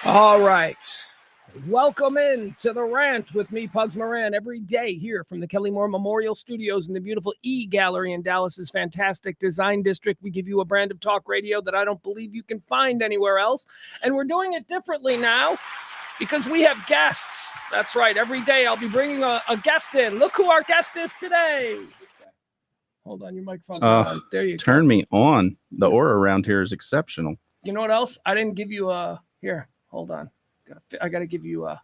All right. Welcome in to the Rant with me, Pugs Moran, every day here from the Kelly Moore Memorial Studios in the beautiful E Gallery in Dallas's fantastic design district. We give you a brand of talk radio that I don't believe you can find anywhere else. And we're doing it differently now because we have guests. That's right. Every day I'll be bringing a guest in. Look who our guest is today. Hold on, your microphone's on. There you go. Turn me on. The aura around here is exceptional. You know what else? I didn't give you a... Here, hold on. I got to give you a...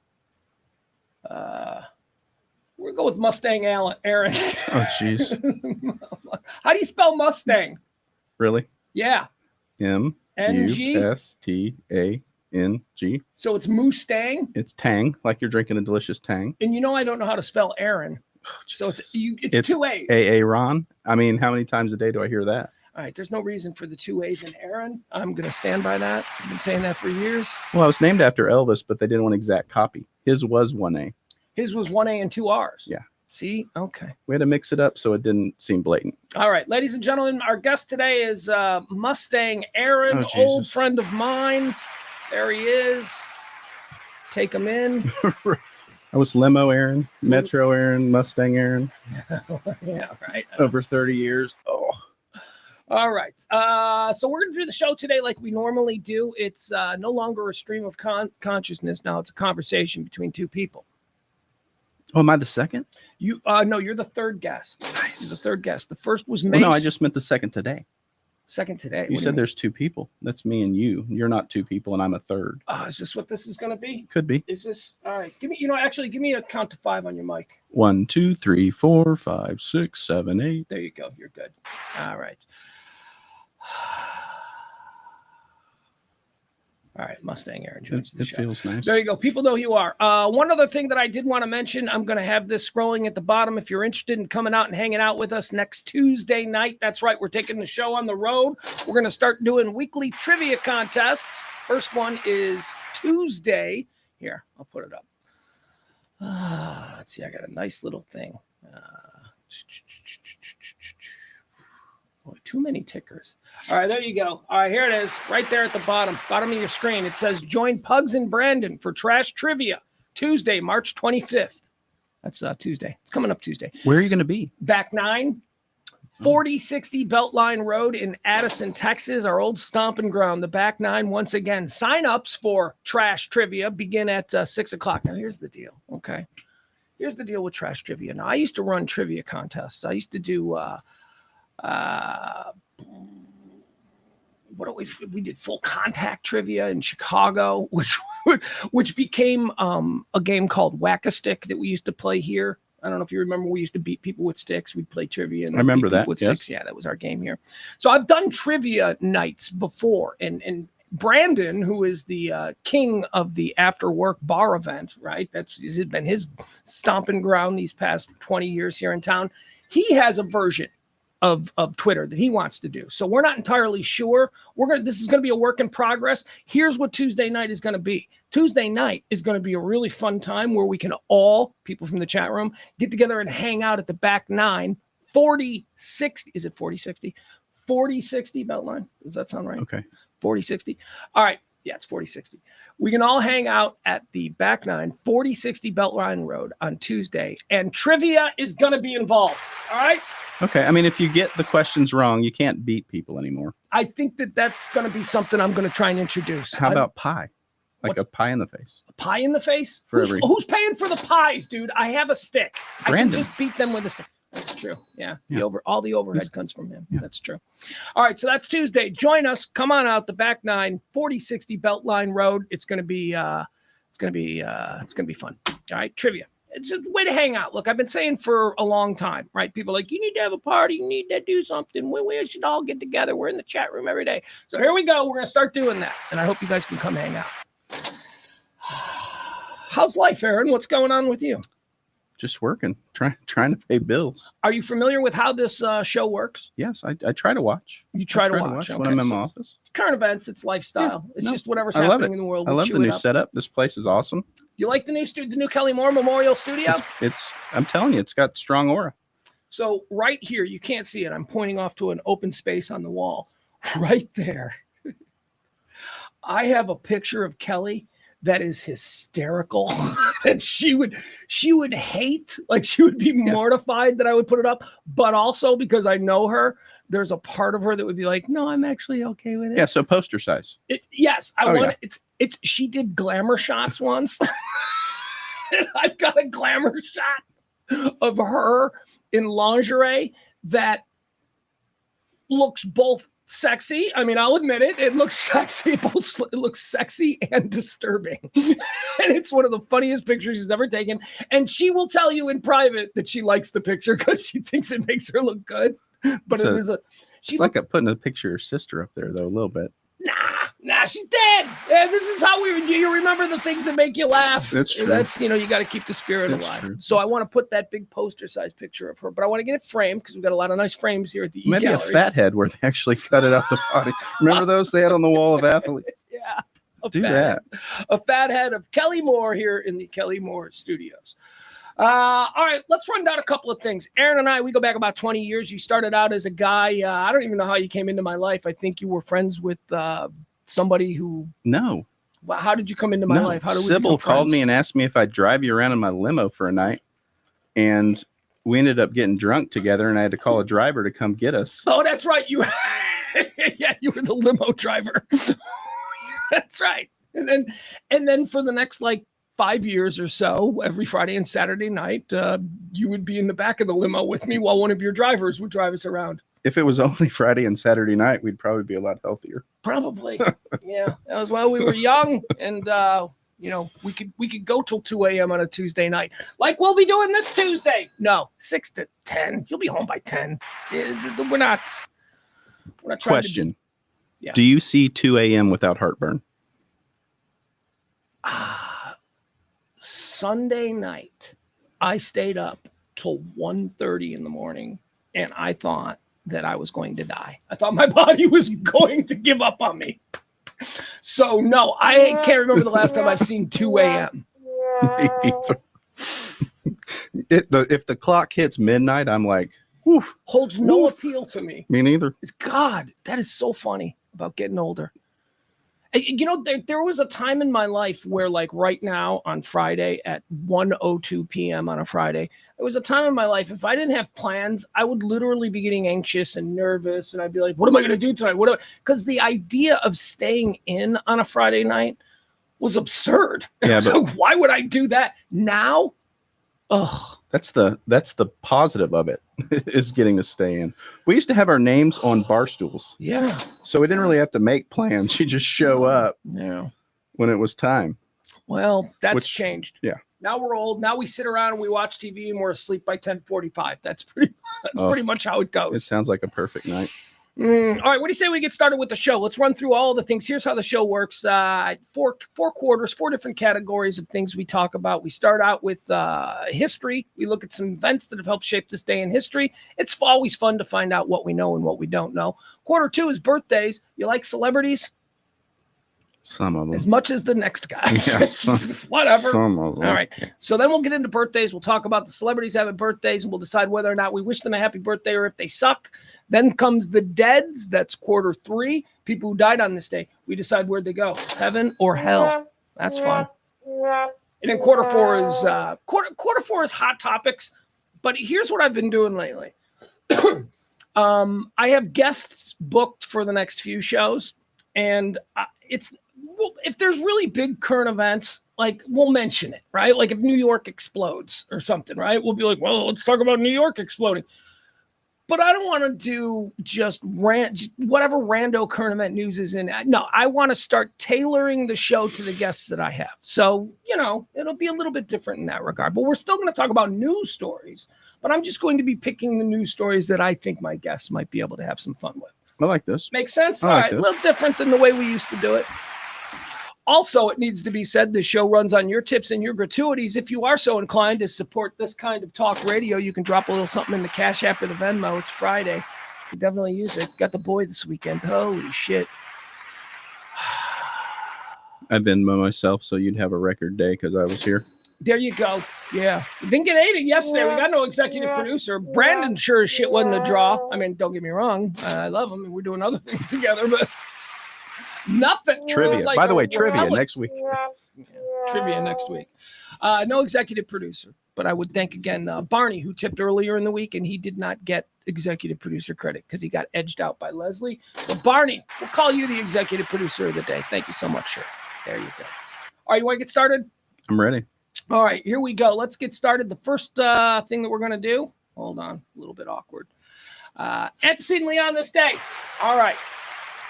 we'll go with Mustang Aaron. Oh, jeez. How do you spell Mustang? Really? Yeah. M-U-S-T-A-N-G. So it's Mustang? It's Tang, like you're drinking a delicious Tang. And you know I don't know how to spell Aaron. So it's two A's. Aaron. I mean, how many times a day do I hear that? All right, there's no reason for the two A's in Aaron. I'm going to stand by that. I've been saying that for years. Well, it was named after Elvis, but they didn't want an exact copy. His was 1A. His was 1A and 2 R's. Yeah. See? Okay. We had to mix it up so it didn't seem blatant. All right, ladies and gentlemen, our guest today is Mustang Aaron, old friend of mine. There he is. Take him in. I was Limo Aaron, Metro Aaron, Mustang Aaron. Yeah, right. Over 30 years. Oh. All right. So we're going to do the show today like we normally do. It's no longer a stream of consciousness. Now it's a conversation between two people. Oh, am I the second? No, you're the third guest. Nice. You're the third guest. The first was Mace. Well, no, I just meant the second today. Second today. You said there's two people. That's me and you. You're not two people, and I'm a third. Is this what this is going to be? Could be. Is this all right? Give me, actually, give me a count to 5 on your mic. 1, 2, 3, 4, 5, 6, 7, 8. There you go. You're good. All right. All right, Mustang Aaron joins the show. It feels nice. There you go. People know who you are. One other thing that I did want to mention, I'm going to have this scrolling at the bottom. If you're interested in coming out and hanging out with us next Tuesday night, that's right, we're taking the show on the road. We're going to start doing weekly trivia contests. First one is Tuesday. Here, I'll put it up. Let's see, I got a nice little thing. Boy, too many tickers. All right, there you go. All right, here it is, right there at the bottom of your screen. It says, join Pugs and Brandon for Trash Trivia, Tuesday, March 25th. That's Tuesday. It's coming up Tuesday. Where are you going to be? Back 9, 4060 Beltline Road in Addison, Texas, our old stomping ground, the Back 9. Once again, sign-ups for Trash Trivia begin at 6 o'clock. Now, here's the deal, okay? Here's the deal with Trash Trivia. Now, I used to run trivia contests. I used to do... we did full contact trivia in Chicago, which became a game called Whack-A-Stick that we used to play here. I don't know if you remember, we used to beat people with sticks. We'd play trivia. And I remember that. With sticks. Yeah, that was our game here. So I've done trivia nights before, and Brandon, who is the king of the after work bar event, right? That's been his stomping ground these past 20 years here in town. He has a version of Twitter that he wants to do. So we're not entirely sure. This is going to be a work in progress. Here's what Tuesday night is going to be. Tuesday night is going to be a really fun time where we can all, people from the chat room, get together and hang out at the Back 9, 4060. Is it 4060? 4060 Beltline. Does that sound right? Okay. 4060. All right. Yeah, it's 4060. We can all hang out at the Back 9, 4060 Beltline Road on Tuesday, and trivia is going to be involved. All right? Okay. I mean, if you get the questions wrong, you can't beat people anymore. I think that's going to be something I'm going to try and introduce. How about pie? Like a pie in the face. A pie in the face? Who's paying for the pies, dude? I have a stick. Brandon. I can just beat them with a stick. That's true. Yeah. All the overhead comes from him. Yeah. That's true. All right. So that's Tuesday. Join us. Come on out the Back 9, 4060 Beltline Road. It's going to be fun. All right. Trivia. It's a way to hang out. Look, I've been saying for a long time, right? People are like, you need to have a party. You need to do something. We should all get together. We're in the chat room every day. So here we go. We're going to start doing that. And I hope you guys can come hang out. How's life, Aaron? What's going on with you? Just working, trying to pay bills. Are you familiar with how this show works? Yes, I try to watch. You try to watch when I'm in my office. It's current events. It's lifestyle. It's just whatever's happening in the world. I love the new setup. This place is awesome. You like the new Kelly Moore Memorial Studio? I'm telling you, it's got strong aura. So right here, you can't see it. I'm pointing off to an open space on the wall. Right there. I have a picture of Kelly that is hysterical. And she would hate, like she would be mortified that I would put it up, but also because I know her, there's a part of her that would be like, no, I'm actually okay with it. Yeah, so poster size. Yes, I want it. It's she did glamour shots once. And I've got a glamour shot of her in lingerie that looks both sexy. I mean, I'll admit it. It looks sexy. It looks sexy and disturbing. And it's one of the funniest pictures she's ever taken. And she will tell you in private that she likes the picture because she thinks it makes her look good. But it's like putting a picture of her sister up there, though, a little bit. Nah, she's dead. And this is how you remember the things that make you laugh. That's true. That's, you got to keep the spirit alive. True. So I want to put that big poster size picture of her, but I want to get it framed because we've got a lot of nice frames here at the Maybe gallery. A fathead where they actually cut it out the body. Remember those they had on the wall of athletes? Yeah. A fat head of Kelly Moore here in the Kelly Moore studios. All right, let's run down a couple of things. Aaron and I, we go back about 20 years. You started out as a guy. I don't even know how you came into my life. I think you were friends with somebody who. No. Well, how did you come into my life? How did we Sybil called me and asked me if I'd drive you around in my limo for a night. And we ended up getting drunk together, and I had to call a driver to come get us. Oh, that's right. You were the limo driver. That's right. And then for the next 5 years or so, every Friday and Saturday night, you would be in the back of the limo with me while one of your drivers would drive us around. If it was only Friday and Saturday night, we'd probably be a lot healthier. Probably. Yeah. That was while we were young, and we could go till 2 a.m. on a Tuesday night. Like we'll be doing this Tuesday. No, 6 to 10. You'll be home by 10. We're not trying Question. Do you see 2 a.m. without heartburn? Sunday night, I stayed up till 1:30 in the morning, and I thought that I was going to die. I thought my body was going to give up on me. So, no, I can't remember the last time I've seen 2 a.m. If the clock hits midnight, I'm like, woof. Holds no appeal to me. Me neither. God, that is so funny about getting older. There was a time in my life where, right now on Friday at 1:02 p.m. on a Friday, there was a time in my life, if I didn't have plans, I would literally be getting anxious and nervous. And I'd be like, what am I going to do tonight? Because the idea of staying in on a Friday night was absurd. Yeah, so why would I do that now? Oh, that's the positive of it is getting to stay in. We used to have our names on bar stools. Yeah. So we didn't really have to make plans. You just show up when it was time. Well, that's changed. Yeah. Now we're old. Now we sit around and we watch TV and we're asleep by 10:45. That's pretty much how it goes. It sounds like a perfect night. All right, what do you say we get started with the show? Let's run through all the things. Here's how the show works. Four quarters, 4 different categories of things we talk about. We start out with history. We look at some events that have helped shape this day in history. It's always fun to find out what we know and what we don't know. Quarter 2 is birthdays. You like celebrities? Some of them. As much as the next guy. Yeah, whatever. Some of them. All right. So then we'll get into birthdays. We'll talk about the celebrities having birthdays, and we'll decide whether or not we wish them a happy birthday or if they suck. Then comes the deads. That's quarter 3. People who died on this day. We decide where'd they go, heaven or hell. That's fun. And then quarter 4 is quarter 4 is hot topics. But here's what I've been doing lately. I have guests booked for the next few shows, and if there's really big current events, we'll mention it, right? Like if New York explodes or something, right? We'll be like, well, let's talk about New York exploding. But I don't want to do just whatever rando current event news is in. No, I want to start tailoring the show to the guests that I have. So, it'll be a little bit different in that regard. But we're still going to talk about news stories. But I'm just going to be picking the news stories that I think my guests might be able to have some fun with. I like this. Makes sense? All right. A little different than the way we used to do it. Also, it needs to be said, the show runs on your tips and your gratuities. If you are so inclined to support this kind of talk radio, you can drop a little something in the Cash App or the Venmo. It's Friday. You can definitely use it. Got the boy this weekend. Holy shit. I Venmo myself so you'd have a record day because I was here. There you go. Yeah. We didn't get anything yesterday. We got no executive producer. Brandon sure as shit wasn't a draw. I mean, don't get me wrong. I love him and we're doing other things together, but nothing. Trivia. By the way, trivia next week. Trivia next week. No executive producer, but I would thank again Barney, who tipped earlier in the week, and he did not get executive producer credit because he got edged out by Leslie. But Barney, we'll call you the executive producer of the day. Thank you so much, sir. There you go. All right, you want to get started? I'm ready. All right, here we go. Let's get started. The first thing that we're going to do, hold on, a little bit awkward. Antecedently on this day. All right.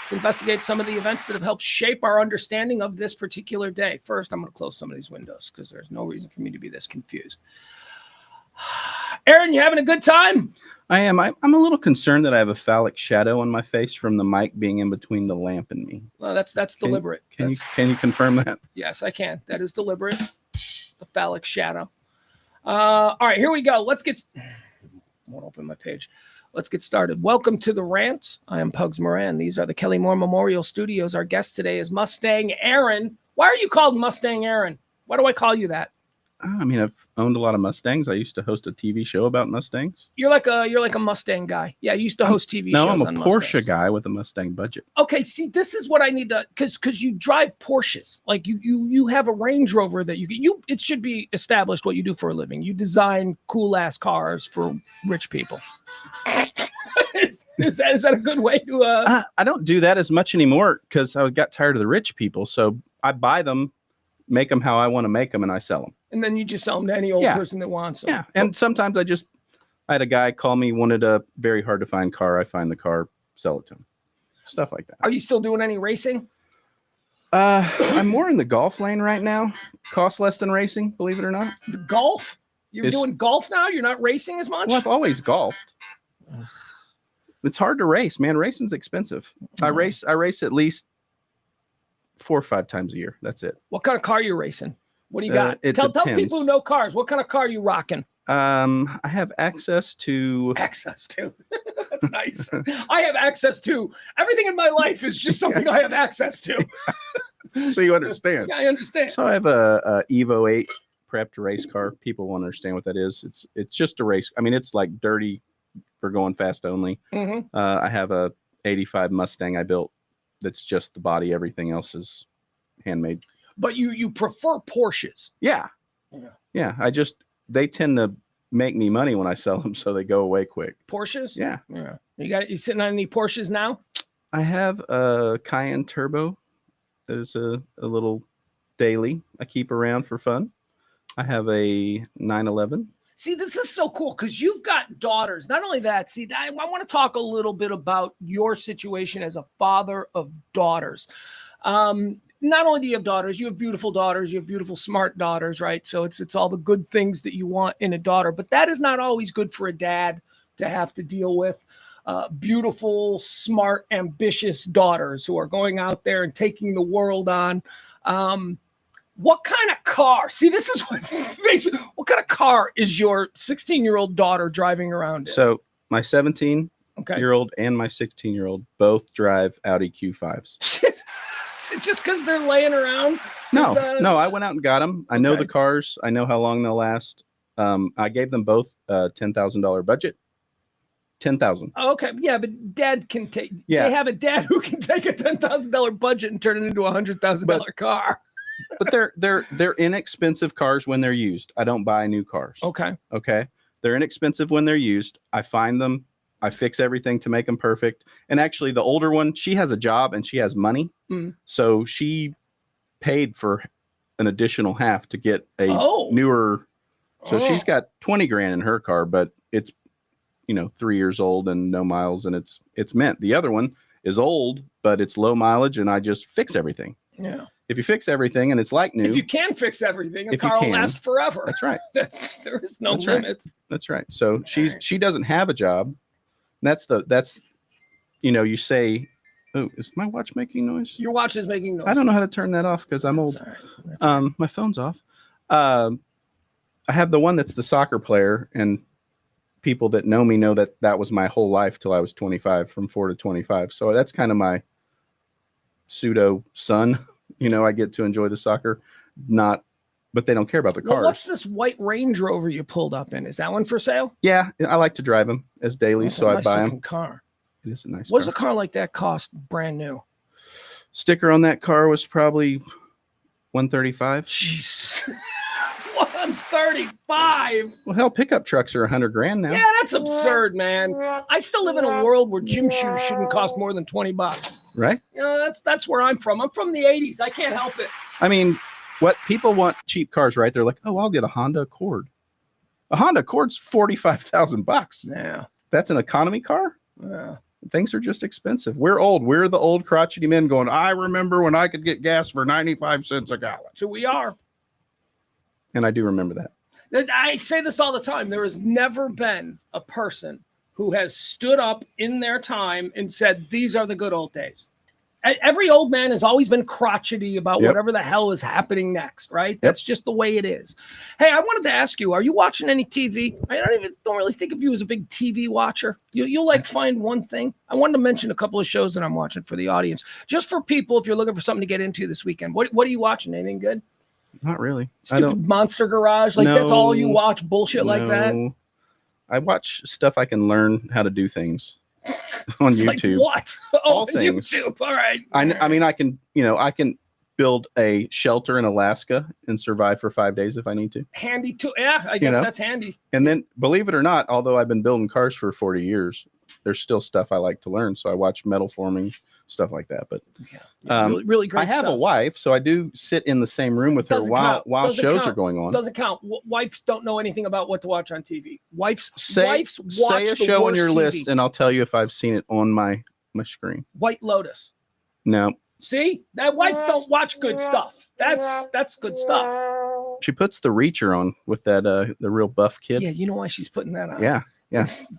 Let's investigate some of the events that have helped shape our understanding of this particular day. First, I'm going to close some of these windows because there's no reason for me to be this confused. Aaron, you having a good time? I am. I'm a little concerned that I have a phallic shadow on my face from the mic being in between the lamp and me. Well, that's deliberate. Can you confirm that? Yes, I can. That is deliberate. The phallic shadow. All right, here we go. I won't open my page. Let's get started. Welcome to the Rant. I am Pugs Moran. These are the Kelly Moore Memorial Studios. Our guest today is Mustang Aaron. Why are you called Mustang Aaron? Why do I call you that? I mean, I've owned a lot of Mustangs. I used to host a TV show about Mustangs. You're like a Mustang guy. Yeah, you used to host TV shows. No, I'm a on Porsche Mustangs. guy with a Mustang budget. Okay, see, this is what I need to, because you drive Porsches. Like you have a Range Rover that it should be established what you do for a living. You design cool ass cars for rich people. Is that a good way to? I don't do that as much anymore because I got tired of the rich people. So I buy them, make them how I want to make them, and I sell them. And then you just sell them to any old person that wants them. Yeah, and sometimes I had a guy call me, wanted a very hard to find car. I find the car, sell it to him. Stuff like that. Are you still doing any racing? I'm more in the golf lane right now. Costs less than racing, believe it or not. The golf? You're doing golf now? You're not racing as much? Well, I've always golfed. It's hard to race, man. Racing's expensive. I race at least 4 or 5 times a year. That's it. What kind of car are you racing? What do you got? Tell people who know cars. What kind of car are you rocking? I have access to. That's nice. I have access to everything in my life is just something I have access to. So you understand. Yeah, I understand. So I have a Evo 8 prepped race car. People won't understand what that is. It's just a race. I mean, it's like dirty for going fast only. Mm-hmm. I have a 85 Mustang I built. That's just the body. Everything else is handmade. But you prefer Porsches. Yeah. They tend to make me money when I sell them, so they go away quick. Porsches? Yeah. You sitting on any Porsches now? I have a Cayenne Turbo. That is a little daily I keep around for fun. I have a 911. See, this is so cool because you've got daughters. Not only that, I want to talk a little bit about your situation as a father of daughters. Not only do you have daughters, you have beautiful daughters, you have beautiful, smart daughters, right? So it's all the good things that you want in a daughter, but that is not always good for a dad to have to deal with. Beautiful, smart, ambitious daughters who are going out there and taking the world on. What kind of car? See, this is what makes me. What kind of car is your 16-year-old daughter driving around in? So my 17-year-old and my 16-year-old both drive Audi Q5s. Just because they're laying around? No, I went out and got them. I know the cars. I know how long they'll last. I gave them both a $10,000 budget. $10,000. Okay, yeah, but dad can take. Yeah. They have a dad who can take a $10,000 budget and turn it into a $100,000 car. But they're inexpensive cars when they're used. I don't buy new cars. Okay. They're inexpensive when they're used. I find them. I fix everything to make them perfect. And actually, the older one, she has a job and she has money. So she paid for an additional half to get a newer. So she's got 20 grand in her car, but it's 3 years old and no miles, and it's mint. The other one is old, but it's low mileage, and I just fix everything. Yeah. If you fix everything and it's like new. If you can fix everything, a car will last forever. That's right. There is no limit. That's right. So she doesn't have a job. That's you say, oh, is my watch making noise? Your watch is making noise. I don't know how to turn that off because I'm old. All right. My phone's off. I have the one that's the soccer player, and people that know me know that was my whole life till I was 25, from 4 to 25. So that's kind of my pseudo son. I get to enjoy the soccer, but they don't care about the cars. What's this white Range Rover you pulled up in? Is that one for sale? Yeah, I like to drive them as daily, so I buy them. Car. It is a nice car. What does a car like that cost brand new? Sticker on that car was probably 135. Jesus. 135. Well, hell, pickup trucks are $100,000 now. Yeah, that's absurd, man. I still live in a world where gym shoes shouldn't cost more than $20. Right? You know, that's where I'm from. I'm from the 80s. I can't help it. I mean, what people want cheap cars, right? They're like, oh, I'll get a Honda Accord. A Honda Accord's $45,000. Yeah. That's an economy car? Yeah. Things are just expensive. We're old. We're the old crotchety men going, I remember when I could get gas for 95 cents a gallon. So we are. And I do remember that. I say this all the time. There has never been a person who has stood up in their time and said, these are the good old days. Every old man has always been crotchety about whatever the hell is happening next, right? That's just the way it is. Hey, I wanted to ask you, are you watching any TV? I don't really think of you as a big TV watcher. You'll like find one thing. I wanted to mention a couple of shows that I'm watching for the audience. Just for people, if you're looking for something to get into this weekend. What are you watching? Anything good? Not really. Stupid Monster Garage? Like, that's all you watch? Bullshit like that? I watch stuff I can learn how to do things on YouTube. Like what? All things. YouTube. All right. I mean, I can build a shelter in Alaska and survive for 5 days if I need to. Handy too. Yeah, I guess that's handy. And then, believe it or not, although I've been building cars for 40 years, there's still stuff I like to learn. So I watch metal forming, stuff like that. But really great I have stuff. A wife, so I do sit in the same room with her while shows are going on. Doesn't count. Wives don't know anything about what to watch on TV. Wives watch say a show on your TV. list, and I'll tell you if I've seen it on my screen. White Lotus. No. See, that wives don't watch good stuff. That's good stuff. She puts the Reacher on with that the real buff kid. Yeah, you know why she's putting that on? Yeah.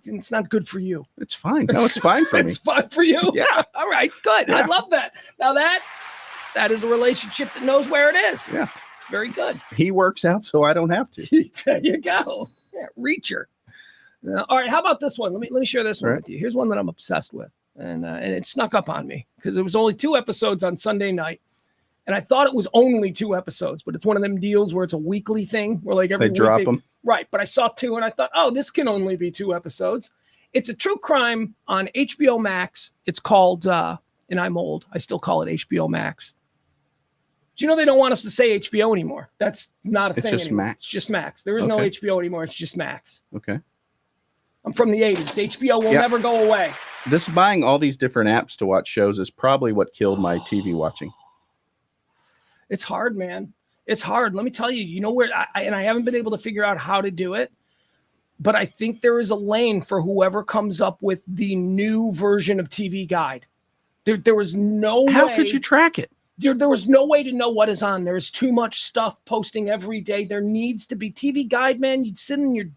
It's not good for you. It's fine. No, it's fine for me. It's fine for you. Yeah. All right, good. Yeah. I love that. Now that is a relationship that knows where it is. Yeah. It's very good. He works out so I don't have to. There you go. Yeah, Reacher. All right, how about this one? Let me share this one with you. Here's one that I'm obsessed with. And it snuck up on me because there was only 2 episodes on Sunday night. And I thought it was only 2 episodes, but it's one of them deals where it's a weekly thing where like every week drop them. Right. But I saw 2 and I thought, oh, this can only be 2 episodes. It's a true crime on HBO Max. It's called, and I'm old, I still call it HBO Max. Do you know they don't want us to say HBO anymore? That's not a thing just anymore. Max. It's just Max. There is no HBO anymore. It's just Max. Okay. I'm from the 80s. HBO will never go away. This buying all these different apps to watch shows is probably what killed my TV watching. It's hard, man. It's hard. Let me tell you, you know where, I haven't been able to figure out how to do it, but I think there is a lane for whoever comes up with the new version of TV Guide. There was no way. How could you track it? There was no way to know what is on. There's too much stuff posting every day. There needs to be TV Guide, man. You'd sit in your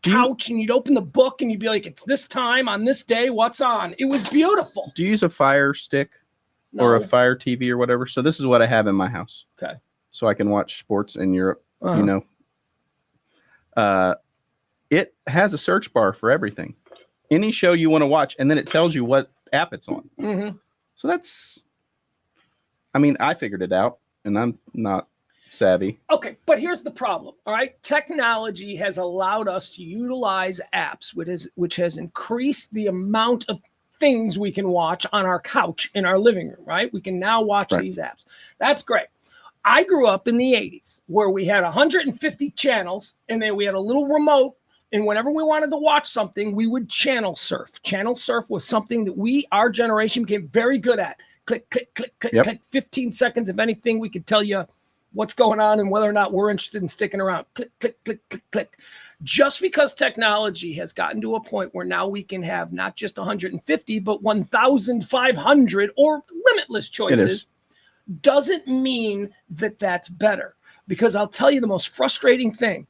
couch and you'd open the book and you'd be like, it's this time on this day, what's on? It was beautiful. Do you use a Fire Stick or a Fire TV or whatever? So this is what I have in my house. Okay. So I can watch sports in Europe, you know. It has a search bar for everything. Any show you want to watch, and then it tells you what app it's on. Mm-hmm. So that's, I mean, I figured it out, and I'm not savvy. Okay, but here's the problem, all right? Technology has allowed us to utilize apps, which has increased the amount of things we can watch on our couch in our living room, right? We can now watch these apps. That's great. I grew up in the 80s where we had 150 channels, and then we had a little remote, and whenever we wanted to watch something, we would channel surf. Channel surf was something that our generation became very good at. Click, click, click, click, click, 15 seconds. If anything, we could tell you what's going on and whether or not we're interested in sticking around. Click, click, click, click, click. Just because technology has gotten to a point where now we can have not just 150, but 1,500 or limitless choices doesn't mean that that's better. Because I'll tell you the most frustrating thing.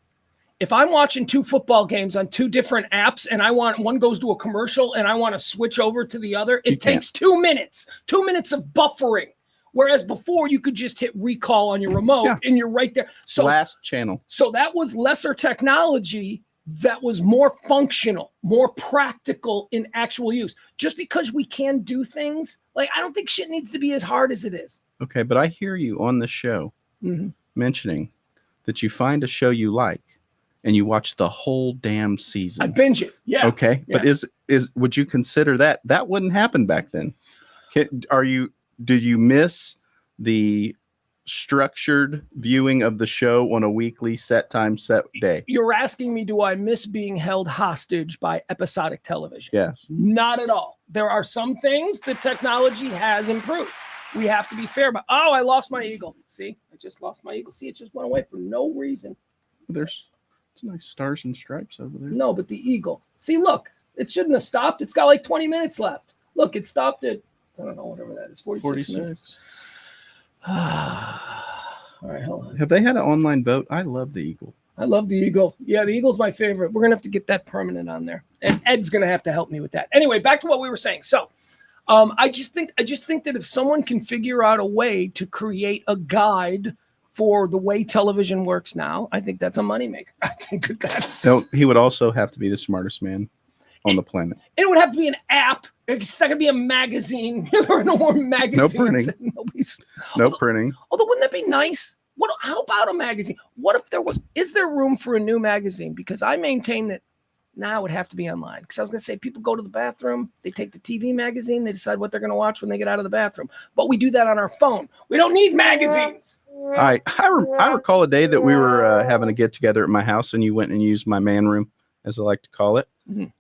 If I'm watching 2 football games on 2 different apps and one goes to a commercial and I want to switch over to the other, it takes 2 minutes, 2 minutes of buffering. Whereas before you could just hit recall on your remote and you're right there. So last channel. So that was lesser technology that was more functional, more practical in actual use. Just because we can do things, like I don't think shit needs to be as hard as it is. Okay, but I hear you on the show mentioning that you find a show you like and you watch the whole damn season. I binge it. Yeah. Okay. Yeah. But would you consider that wouldn't happen back then? Did you miss the structured viewing of the show on a weekly set time, set day. You're asking me, do I miss being held hostage by episodic television? Yes. Not at all. There are some things that technology has improved. We have to be fair about, oh, I lost my eagle. See, I just lost my eagle. See, it just went away for no reason. There's some nice stars and stripes over there. No, but the eagle. See, look, it shouldn't have stopped. It's got like 20 minutes left. Look, it stopped at, I don't know, whatever that is, 46 minutes. All right, hold on. Have they had an online vote? I love the eagle. I love the eagle. Yeah, the eagle's my favorite. We're going to have to get that permanent on there. And Ed's going to have to help me with that. Anyway, back to what we were saying. So I just think that if someone can figure out a way to create a guide for the way television works now, I think that's a moneymaker. I think that's... No, he would also have to be the smartest man on the planet. It would have to be an app. It's not going to be a magazine. There are no more magazines. No printing. No printing. Although, wouldn't that be nice? How about a magazine? What if there was, is there room for a new magazine? Because I maintain that now it would have to be online. Because I was going to say, people go to the bathroom, they take the TV magazine, they decide what they're going to watch when they get out of the bathroom. But we do that on our phone. We don't need magazines. I recall a day that we were having a get together at my house, and you went and used my man room, as I like to call it,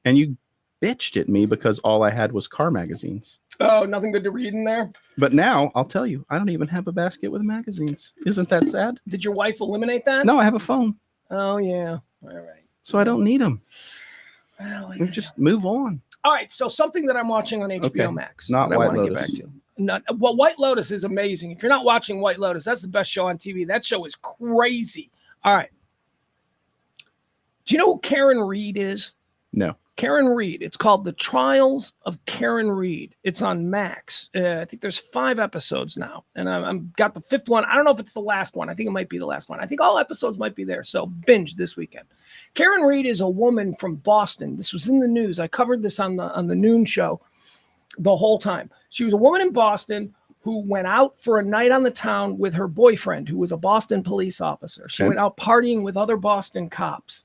and you bitched at me because all I had was car magazines. Oh, nothing good to read in there. But now I'll tell you, I don't even have a basket with magazines. Isn't that sad? Did your wife eliminate that? No, I have a phone. Oh yeah, all right. So I don't need them. Well, We just move on. all right. So something that I'm watching on HBO Max. Not that I White wanna Lotus. Get back to. Well, White Lotus is amazing. If you're not watching White Lotus, that's the best show on TV. That show is crazy. All right. Do you know who Karen Reed is? No. Karen Reed. It's called The Trials of Karen Reed. It's on Max. I think there's 5 episodes now, and I'm got the 5th one. I don't know if it's the last one. I think it might be the last one. I think all episodes might be there. So binge this weekend. Karen Reed is a woman from Boston. This was in the news. I covered this on the noon show the whole time. She was a woman in Boston who went out for a night on the town with her boyfriend, who was a Boston police officer. She went out partying with other Boston cops.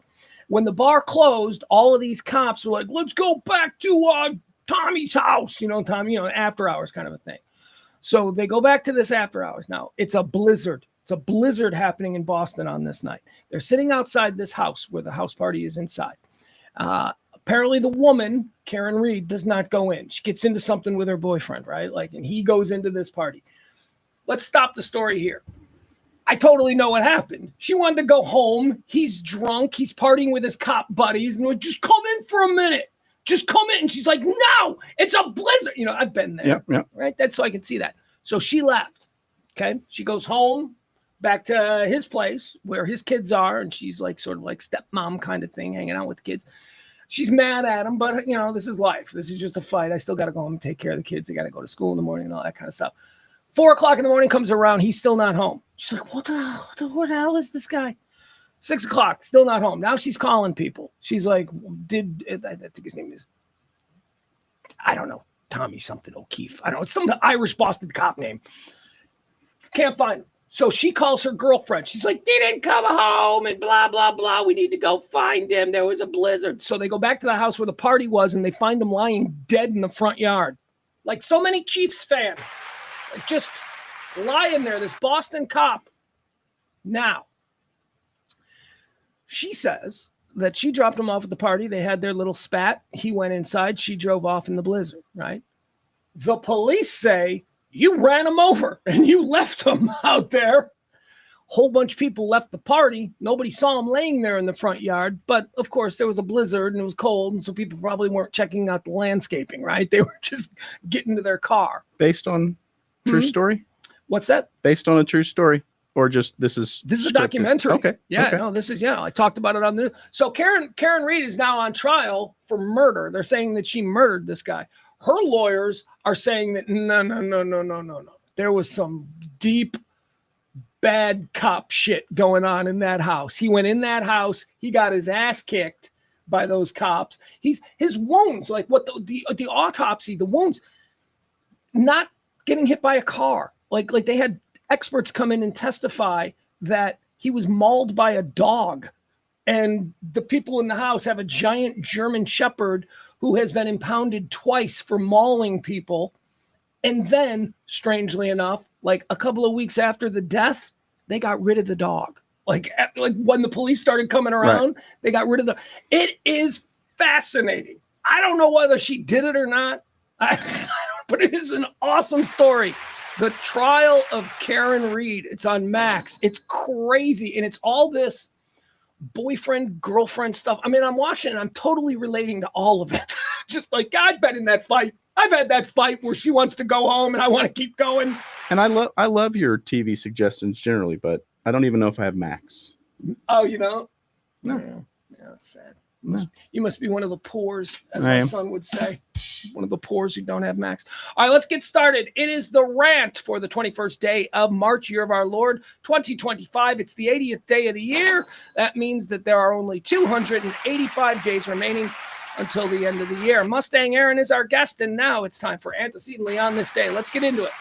When the bar closed, all of these cops were like, let's go back to Tommy's house, Tommy, after hours kind of a thing. So they go back to this after hours. Now, it's a blizzard. It's a blizzard happening in Boston on this night. They're sitting outside this house where the house party is inside. Apparently the woman, Karen Reed, does not go in. She gets into something with her boyfriend, right? And he goes into this party. Let's stop the story here. I totally know what happened. She wanted to go home. He's drunk. He's partying with his cop buddies. And we're just come in for a minute. Just come in. And she's like, no, it's a blizzard. I've been there. Yep. Right? That's so I can see that. So she left. Okay. She goes home back to his place where his kids are. And she's like sort of like stepmom kind of thing, hanging out with the kids. She's mad at him, but this is life. This is just a fight. I still got to go home and take care of the kids. They got to go to school in the morning and all that kind of stuff. 4:00 in the morning comes around. He's still not home. She's like, what the hell is this guy? 6:00, still not home. Now she's calling people. She's like, I think his name is, I don't know, Tommy something O'Keefe. I don't know. It's some Irish Boston cop name. Can't find him. So she calls her girlfriend. She's like, they didn't come home and blah, blah, blah. We need to go find him. There was a blizzard. So they go back to the house where the party was and they find him lying dead in the front yard. Like so many Chiefs fans. Just lying there, this Boston cop. Now, she says that she dropped him off at the party. They had their little spat. He went inside. She drove off in the blizzard, right? The police say, you ran him over and you left him out there. Whole bunch of people left the party. Nobody saw him laying there in the front yard. But, of course, there was a blizzard and it was cold, and so people probably weren't checking out the landscaping, right? They were just getting to their car. Based on true story? What's that? Based on a true story, or just this is a scripted? documentary. Okay. Yeah, okay. no, this is, I talked about it on the news. So Karen Reed is now on trial for murder. They're saying that she murdered this guy. Her lawyers are saying that no. There was some deep, bad cop shit going on in that house. He went in that house. He got his ass kicked by those cops. His wounds, like what the autopsy, the wounds, not getting hit by a car. Like they had experts come in and testify that he was mauled by a dog. And the people in the house have a giant German shepherd who has been impounded twice for mauling people. And then, strangely enough, like a couple of weeks after the death, they got rid of the dog. Like when the police started coming around, they got rid of the. It is fascinating. I don't know whether she did it or not, but it is an awesome story. The Trial of Karen Reed. It's on Max. It's crazy, and it's all this boyfriend, girlfriend stuff. I mean, I'm watching and I'm totally relating to all of it. Just like, I've been in that fight. I've had that fight where she wants to go home and I want to keep going. And I love your TV suggestions generally, but I don't even know if I have Max. Oh, you know? No. Yeah, it's sad. You must be one of the poors, as my son would say. One of the poors who don't have Max. All right, let's get started. It is the Rant for the 21st day of March, year of our Lord, 2025. It's the 80th day of the year. That means that there are only 285 days remaining until the end of the year. Mustang Aaron is our guest, and now it's time for Antecedently on this day. Let's get into it.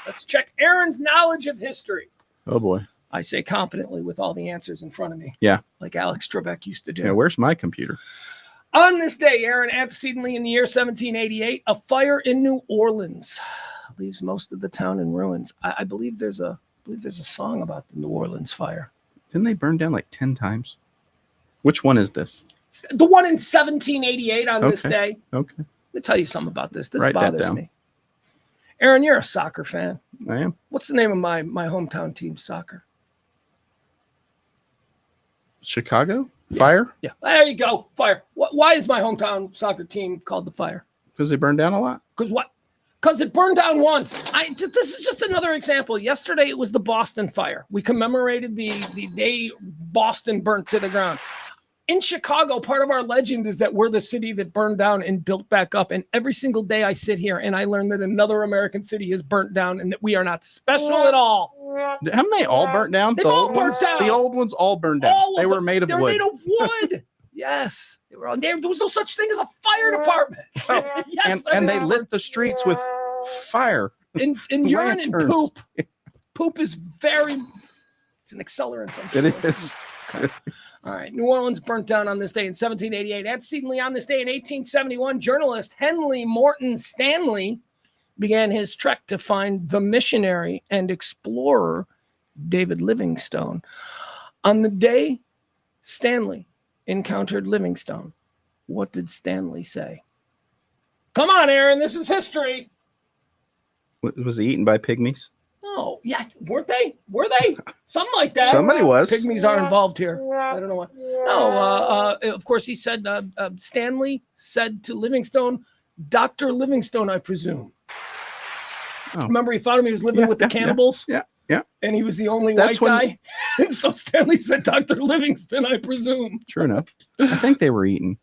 Let's check Aaron's knowledge of history. Oh, boy. I say confidently with all the answers in front of me. Yeah. Like Alex Trebek used to do. Yeah, where's my computer? On this day, Aaron, antecedently in the year 1788, a fire in New Orleans leaves most of the town in ruins. I believe there's a song about the New Orleans fire. Didn't they burn down like 10 times? Which one is this? The one in 1788 on this day. Okay. Let me tell you something about this. This Write that bothers down. me. Aaron, you're a soccer fan. I am. What's the name of my hometown team's soccer? Chicago? Fire? Yeah, there you go. Fire. Why is my hometown soccer team called the Fire? Because they burned down a lot. Because what? Because it burned down once. This is just another example. Yesterday, it was the Boston fire. We commemorated the day Boston burnt to the ground. In Chicago, part of our legend is that we're the city that burned down and built back up. And every single day I sit here and I learn that another American city is burnt down and that we are not special at all. Haven't they all burnt down? They've all burnt down. The old ones all burned down. They were made of wood. They're made of wood. Yes. They were on there. There was no such thing as a fire department. Yes, and they lit the streets with fire. In urine and Lanterns. poop. Poop is it's an accelerant. It is. All right. New Orleans burnt down on this day in 1788. Antecedently on this day in 1871, journalist Henry Morton Stanley began his trek to find the missionary and explorer David Livingstone. On the day Stanley encountered Livingstone, what did Stanley say? Come on, Aaron. This is history. Was he eaten by pygmies? Oh, yeah. Weren't they? Were they? Something like that. Somebody was. Pygmies are involved here. I don't know what. No, of course, he said, Stanley said to Livingstone, Dr. Livingstone, I presume. Oh. Remember, he thought he was living with the cannibals? Yeah. And he was the only white guy? And so Stanley said, Dr. Livingstone, I presume. True enough. I think they were eaten.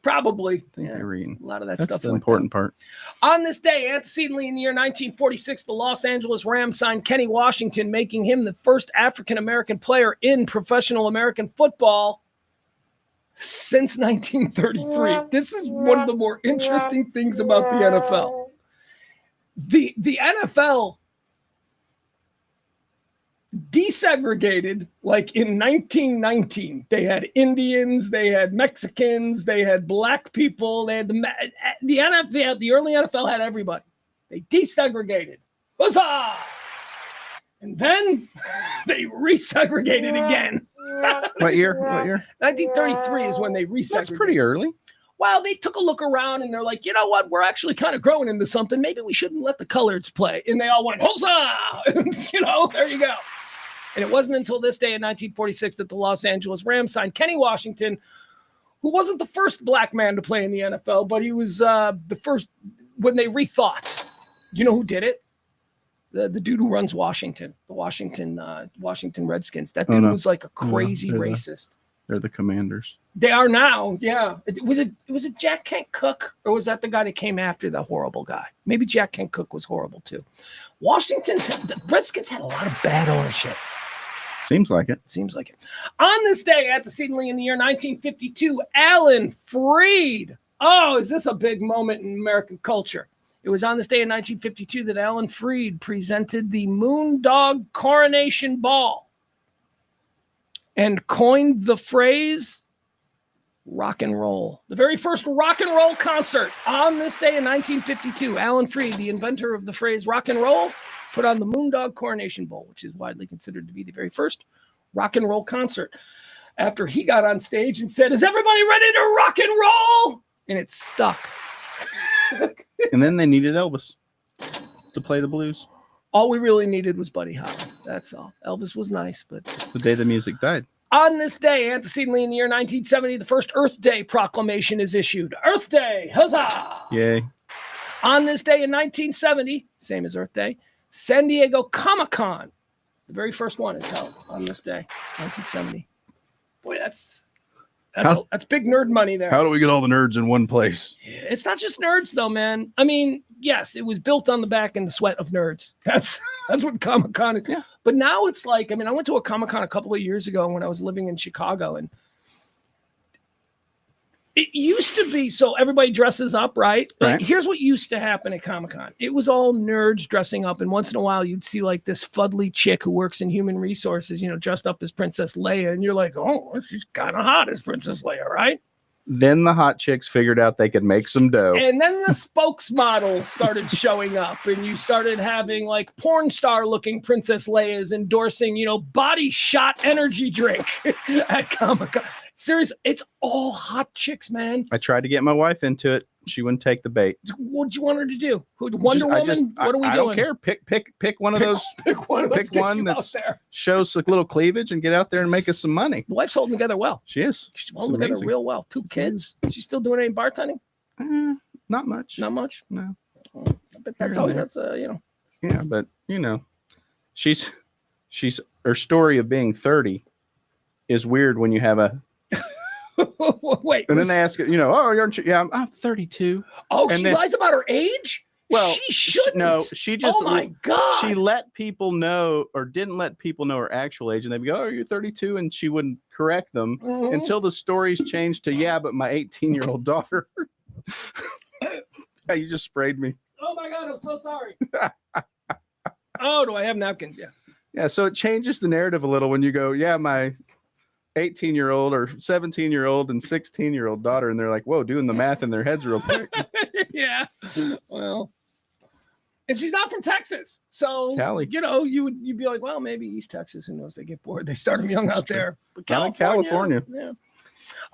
Probably. I think they were eaten. A lot of that That's stuff. the important part. On this day, antecedently in the year 1946, the Los Angeles Rams signed Kenny Washington, making him the first African-American player in professional American football since 1933. This is one of the more interesting things about the NFL. The NFL desegregated, like in 1919. They had Indians, they had Mexicans, they had black people, they had the NFL, the early NFL had everybody. They desegregated. Huzzah! And then they resegregated again. What year? 1933 is when they resegregated. That's pretty early. Well, they took a look around and they're like, you know what? We're actually kind of growing into something. Maybe we shouldn't let the coloreds play. And they all went, huzzah! There you go. And it wasn't until this day in 1946 that the Los Angeles Rams signed Kenny Washington, who wasn't the first black man to play in the NFL, but he was the first when they rethought. You know who did it? The dude who runs Washington, the Washington Redskins. That dude was like a crazy racist. They're the Commanders. They are now, yeah. Was it Jack Kent Cooke, or was that the guy that came after the horrible guy? Maybe Jack Kent Cooke was horrible too. The Redskins had a lot of bad ownership. Seems like it. On this day, antecedently in the year 1952, Alan Freed. Oh, is this a big moment in American culture? It was on this day in 1952 that Alan Freed presented the Moondog Coronation Ball and coined the phrase rock and roll. The very first rock and roll concert on this day in 1952. Alan Freed, the inventor of the phrase rock and roll, put on the Moondog Coronation Bowl, which is widely considered to be the very first rock and roll concert. After he got on stage and said, "Is everybody ready to rock and roll?" And it stuck. And then they needed Elvis to play the blues. All we really needed was Buddy Holly. That's all. Elvis was nice, but The day the music died. on this day, antecedently in the year 1970, the first Earth Day proclamation is issued. Earth Day, huzzah! Yay. On this day in 1970, same as Earth Day, San Diego Comic-Con, the very first one, is held on this day, 1970. Boy, that's big nerd money there. How do we get all the nerds in one place? It's not just nerds, though, man. I mean, yes, it was built on the back and the sweat of nerds. That's what Comic-Con is. Yeah. But now it's like, I mean, I went to a Comic-Con a couple of years ago when I was living in Chicago, and it used to be so everybody dresses up, right? Like, here's what used to happen at Comic-Con. It was all nerds dressing up, and once in a while you'd see like this fuddly chick who works in human resources, dressed up as Princess Leia, and you're like, oh, she's kind of hot as Princess Leia, right? Then the hot chicks figured out they could make some dough. And then the spokesmodels started showing up, and you started having like porn star looking Princess Leia's endorsing, Body Shot energy drink at Comic-Con. Seriously, it's all hot chicks, man. I tried to get my wife into it. She wouldn't take the bait. What'd you want her to do? Wonder Woman? What are we doing? I don't care. Pick one of those. Pick one. Pick one that shows a little cleavage and get out there and make us some money. The wife's holding together well. She is. She's holding together real well. 2 kids. She's still doing any bartending? Not much. Not much? No. But that's all. That's Yeah, but she's her story of being 30 is weird when you have a. Wait. And then they ask it, oh, aren't you? Yeah, I'm 32. Oh, and she lies about her age? Well, she shouldn't. No, she just. Oh my God. She let people know, or didn't let people know her actual age, and they'd go, "Oh, you're 32," and she wouldn't correct them until the stories changed to, "Yeah, but my 18-year-old daughter." Yeah, you just sprayed me. Oh my God, I'm so sorry. Oh, do I have napkins? Yes. Yeah, so it changes the narrative a little when you go, "Yeah, my 18-year-old or 17-year-old and 16-year-old daughter," and they're like, whoa, doing the math in their heads real quick. Yeah. Well, and she's not from Texas. So, Cali. You'd be like, well, maybe East Texas. Who knows? They get bored. They start them young out there. But California. Yeah.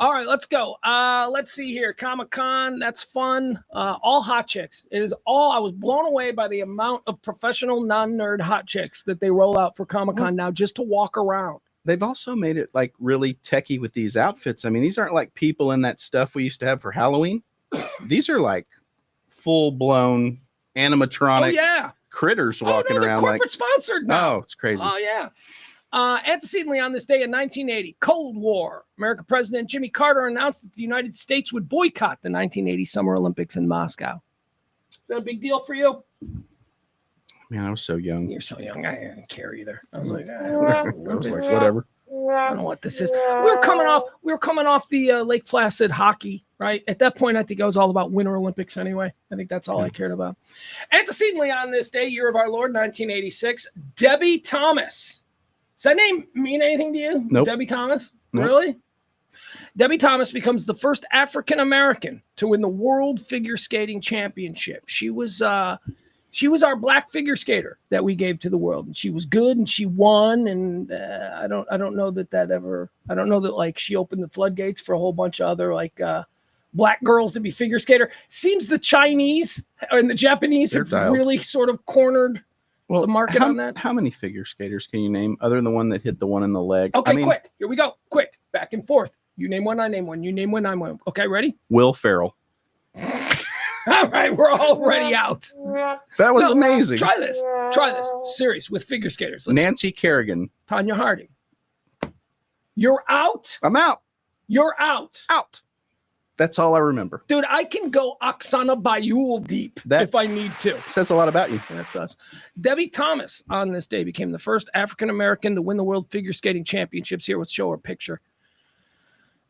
All right, let's go. Let's see here. Comic-Con, that's fun. All hot chicks. It is all. I was blown away by the amount of professional non-nerd hot chicks that they roll out for Comic-Con now just to walk around. They've also made it like really techie with these outfits. I mean, these aren't like people in that stuff we used to have for Halloween. These are like full-blown animatronic critters walking around. Corporate sponsored now. Oh, it's crazy. Oh, yeah. Antecedently on this day in 1980, Cold War, American President Jimmy Carter announced that the United States would boycott the 1980 Summer Olympics in Moscow. Is that a big deal for you? Man, I was so young. You're so young. I didn't care either. I was like, whatever. I don't know what this is. We were coming off the Lake Placid hockey, right? At that point, I think I was all about Winter Olympics anyway. I think that's all I cared about. Antecedently on this day, year of our Lord, 1986, Debbie Thomas. Does that name mean anything to you? Nope. Debbie Thomas? Nope. Really? Debbie Thomas becomes the first African American to win the World Figure Skating Championship. She was our black figure skater that we gave to the world, and she was good, and she won. And I don't know that like she opened the floodgates for a whole bunch of other like black girls to be figure skater. Seems the Chinese and the Japanese have really sort of cornered the market on that. How many figure skaters can you name other than the one that hit the one in the leg? Okay, quick. Here we go. Quick. Back and forth. You name one, I name one. You name one, I name one. Okay, ready? Will Ferrell. All right, we're already out. That was amazing. Try this. Serious with figure skaters. Nancy Kerrigan. Tanya Harding. You're out. I'm out. You're out. Out. That's all I remember. Dude, I can go Oksana Bayul deep if I need to. Says a lot about you. That does. Debbie Thomas on this day became the first African-American to win the World Figure Skating Championships. Here, let's show her a picture.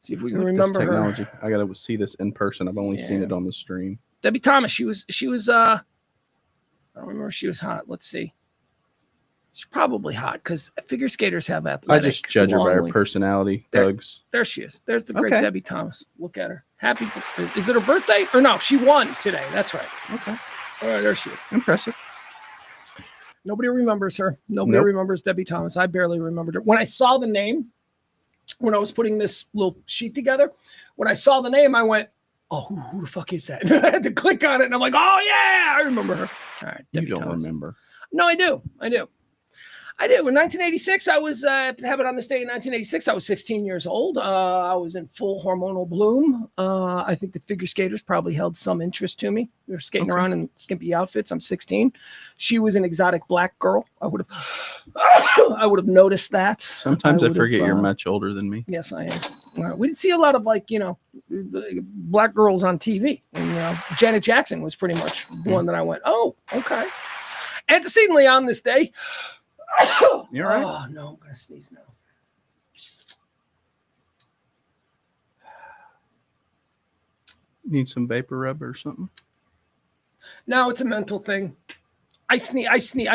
See if we can remember technology. her. I got to see this in person. I've only seen it on the stream. Debbie Thomas, she was I don't remember if she was hot. Let's see. She's probably hot because figure skaters have athletic. I just judge her by her personality. Pugs. There she is. There's the great Debbie Thomas. Look at her. Happy. Is it her birthday? Or no, she won today. That's right. Okay. All right, there she is. Impressive. Nobody remembers her. Nobody Nope. remembers Debbie Thomas. I barely remembered her. When I saw the name, when I was putting this little sheet together, when I saw the name, I went, oh, who the fuck is that? And I had to click on it, and I'm like, oh, yeah, I remember her. All right, You Debbie don't Thomas. remember. No, I do. In 1986, I was, have it on this day in 1986, I was 16 years old. I was in full hormonal bloom. I think the figure skaters probably held some interest to me. We were skating around in skimpy outfits. I'm 16. She was an exotic black girl. I would have noticed that. Sometimes I forget you're much older than me. Yes, I am. We didn't see a lot of black girls on TV. And Janet Jackson was pretty much the one that I went, oh, okay. Antecedently on this day, You're right. Oh, no, I'm going to sneeze now. Need some vapor rub or something? No, it's a mental thing. I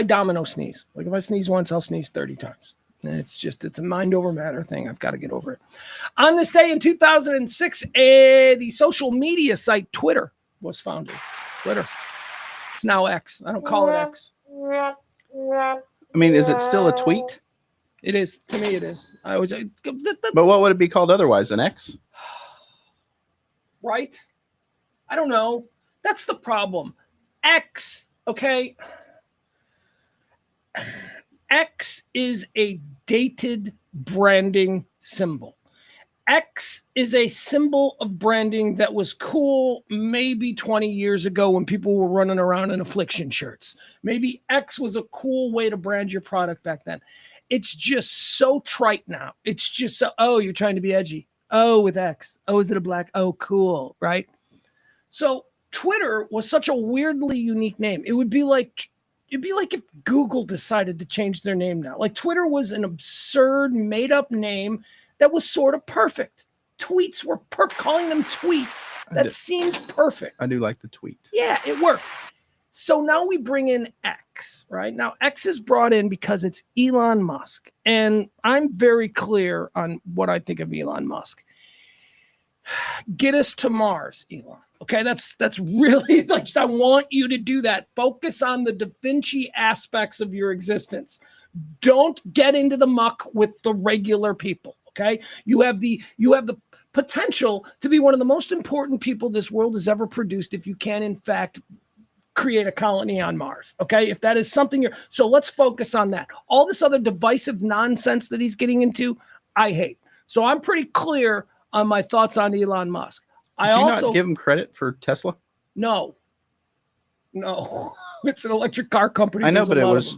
domino sneeze. Like if I sneeze once, I'll sneeze 30 times. And it's a mind over matter thing. I've got to get over it. On this day in 2006, the social media site Twitter was founded. Twitter. It's now X. I don't call it X. I mean, is it still a tweet? It is. To me, it is. But what would it be called otherwise? An X? Right? I don't know. That's the problem. X, okay? X is a dated branding symbol. X is a symbol of branding that was cool maybe 20 years ago when people were running around in affliction shirts. Maybe X was a cool way to brand your product back then. It's just so trite now. It's just so, oh, you're trying to be edgy. Oh, with X. Oh, is it a black? Oh, cool, right? So Twitter was such a weirdly unique name. It'd be like if Google decided to change their name now. Like Twitter was an absurd, made-up name that was sort of perfect. Tweets were perfect. Calling them tweets, that seemed perfect. I do like the tweet. Yeah, it worked. So now we bring in X, right? Now X is brought in because it's Elon Musk. And I'm very clear on what I think of Elon Musk. Get us to Mars, Elon. Okay, that's really like, I want you to do that. Focus on the Da Vinci aspects of your existence. Don't get into the muck with the regular people. Okay, you have the potential to be one of the most important people this world has ever produced if you can, in fact, create a colony on Mars. Okay, if that is something so let's focus on that. All this other divisive nonsense that he's getting into, I hate. So I'm pretty clear on my thoughts on Elon Musk. Did you not give him credit for Tesla? No. It's an electric car company. I know, but it was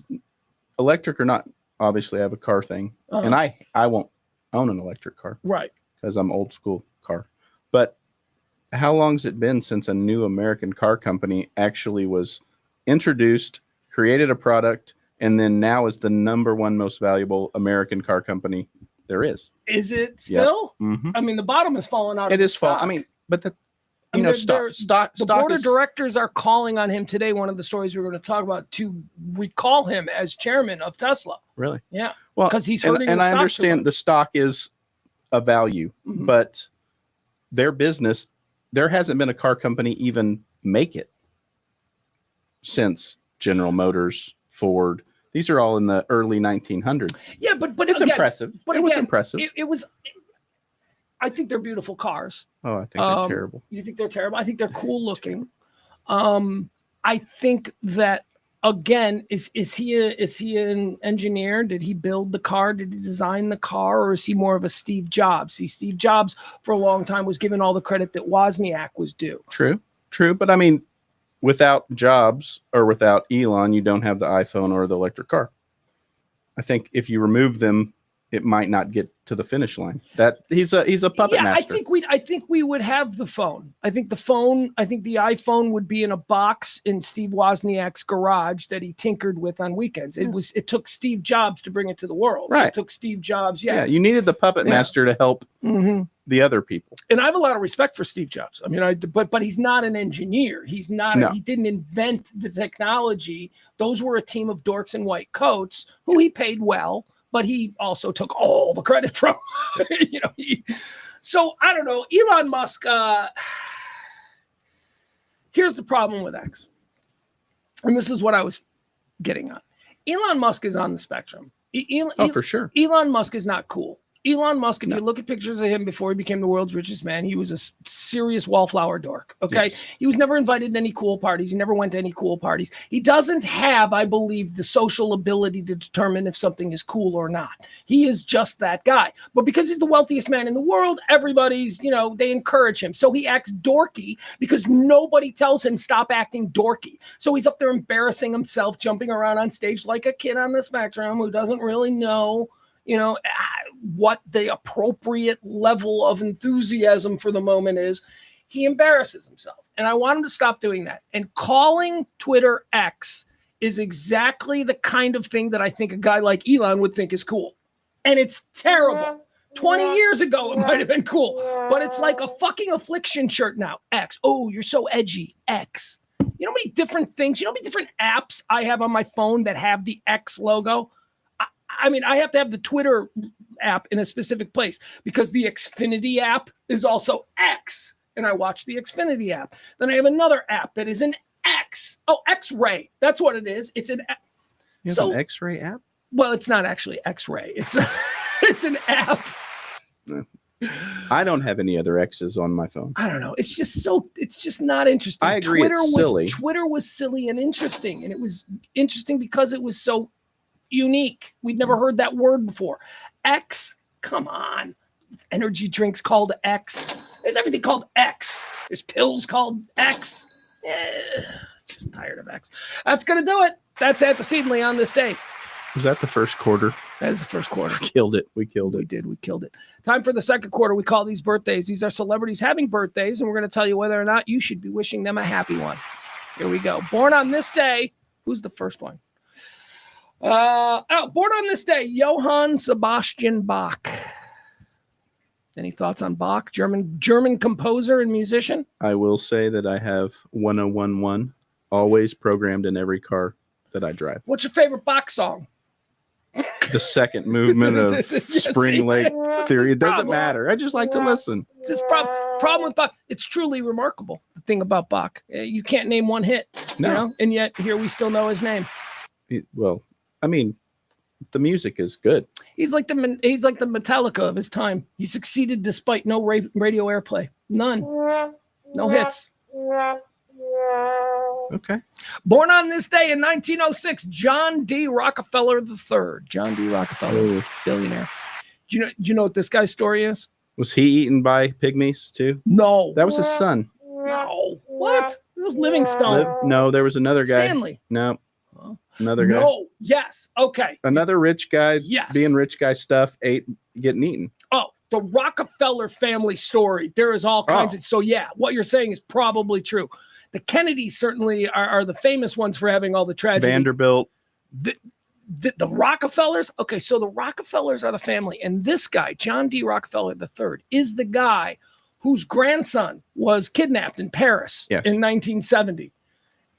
electric or not. Obviously, I have a car thing, and I won't own an electric car, right? Because I'm old school car. But how long's it been since a new American car company actually was introduced, created a product, and then now is the number one most valuable American car company there is? Is it still? Yep. Mm-hmm. I mean, the bottom has fallen out. It is falling. I mean, but the stock. The board of directors are calling on him today. One of the stories we're going to talk about to recall him as chairman of Tesla. Really? Yeah. Well, because he's hurting. And I understand the stock is a value, but their business, there hasn't been a car company even make it since General Motors, Ford. These are all in the early 1900s. Yeah, but it's again, impressive. But it was impressive. It was. I think they're beautiful cars. Oh, I think they're terrible. You think they're terrible? I think they're cool looking. I think that again, is he an engineer? Did he build the car? Did he design the car, or is he more of a Steve Jobs? See, Steve Jobs for a long time was given all the credit that Wozniak was due. True. But I mean, without Jobs or without Elon, you don't have the iPhone or the electric car. I think if you remove them, it might not get to the finish line. That he's a puppet master. I think we would have the phone. I think the iPhone would be in a box in Steve Wozniak's garage that he tinkered with on weekends. It took Steve Jobs to bring it to the world. Right. It took Steve Jobs. Yeah. Yeah. You needed the puppet master to help the other people. And I have a lot of respect for Steve Jobs. I mean, but he's not an engineer. He's not. He didn't invent the technology. Those were a team of dorks in white coats who he paid well. But he also took all the credit from, so I don't know. Elon Musk, here's the problem with X. And this is what I was getting on. Elon Musk is on the spectrum. For sure. Elon Musk is not cool. Elon Musk, if you look at pictures of him before he became the world's richest man, he was a serious wallflower dork. Okay. Yes. He was never invited to any cool parties. He never went to any cool parties. He doesn't have, I believe, the social ability to determine if something is cool or not. He is just that guy. But because he's the wealthiest man in the world, everybody's, they encourage him. So he acts dorky because nobody tells him stop acting dorky. So he's up there embarrassing himself, jumping around on stage like a kid on the spectrum who doesn't really know what the appropriate level of enthusiasm for the moment is. He embarrasses himself. And I want him to stop doing that. And calling Twitter X is exactly the kind of thing that I think a guy like Elon would think is cool. And it's terrible. 20 years ago, it might have been cool. But it's like a fucking affliction shirt now. X. Oh, you're so edgy. X. You know how many different things, how many different apps I have on my phone that have the X logo? I have to have the Twitter app in a specific place because the Xfinity app is also X, and I watch the Xfinity app. Then I have another app that is an X. Oh, X-Ray. That's what it is. It's an you have an X-Ray app? Well, it's not actually X-Ray. It's an app. I don't have any other X's on my phone. I don't know. It's just not interesting. I agree. It's silly. Twitter was silly and interesting, and it was interesting because it was so unique. We'd never heard that word before. X, come on. Energy drinks called X. There's everything called X. There's pills called X. Just tired of X. That's going to do it. That's Antecedently on this day. Was that the first quarter? That is the first quarter. We killed it. We killed it. Time for the second quarter. We call these birthdays. These are celebrities having birthdays, and we're going to tell you whether or not you should be wishing them a happy one. Here we go. Born on this day. Who's the first one? Born on this day, Johann Sebastian Bach. Any thoughts on Bach? German composer and musician? I will say that I have 1011 always programmed in every car that I drive. What's your favorite Bach song? The second movement of Spring Lake Theory. It doesn't matter. I just like to listen. This problem with Bach. It's truly remarkable. The thing about Bach, you can't name one hit, and yet here we still know his name. The music is good. He's like the Metallica of his time. He succeeded despite no radio airplay. None. No hits. Okay. Born on this day in 1906, John D. Rockefeller III. John D. Rockefeller, billionaire. Do you know what this guy's story is? Was he eaten by pygmies too? No. That was his son. No. What? It was Livingstone. No, there was another guy. Stanley. No. Another guy. No. Yes. Okay. Another rich guy. Yes. Being rich guy stuff, getting eaten. Oh, the Rockefeller family story. There is all kinds of. So yeah, what you're saying is probably true. The Kennedys certainly are the famous ones for having all the tragedy. Vanderbilt. The Rockefellers. Okay, so the Rockefellers are the family, and this guy, John D. Rockefeller III, is the guy whose grandson was kidnapped in Paris in 1970.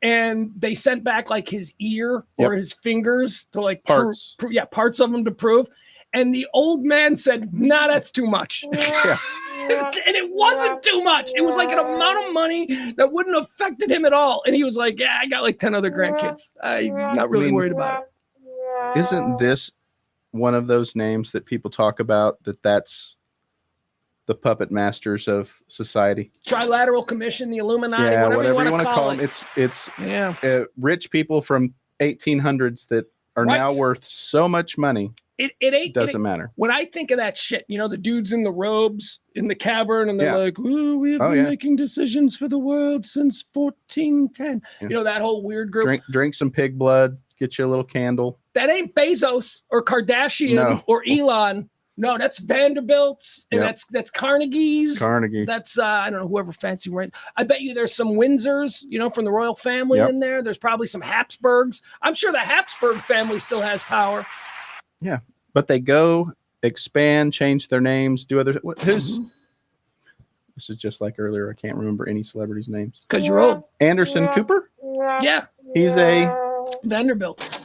And they sent back like his ear or his fingers to like parts. Parts of him to prove. And the old man said, "Nah, that's too much." Yeah. And it wasn't too much. It was like an amount of money that wouldn't have affected him at all. And he was like, "Yeah, I got like 10 other grandkids. I'm not really worried about it." Isn't this one of those names that people talk about that's the puppet masters of society? Trilateral Commission, the Illuminati, whatever you want to call it. It's rich people from 1800s that are now worth so much money. It doesn't matter. When I think of that shit, the dudes in the robes in the cavern, and they're like, "Ooh, we have been making decisions for the world since 1410." Yeah. That whole weird group. Drink some pig blood, get you a little candle. That ain't Bezos or Kardashian or Elon. No, that's Vanderbilt's, and that's Carnegie's. Carnegie. That's I don't know, whoever fancy right. I bet you there's some Windsors, from the royal family in there. There's probably some Habsburgs. I'm sure the Habsburg family still has power. Yeah, but they go expand, change their names, do other. This is just like earlier. I can't remember any celebrities' names because you're old. Anderson Cooper. Yeah, he's a Vanderbilt.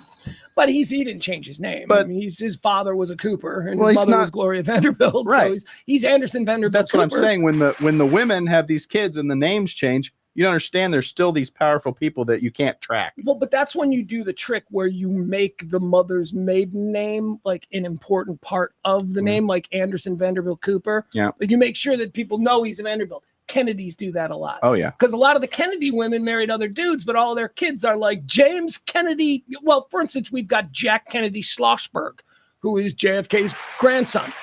But he didn't change his name. But his father was a Cooper, and his mother was Gloria Vanderbilt. Right. So he's Anderson Vanderbilt. That's Cooper. What I'm saying. When the women have these kids and the names change, You don't understand. There's still these powerful people that you can't track. Well, but that's when you do the trick where you make the mother's maiden name like an important part of the name, like Anderson Vanderbilt Cooper. Yeah. Like you make sure that people know he's a Vanderbilt. Kennedys do that a lot. Oh, yeah. Because a lot of the Kennedy women married other dudes, but all their kids are like James Kennedy. Well, for instance, we've got Jack Kennedy Schlossberg, who is JFK's grandson.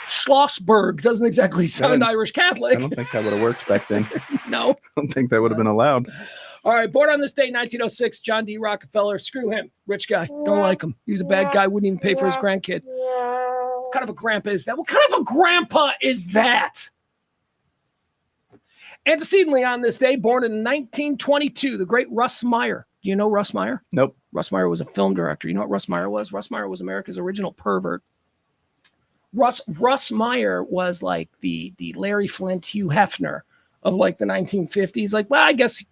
Schlossberg doesn't exactly sound Irish Catholic. I don't think that would have worked back then. No. I don't think that would have been allowed. All right, born on this day, 1906, John D. Rockefeller. Screw him. Rich guy. Don't like him. He was a bad guy. Wouldn't even pay for his grandkid. What kind of a grandpa is that? What kind of a grandpa is that? Antecedently on this day, born in 1922, the great Russ Meyer. Do you know Russ Meyer? Nope. Russ Meyer was a film director. You know what Russ Meyer was? Russ Meyer was America's original pervert. Russ Meyer was like the Larry Flint, Hugh Hefner of like the 1950s. Like, well, I guess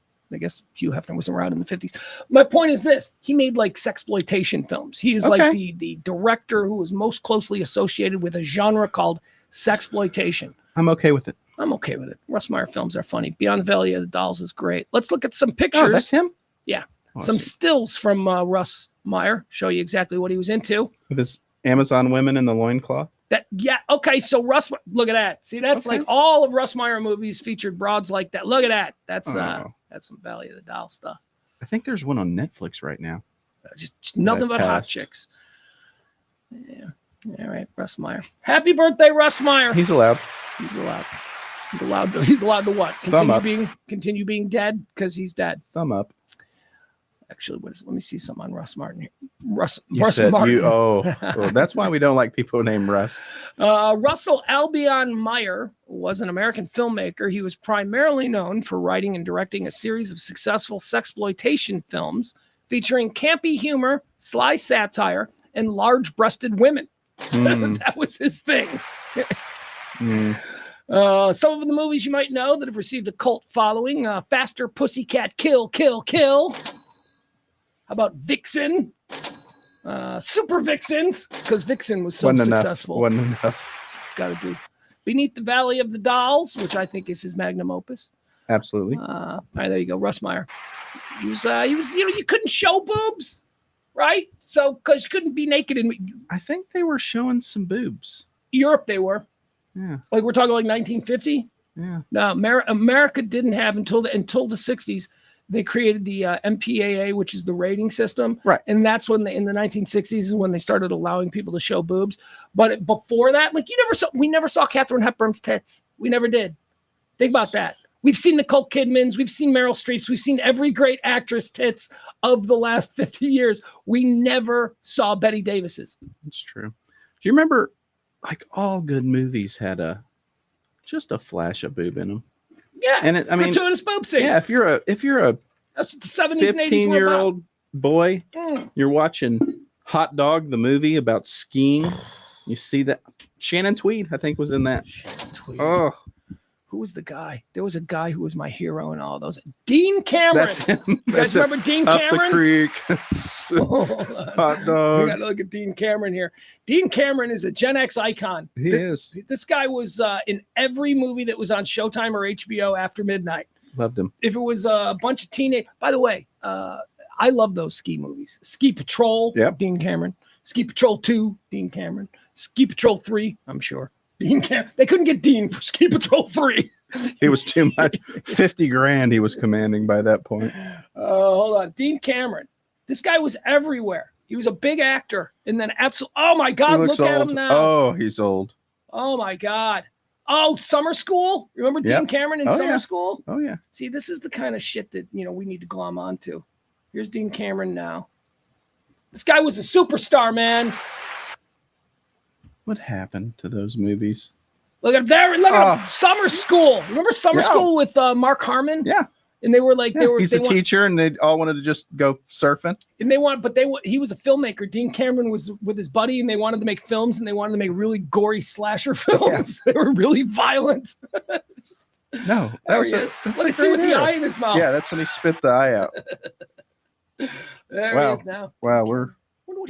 Hugh Hefner was around in the 50s. My point is this: he made like sexploitation films. He is like the director who was most closely associated with a genre called sexploitation. I'm okay with it. I'm okay with it. Russ Meyer films are funny. Beyond the Valley of the Dolls is great. Let's look at some pictures. Oh, that's him? Yeah. Some stills from Russ Meyer show you exactly what he was into. With his Amazon women in the loincloth? Okay, so Russ, look at that. See, that's like all of Russ Meyer movies featured broads like that. Look at that. That's some Valley of the Doll stuff. I think there's one on Netflix right now. Just nothing but hot chicks. Yeah. All right, Russ Meyer. Happy birthday, Russ Meyer. He's allowed. He's allowed to what? Continue being dead because he's dead. Thumb up. Actually, let me see something on Russ Martin here. Russ Martin. Well, that's why we don't like people named Russ. Russell Albion Meyer was an American filmmaker. He was primarily known for writing and directing a series of successful sexploitation films featuring campy humor, sly satire, and large-breasted women. That was his thing. Some of the movies you might know that have received a cult following: Faster Pussycat Kill, Kill, Kill. How about Vixen? Super Vixens, because Vixen was so successful. Wasn't enough. Got to do Beneath the Valley of the Dolls, which I think is his magnum opus. Absolutely. All right, there you go. Russ Meyer. He was, you couldn't show boobs, right? So, because you couldn't be naked in I think they were showing some boobs. Europe, they were. Yeah. Like we're talking like 1950. Yeah. No, America didn't have until the 60s. They created the MPAA, which is the rating system. Right. And that's when in the 1960s is when they started allowing people to show boobs. But before that, like we never saw Katharine Hepburn's tits. We never did. Think about that. We've seen Nicole Kidman's, we've seen Meryl Streep's, we've seen every great actress tits of the last 50 years. We never saw Bette Davis's. That's true. Do you remember, like all good movies had just a flash of boob in them? Yeah, and gratuitous boob scene. Yeah, if you're a that's what the 70s and 80s were 15-year-old boy, you're watching Hot Dog, the movie about skiing. You see that Shannon Tweed, I think, was in that. Shannon Tweed. Oh, who was the guy? There was a guy who was my hero in all those. Dean Cameron. That's him. You guys remember Dean Cameron? Up the creek. Hot Dog. We got to look at Dean Cameron here. Dean Cameron is a Gen X icon. He is. This guy was in every movie that was on Showtime or HBO after midnight. Loved him. If it was a bunch of teenage. By the way, I love those ski movies. Ski Patrol. Yep. Dean Cameron. Ski Patrol 2. Dean Cameron. Ski Patrol 3. I'm sure. Dean Cameron. They couldn't get Dean for Ski Patrol 3. He was too much. 50 grand he was commanding by that point. Hold on. Dean Cameron. This guy was everywhere. He was a big actor. And then oh my God, look at him now. Oh, he's old. Oh my God. Oh, Summer School. Remember Dean Cameron in Summer School? Oh yeah. See, this is the kind of shit that, we need to glom onto. Here's Dean Cameron now. This guy was a superstar, man. What happened to those movies? Look at there. Look at Summer School. Remember Summer School with Mark Harmon? Yeah. And they were like, he's a teacher, and they all wanted to just go surfing. And he was a filmmaker. Dean Cameron was with his buddy, and they wanted to make films, and they wanted to make really gory slasher films. Yeah. They were really violent. No, Let's see with the eye in his mouth. Yeah, that's when he spit the eye out. There he is now. Wow,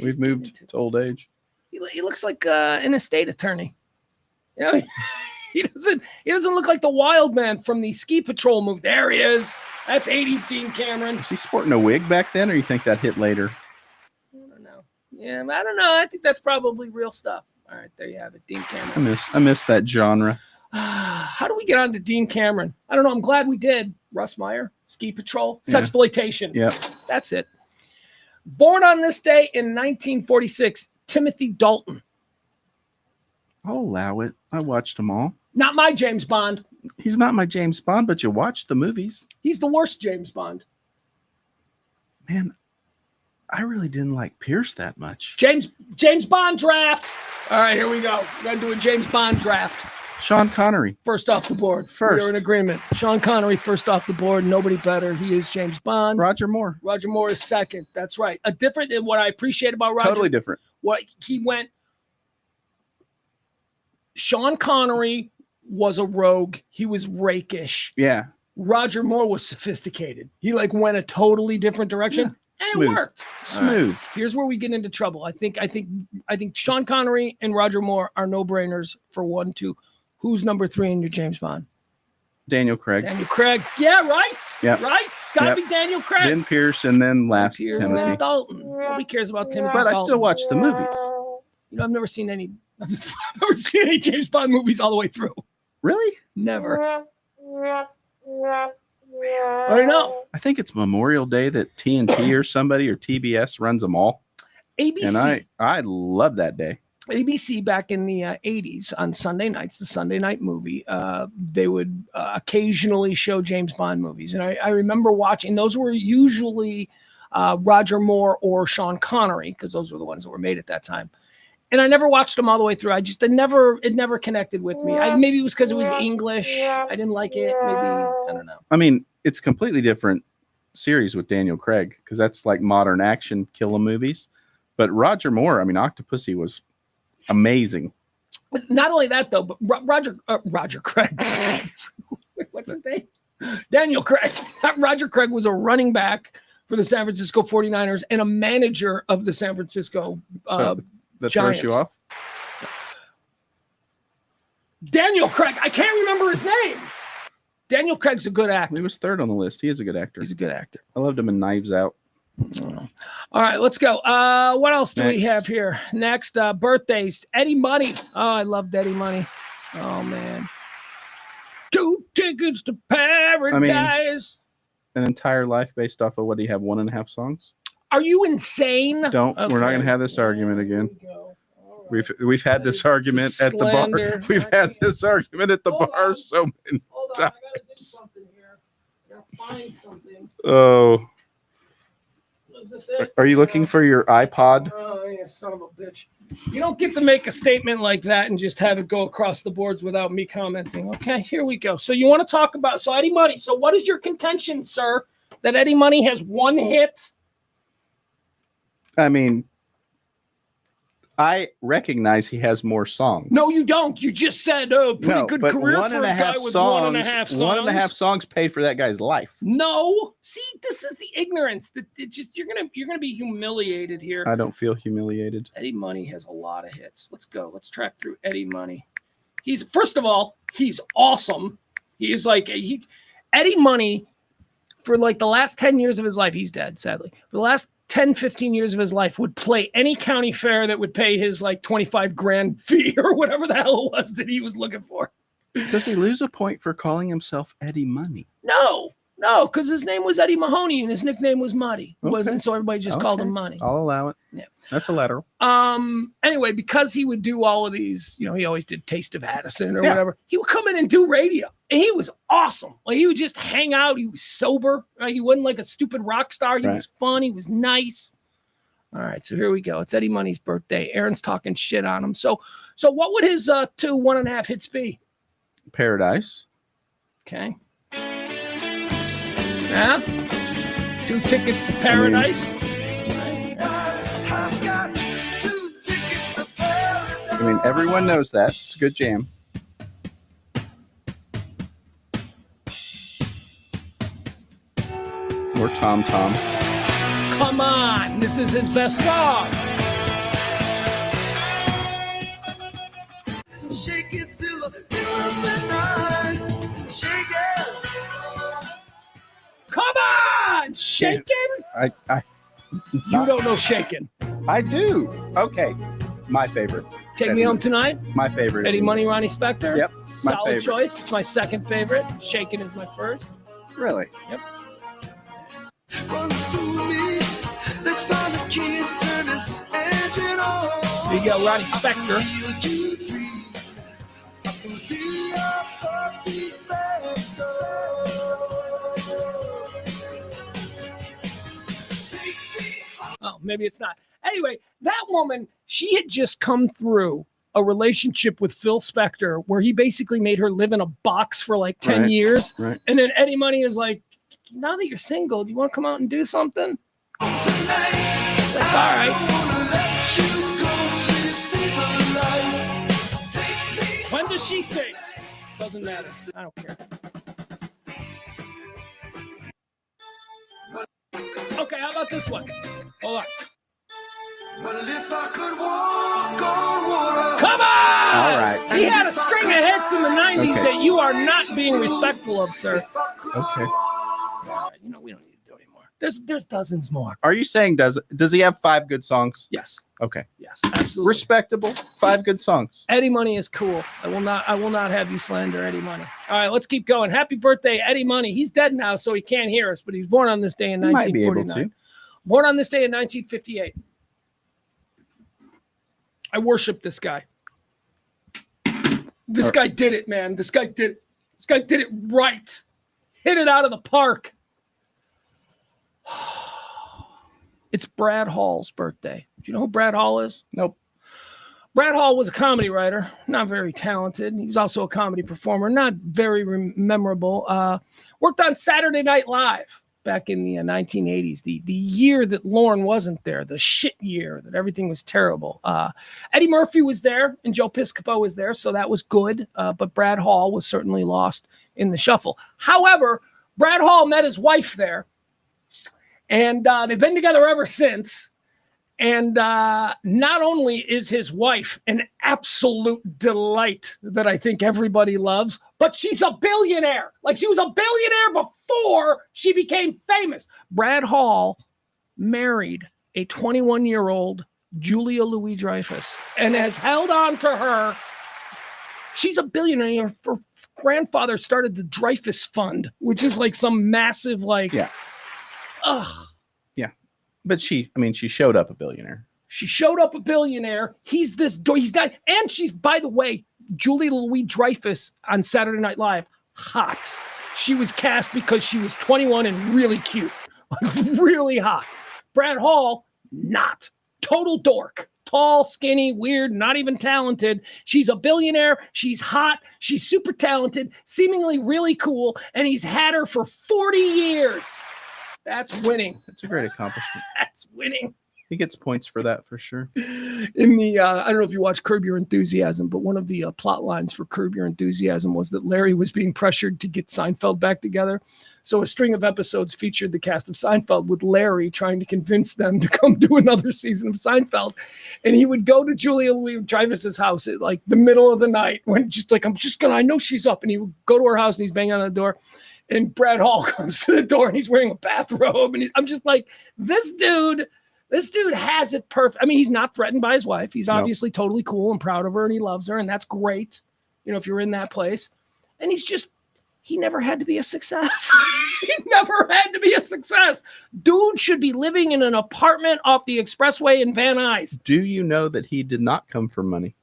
we've moved to old age. He looks like an estate attorney. Yeah, He doesn't look like the wild man from the Ski Patrol movie. There he is. That's 80s Dean Cameron. Was he sporting a wig back then, or you think that hit later? I don't know. Yeah, I don't know. I think that's probably real stuff. All right, there you have it, Dean Cameron. I miss that genre. How do we get on to Dean Cameron? I don't know. I'm glad we did. Russ Meyer, Ski Patrol, Sexploitation. Yep. That's it. Born on this day in 1946, Timothy Dalton. I'll allow it. I watched them all. Not my James Bond. He's not my James Bond, but you watched the movies. He's the worst James Bond. Man, I really didn't like Pierce that much. James Bond draft. All right, here we go. We're going to do a James Bond draft. Sean Connery. First off the board. First. We're in agreement. Sean Connery, first off the board. Nobody better. He is James Bond. Roger Moore. Roger Moore is second. That's right. A different, and what I appreciate about Roger. Totally different. What he went. Sean Connery was a rogue. He was rakish. Yeah. Roger Moore was sophisticated. He went a totally different direction. Yeah. And Smooth. it worked. Smooth. Right. Here's where we get into trouble. I think Sean Connery and Roger Moore are no-brainers for 1, 2. Who's number 3 in your James Bond? Daniel Craig. Daniel Craig. Yeah, right. Yep. Right. It's got to be Daniel Craig. Then Pierce, and then last Pierce Timothy. and then Dalton. Nobody cares about Timothy But Dalton. I still watch the movies. You know, I've never seen any James Bond movies all the way through. Really? Never. I know. I think it's Memorial Day that TNT or somebody or TBS runs them all. ABC. And I love that day. ABC back in the 80s on Sunday nights, the Sunday night movie, they would occasionally show James Bond movies. And I remember watching, those were usually Roger Moore or Sean Connery, because those were the ones that were made at that time. And I never watched them all the way through. It never connected with me. Maybe it was because it was English. I didn't like it. Maybe, I don't know. I mean, it's completely different series with Daniel Craig, because that's like modern action killer movies. But Roger Moore, I mean, Octopussy was amazing. Not only that, though, but Roger Craig. What's his name? Daniel Craig. Roger Craig was a running back for the San Francisco 49ers and a manager of the San Francisco that Giants. throws you off? Daniel Craig. I can't remember his name. Daniel Craig's a good actor. He was third on the list. He is a good actor. He's a good actor. I loved him in Knives Out. All right, let's go. What else do we have here? Next, birthdays. Eddie Money. Oh, I loved Eddie Money. Oh, man. 2 tickets to paradise. An entire life based off of what, do you have 1.5 songs? Are you insane? We're not going to have this argument again. Right. We've had this argument at the bar. We've had this argument at the bar so many Hold on, times. I gotta do something here. I gotta find something. Oh. Is this it? Are you looking for your iPod? Oh, yeah, son of a bitch. You don't get to make a statement like that and just have it go across the boards without me commenting. Okay, here we go. So you want to talk about Eddie Money. So what is your contention, sir, that Eddie Money has one hit? I mean, I recognize he has more songs. No, you don't. You just said, pretty good career for a guy with 1.5 songs. 1.5 songs paid for that guy's life. No. See, this is the ignorance. That it just you're gonna be humiliated here. I don't feel humiliated. Eddie Money has a lot of hits. Let's go. Let's track through Eddie Money. First of all, he's awesome. He's Eddie Money for the last 10 years of his life. He's dead, sadly. For the last 10, 15 years of his life would play any county fair that would pay his $25,000 fee or whatever the hell it was that he was looking for. Does he lose a point for calling himself Eddie Money? No, because his name was Eddie Mahoney and his nickname was Muddy. Okay. So everybody just called him Money. I'll allow it. Yeah. That's a lateral. Anyway, because he would do all of these, he always did Taste of Addison or whatever. He would come in and do radio. And he was awesome. He would just hang out. He was sober. Right? He wasn't like a stupid rock star. He was fun. He was nice. All right, so here we go. It's Eddie Money's birthday. Aaron's talking shit on him. So what would his 2 1.5 hits be? Paradise. Okay. Yeah. 2 tickets to paradise. I mean, everyone knows that. It's a good jam. Or Tom Tom. Come on. This is his best song. Shake it till the middle of the night. Shake it. Come on, shaking. I You don't know shaking. I do. Okay, my favorite. Take Me Home Tonight. My favorite. Eddie Money, Ronnie Spector. Yep. My Solid favorite. choice. It's my second favorite. Shaking is my first. Really? Yep. Run through me. Let's find the key and turn this engine on. There you go, Ronnie Spector. Feel you breathe. I can feel your heartbeat faster. Take me home. Oh, maybe it's not. Anyway, that woman, she had just come through a relationship with Phil Spector where he basically made her live in a box for like 10 Right, years. right. And then Eddie Money is like, now that you're single, do you want to come out and do something? Tonight, It's like, all right. I wanna let you go till you see the light. Take me. When does she sing? Doesn't matter. I don't care. Okay, how about this one? Hold on. But if I could walk on water. Come on! All right. He had a string of hits in the 90s Okay. that you are not being respectful of, sir. Okay. You know, we don't need to do anymore. There's dozens more. Are you saying does he have 5 good songs? Yes. Okay. Yes, absolutely. Respectable. 5 good songs. Eddie Money is cool. I will not have you slander Eddie Money. All right, let's keep going. Happy birthday, Eddie Money. He's dead now, so he can't hear us, but he was born on this day in You might be able 1949. to. Born on this day in 1958. I worship this guy. This guy did it, man. This guy did it right. Hit it out of the park. It's Brad Hall's birthday. Do you know who Brad Hall is? Nope. Brad Hall was a comedy writer, not very talented. He was also a comedy performer, not very memorable. Worked on Saturday Night Live back in the 1980s, the year that Lorne wasn't there, the shit year that everything was terrible. Eddie Murphy was there and Joe Piscopo was there, so that was good. But Brad Hall was certainly lost in the shuffle. However, Brad Hall met his wife there, and they've been together ever since. And not only is his wife an absolute delight that I think everybody loves, but she's a billionaire. Like, she was a billionaire before she became famous. Brad Hall married a 21-year-old Julia Louis-Dreyfus and has held on to her. She's a billionaire. Her grandfather started the Dreyfus Fund, which is like some massive, like, Yeah. ugh. But she showed up a billionaire. She showed up a billionaire. He's not. And she's, by the way, Julia Louis-Dreyfus on Saturday Night Live. Hot. She was cast because she was 21 and really cute. Really hot. Brad Hall, not. Total dork. Tall, skinny, weird, not even talented. She's a billionaire. She's hot. She's super talented, seemingly really cool. And he's had her for 40 years. That's winning. That's a great accomplishment. That's winning. He gets points for that for sure. In the, I don't know if you watch Curb Your Enthusiasm, but one of the plot lines for Curb Your Enthusiasm was that Larry was being pressured to get Seinfeld back together. So a string of episodes featured the cast of Seinfeld with Larry trying to convince them to come do another season of Seinfeld. And he would go to Julia Louis-Dreyfus's house at like the middle of the night when just like, I know she's up. And he would go to her house and he's banging on the door. And Brad Hall comes to the door and he's wearing a bathrobe. And I'm just like, this dude has it perfect. I mean, he's not threatened by his wife. He's obviously totally cool and proud of her and he loves her. And that's great, you know, if you're in that place. And he never had to be a success. He never had to be a success. Dude should be living in an apartment off the expressway in Van Nuys. Do you know that he did not come from money?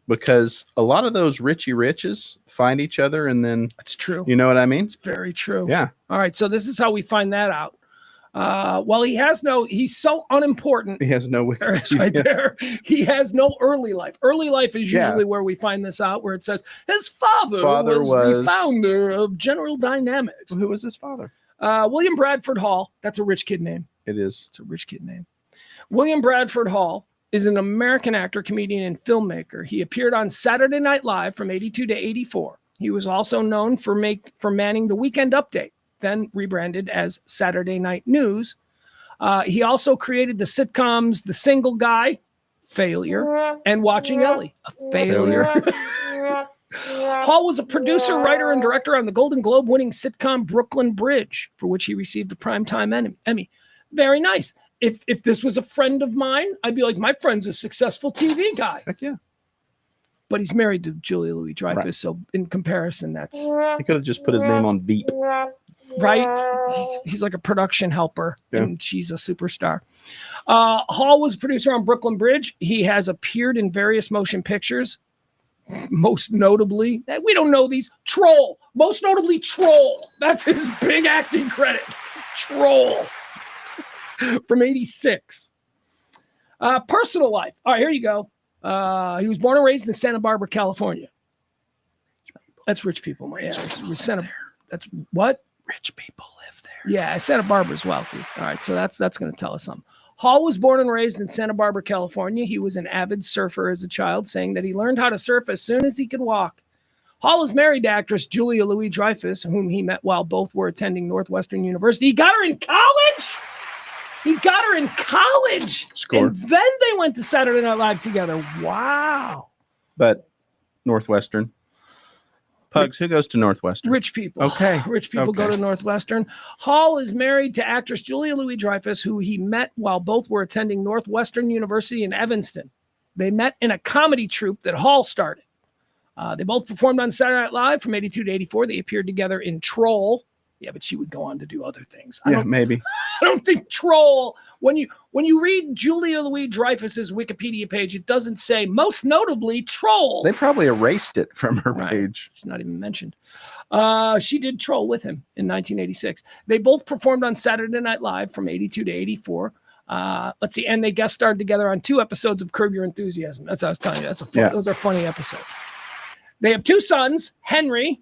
Because a lot of those Richie Riches find each other and then... That's true. You know what I mean? It's very true. Yeah. All right, so this is how we find that out. Well, he's so unimportant. He has no there. He has no early life. Early life is usually where we find this out, where it says his father was the founder of General Dynamics. Well, who was his father? William Bradford Hall. That's a rich kid name. It is. It's a rich kid name. William Bradford Hall is an American actor, comedian, and filmmaker. He appeared on Saturday Night Live from 82 to 84. He was also known for manning the Weekend Update, then rebranded as Saturday Night News. He also created the sitcoms The Single Guy, failure, and Watching Ellie, a failure. Hall was a producer, writer, and director on the Golden Globe-winning sitcom Brooklyn Bridge, for which he received a Primetime Emmy. Very nice. If this was a friend of mine, I'd be like, my friend's a successful TV guy. Heck yeah. But he's married to Julia Louis-Dreyfus, Right. so in comparison, that's... He could have just put his name on Veep. Right? He's like a production helper, and she's a superstar. Hall was a producer on Brooklyn Bridge. He has appeared in various motion pictures. Most notably, we don't know these, Troll. Most notably, Troll. That's his big acting credit. Troll. From 86. Personal life. All right, here you go. He was born and raised in Santa Barbara, California. That's rich people. That's what? Rich people live there. Yeah, Santa Barbara's wealthy. All right, so that's going to tell us something. Hall was born and raised in Santa Barbara, California. He was an avid surfer as a child, saying that he learned how to surf as soon as he could walk. Hall is married to actress Julia Louis-Dreyfus, whom he met while both were attending Northwestern University. He got her in college. Score. And then they went to Saturday Night Live together. Wow. But Northwestern. Pugs, who goes to Northwestern? Rich people. Okay. Rich people go to Northwestern. Hall is married to actress Julia Louis-Dreyfus, who he met while both were attending Northwestern University in Evanston. They met in a comedy troupe that Hall started. They both performed on Saturday Night Live from 82 to 84. They appeared together in Troll. Yeah, but she would go on to do other things. Maybe. I don't think Troll, when you read Julia Louis-Dreyfus's Wikipedia page, it doesn't say most notably Troll. They probably erased it from her page. It's not even mentioned. She did Troll with him in 1986. They both performed on Saturday Night Live from 82 to 84. Let's see, and they guest starred together on 2 episodes of Curb Your Enthusiasm. That's what I was telling you. Those are funny episodes. They have 2 sons, Henry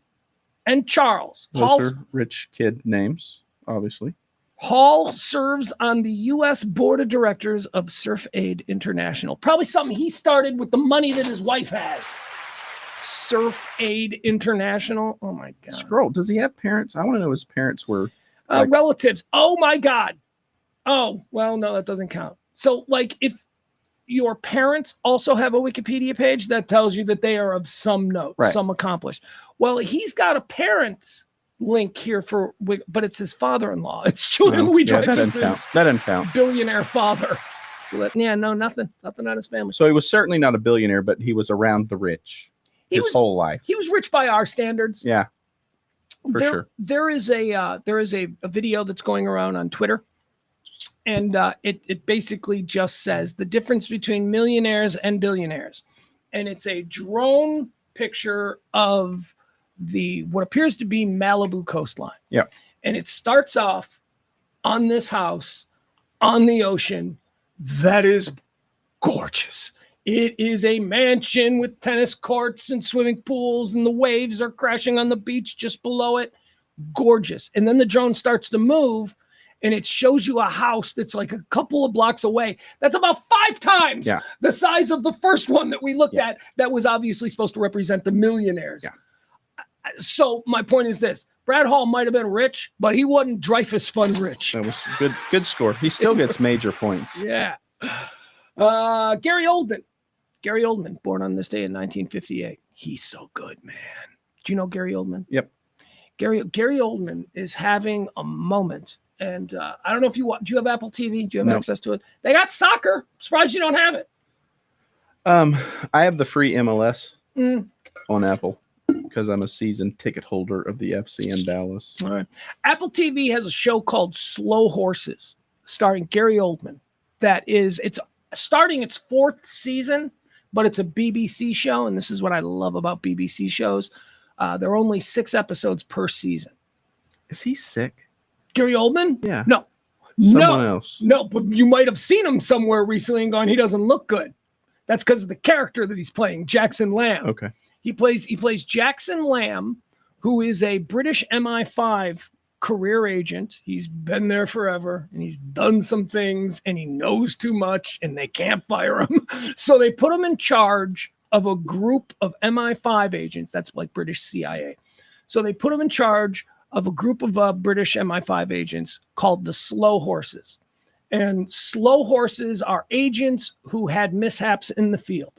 and Charles. Those are rich kid names, obviously. Hall serves on the U.S. Board of Directors of Surf Aid International. Probably something he started with the money that his wife has. Surf Aid International. Oh, my God. Scroll. Does he have parents? I want to know his parents were... relatives. Oh, my God. Oh, well, no, that doesn't count. So, like, if your parents also have a Wikipedia page, that tells you that they are of some note, some accomplished. Well, he's got a parents link here but it's his father-in-law. It's Julia Louis-Dreyfus's that doesn't count. Billionaire father. So nothing on his family. So he was certainly not a billionaire, but he was around the rich his whole life. He was rich by our standards. Yeah, sure. There is a video that's going around on Twitter. And it basically just says the difference between millionaires and billionaires. And it's a drone picture of what appears to be Malibu coastline. Yeah. And it starts off on this house on the ocean that is gorgeous. It is a mansion with tennis courts and swimming pools, and the waves are crashing on the beach just below it. Gorgeous. And then the drone starts to move, and it shows you a house that's like a couple of blocks away. That's about 5 times the size of the first one that we looked at that was obviously supposed to represent the millionaires. Yeah. So my point is this. Brad Hall might have been rich, but he wasn't Dreyfus Fund rich. That was good score. He still gets major points. Yeah. Gary Oldman. Gary Oldman, born on this day in 1958. He's so good, man. Do you know Gary Oldman? Yep. Gary Oldman is having a moment. And I don't know if do you have Apple TV? Do you have access to it? They got soccer. I'm surprised you don't have it. I have the free MLS on Apple because I'm a season ticket holder of the FC in Dallas. All right. Apple TV has a show called Slow Horses starring Gary Oldman. It's starting its 4th season, but it's a BBC show. And this is what I love about BBC shows. There are only 6 episodes per season. Is he sick? Gary Oldman? Yeah. No. Someone else. No, but you might have seen him somewhere recently and gone, he doesn't look good. That's because of the character that he's playing, Jackson Lamb. Okay. He plays Jackson Lamb, who is a British MI5 career agent. He's been there forever, and he's done some things, and he knows too much, and they can't fire him. So they put him in charge of a group of MI5 agents. That's like British CIA. So they put him in charge of a group of British MI5 agents called the Slow Horses. And slow horses are agents who had mishaps in the field.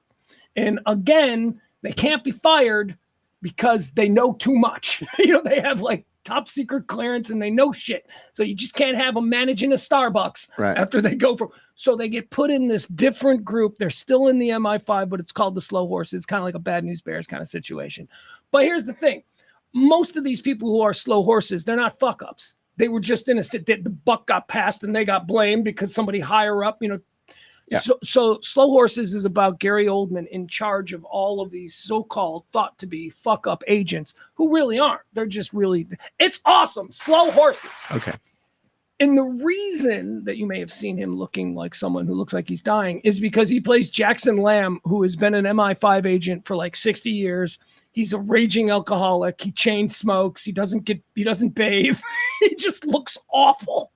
And again, they can't be fired because they know too much. They have like top secret clearance and they know shit. So you just can't have them managing a Starbucks after they go from. So they get put in this different group. They're still in the MI5, but it's called the slow horses. It's kind of like a Bad News Bears kind of situation. But here's the thing. Most of these people who are slow horses, they're not fuck ups. They were just in the buck got passed and they got blamed because somebody higher up, Yeah. So Slow Horses is about Gary Oldman in charge of all of these so-called thought to be fuck up agents who really aren't. They're just really, it's awesome. Slow Horses. Okay. And the reason that you may have seen him looking like someone who looks like he's dying is because he plays Jackson Lamb, who has been an MI5 agent for like 60 years. He's a raging alcoholic. He chain smokes. He doesn't bathe. He just looks awful.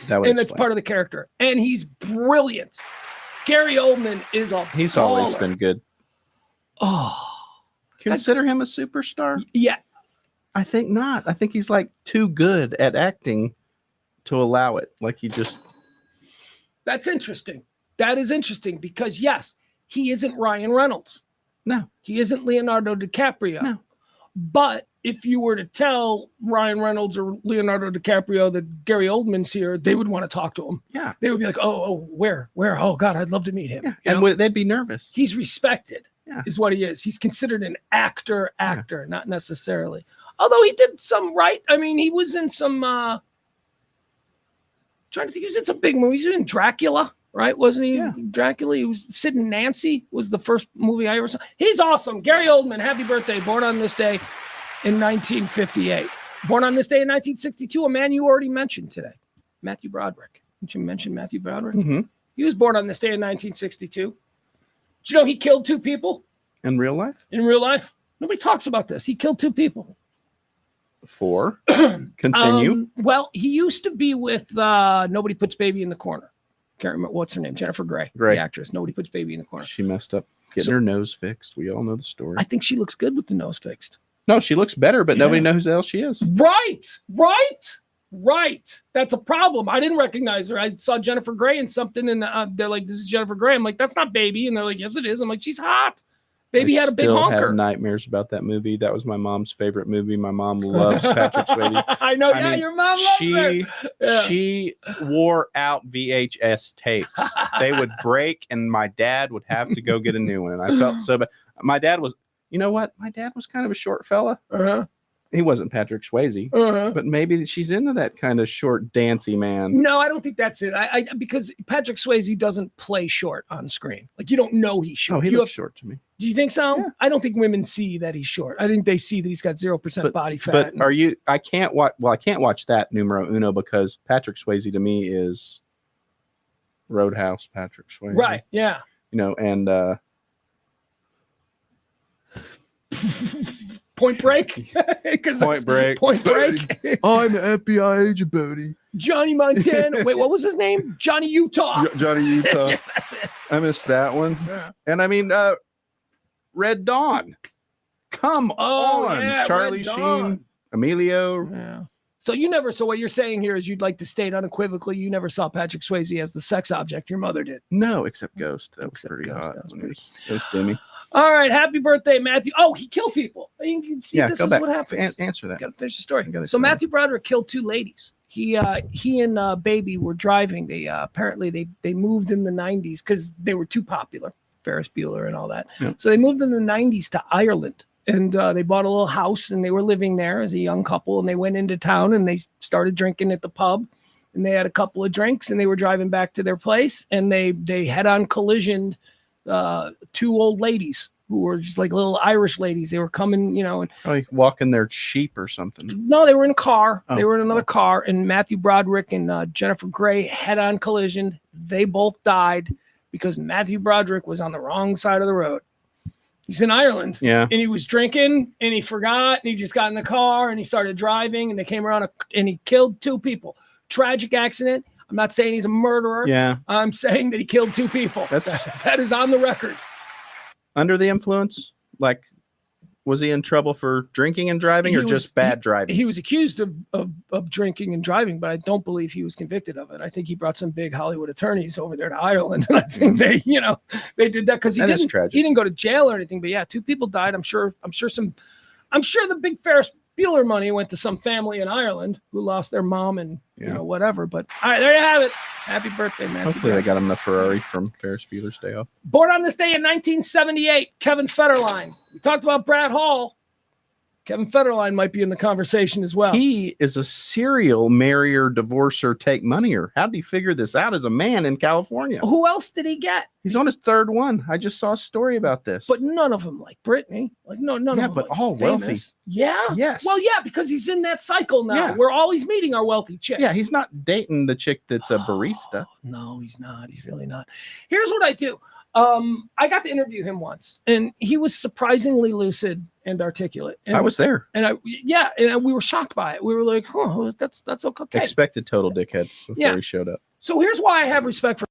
And that's part of the character. And he's brilliant. Gary Oldman is a He's baller. always been good. Oh. Consider him a superstar? Yeah. I think not. I think he's like too good at acting to allow it. Like he just. That's interesting. That is interesting because, yes, he isn't Ryan Reynolds. No. He isn't Leonardo DiCaprio. No. But if you were to tell Ryan Reynolds or Leonardo DiCaprio that Gary Oldman's here, they would want to talk to him. Yeah. They would be like, where? Oh, God, I'd love to meet him. Yeah. And they'd be nervous. He's respected, is what he is. He's considered an actor, not necessarily. Although he did some I mean, he was in some, trying to think, he was in some big movies. He was in Dracula, right? Wasn't he? Yeah. Dracula. He was Sid and Nancy was the first movie I ever saw. He's awesome. Gary Oldman, happy birthday. Born on this day in 1958. Born on this day in 1962, a man you already mentioned today, Matthew Broderick. Did you mention Matthew Broderick? Mm-hmm. He was born on this day in 1962. Did you know he killed 2 people? In real life? In real life? Nobody talks about this. He killed 2 people. 4. Continue. Well, he used to be with Nobody Puts Baby in the Corner. Can't remember what's her name. Jennifer Grey, the actress. Nobody Puts Baby in the Corner. She messed up getting her nose fixed. We all know the story. I think she looks good with the nose fixed. No, she looks better, but nobody knows who the hell she is. Right. That's a problem. I didn't recognize her. I saw Jennifer Grey in something, and they're like, "This is Jennifer Grey." I'm like, "That's not Baby," and they're like, "Yes, it is." I'm like, "She's hot." Baby had a big honker. I still have nightmares about that movie. That was my mom's favorite movie. My mom loves Patrick Swayze. I know. I mean, your mom loves her. Yeah. She wore out VHS tapes. They would break, and my dad would have to go get a new one. And I felt so bad. My dad was, you know what? My dad was kind of a short fella. Uh-huh. He wasn't Patrick Swayze, but maybe she's into that kind of short, dancy man. No, I don't think that's it. I because Patrick Swayze doesn't play short on screen. Like, you don't know he's short. Oh, he looks short to me. Do you think so? Yeah. I don't think women see that he's short. I think they see that he's got 0% body fat. But I can't watch that numero uno because Patrick Swayze to me is Roadhouse Patrick Swayze. Right, yeah. And Point Break? Point Break. I'm an FBI agent, Bodie. Johnny Montana. Wait, what was his name? Johnny Utah. Johnny Utah. Yeah, that's it. I missed that one. Yeah. And I mean, Red Dawn. Come on. Yeah, Charlie Sheen, Emilio. Yeah. So what you're saying here is you'd like to state unequivocally you never saw Patrick Swayze as the sex object. Your mother did. No, except Ghost. That was pretty hot. That was Demi. All right, happy birthday, Matthew. Oh, he killed people. You can see this is back. what happens. Answer that. Got to finish the story. So Matthew Broderick killed 2 ladies. He and Baby were driving. They apparently they moved in the 90s because they were too popular. Ferris Bueller and all that. Yeah. So they moved in the 90s to Ireland. And they bought a little house and they were living there as a young couple. And they went into town and they started drinking at the pub. And they had a couple of drinks and they were driving back to their place. And they head-on collisioned 2 old ladies who were just like little Irish ladies. They were coming, and like walking their sheep or something. No, they were in a car. They were in another car. And Matthew Broderick and Jennifer Grey head-on collisioned. They both died because Matthew Broderick was on the wrong side of the road. He's in Ireland. Yeah. And he was drinking and he forgot and he just got in the car and he started driving and they came around and he killed 2 people. Tragic accident. I'm not saying he's a murderer. Yeah. I'm saying that he killed 2 people. That is on the record. Under the influence? Like Was he in trouble for drinking and driving, or just bad driving? He was accused of drinking and driving, but I don't believe he was convicted of it. I think he brought some big Hollywood attorneys over there to Ireland, and I think they did that because he didn't go to jail or anything. But yeah, 2 people died. I'm sure the big Ferris Bueller money went to some family in Ireland who lost their mom and whatever. But all right, there you have it. Happy birthday, man. Hopefully they got him the Ferrari from Ferris Bueller's Day Off. Born on this day in 1978, Kevin Federline. We talked about Brad Hall. Kevin Federline might be in the conversation as well. He is a serial marrier, divorcer, take moneyer. How did he figure this out as a man in California? Who else did he get? He's on his 3rd one. I just saw a story about this. But none of them like Britney. Like none of them. Yeah, but like all famous. wealthy. Yeah. Yes. Well, yeah, because he's in that cycle now where all he's meeting are wealthy chicks. Yeah, he's not dating the chick that's a barista. No, he's not. He's really not. Here's what I do. I got to interview him once, and he was surprisingly lucid and articulate. And I was there, and we were shocked by it. We were like, "Oh, that's okay." Expected total dickhead before he showed up. So here's why I have respect for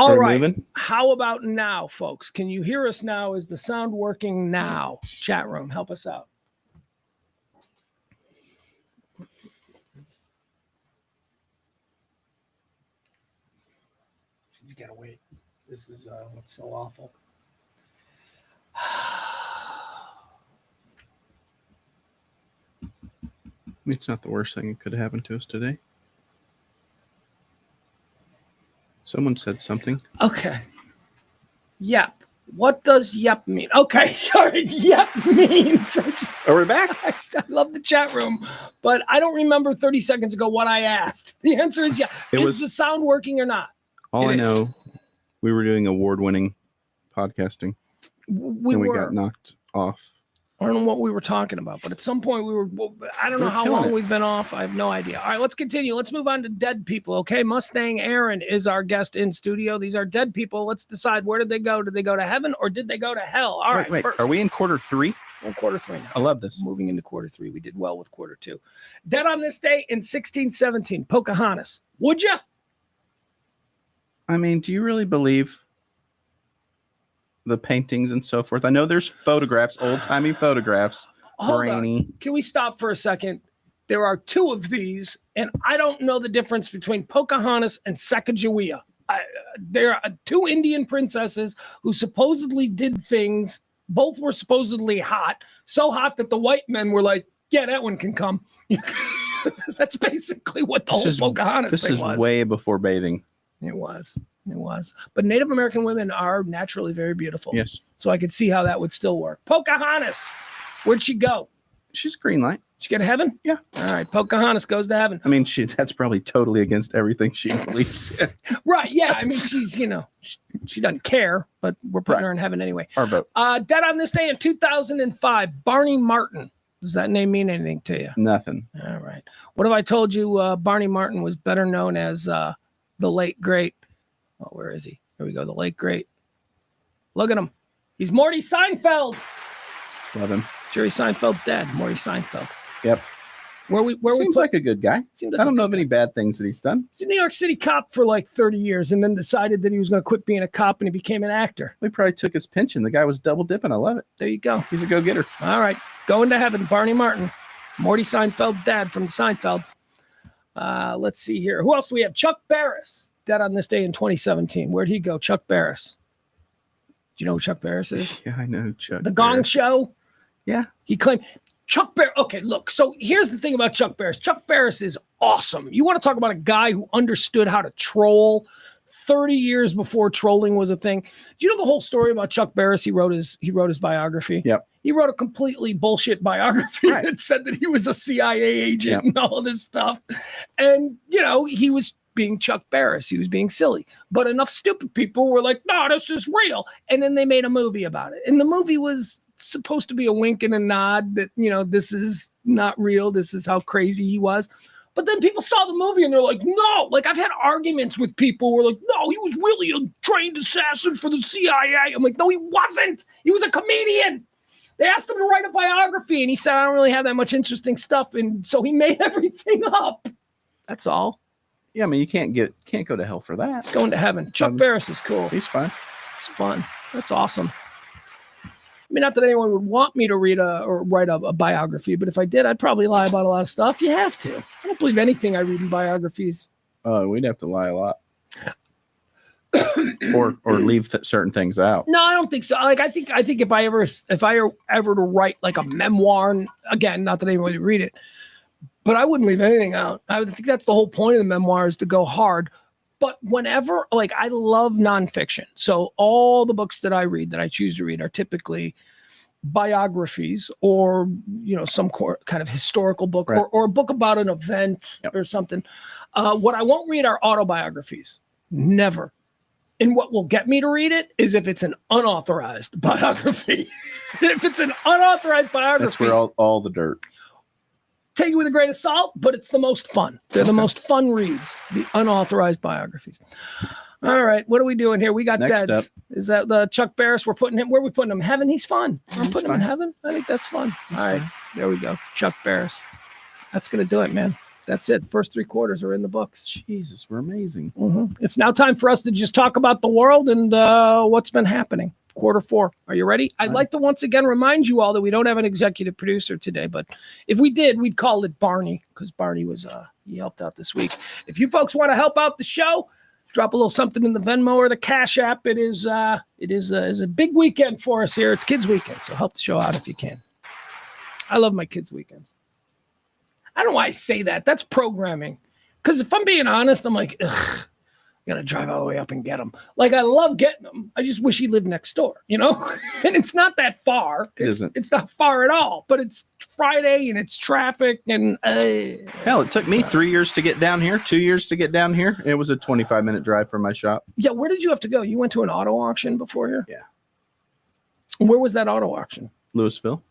All Are we right. moving? How about now, folks? Can you hear us now? Is the sound working now? Chat room, help us out. You gotta wait. This is what's so awful. It's not the worst thing that could have happened to us today. Someone said something. Okay. Yep. What does yep mean? Okay. All right. Yep means. Are we back? I love the chat room, but I don't remember 30 seconds ago what I asked. The answer is yeah. Is the sound working or not? All I know, we were doing award-winning podcasting. We got knocked off. I don't know what we were talking about, but at some point I don't know how long we've been off. I have no idea. All right, let's continue. Let's move on to dead people. Okay. Mustang Aaron is our guest in studio. These are dead people. Let's decide, where did they go? Did they go to heaven or did they go to hell? All right. Wait. First, Are we in quarter 3? in quarter 3 now. I love this. Moving into quarter 3. We did well with quarter 2. Dead on this day in 1617, Pocahontas. Would you? I mean, do you really believe the paintings and so forth? I know there's photographs, old-timey photographs. Hold grainy. on. Can we stop for a second? There are 2 of these, and I don't know the difference between Pocahontas and Sacagawea. There are 2 Indian princesses who supposedly did things. Both were supposedly hot, so hot that the white men were like, yeah, that one can come. That's basically what the whole Pocahontas thing was. This is way before bathing. It was. But Native American women are naturally very beautiful. Yes. So I could see how that would still work. Pocahontas. Where'd she go? She's green light. Did she go to heaven? Yeah. All right. Pocahontas goes to heaven. I mean, that's probably totally against everything she believes in. Right. Yeah. I mean, she's, she doesn't care, but we're putting her in heaven anyway. Our vote. Dead on this day in 2005, Barney Martin. Does that name mean anything to you? Nothing. All right. What if I told you Barney Martin was better known as the late, great? Oh, where is he? Here we go. The late, great. Look at him. He's Morty Seinfeld. Love him. Jerry Seinfeld's dad, Morty Seinfeld. Yep. Seems like a good guy. I don't know of any bad things that he's done. He's a New York City cop for like 30 years and then decided that he was going to quit being a cop and he became an actor. We probably took his pension. The guy was double dipping. I love it. There you go. He's a go-getter. All right. Going to heaven, Barney Martin. Morty Seinfeld's dad from Seinfeld. Let's see here. Who else do we have? Chuck Barris. Dead on this day in 2017. Where'd he go? Chuck Barris. Do you know who Chuck Barris is? Yeah, I know Chuck. The Gong Show? Yeah. He claimed Chuck Barris. Okay, look. So here's the thing about Chuck Barris. Chuck Barris is awesome. You want to talk about a guy who understood how to troll 30 years before trolling was a thing. Do you know the whole story about Chuck Barris? He wrote his biography. Yep. He wrote a completely bullshit biography that said that he was a CIA agent and all of this stuff. And, he was being Chuck Barris. He was being silly. But enough stupid people were like, no, this is real. And then they made a movie about it. And the movie was supposed to be a wink and a nod that, this is not real. This is how crazy he was. But then people saw the movie and they're like, no. Like, I've had arguments with people who were like, no, he was really a trained assassin for the CIA. I'm like, no, he wasn't. He was a comedian. They asked him to write a biography and he said, I don't really have that much interesting stuff. And so he made everything up. That's all. Yeah, I mean, you can't go to hell for that. It's going to heaven. Chuck Barris is cool. He's fine. It's fun. That's awesome. I mean, not that anyone would want me to read or write a biography, but if I did, I'd probably lie about a lot of stuff. You have to. I don't believe anything I read in biographies. We'd have to lie a lot. or leave certain things out. No, I don't think so. Like, I think if I ever to write like a memoir, and again, not that anybody would read it, but I wouldn't leave anything out. I would think that's the whole point of the memoir, is to go hard. But whenever, like, I love nonfiction. So all the books that I read, that I choose to read, are typically biographies or, some kind of historical book, right, or a book about an event or something. What I won't read are autobiographies. Never. And what will get me to read it is if it's an unauthorized biography. If it's an unauthorized biography. That's where all the dirt. Take it with a grain of salt, but it's the most fun. They're the most fun reads, the unauthorized biographies. All right, what are we doing here? We got Next Deads. up. Is that the Chuck Barris? We're putting him, where are we putting him? Heaven? He's fun. We're putting him in heaven? I think that's fun. All right, there we go. Chuck Barris. That's going to do it, man. That's it. First 3 quarters are in the books. Jesus, we're amazing. It's now time for us to just talk about the world and what's been happening. Quarter 4. Are you ready? I'd like to once again remind you all that we don't have an executive producer today, but if we did, we'd call it Barney, because Barney was he helped out this week. If you folks want to help out the show, drop a little something in the Venmo or the Cash App. It is a big weekend for us here. It's Kids Weekend, so help the show out if you can. I love my kids' weekends. I don't know why I say that. That's programming. Because if I'm being honest, I'm like, ugh, I gotta drive all the way up and get them. Like, I love getting them. I just wish he lived next door, you know? And it's not that far. It's not far at all. But it's Friday and it's traffic and hell, it took me 3 years to get down here, 2 years to get down here. It was a 25-minute drive from my shop. Yeah, where did you have to go? You went to an auto auction before here? Yeah. Where was that auto auction? Louisville.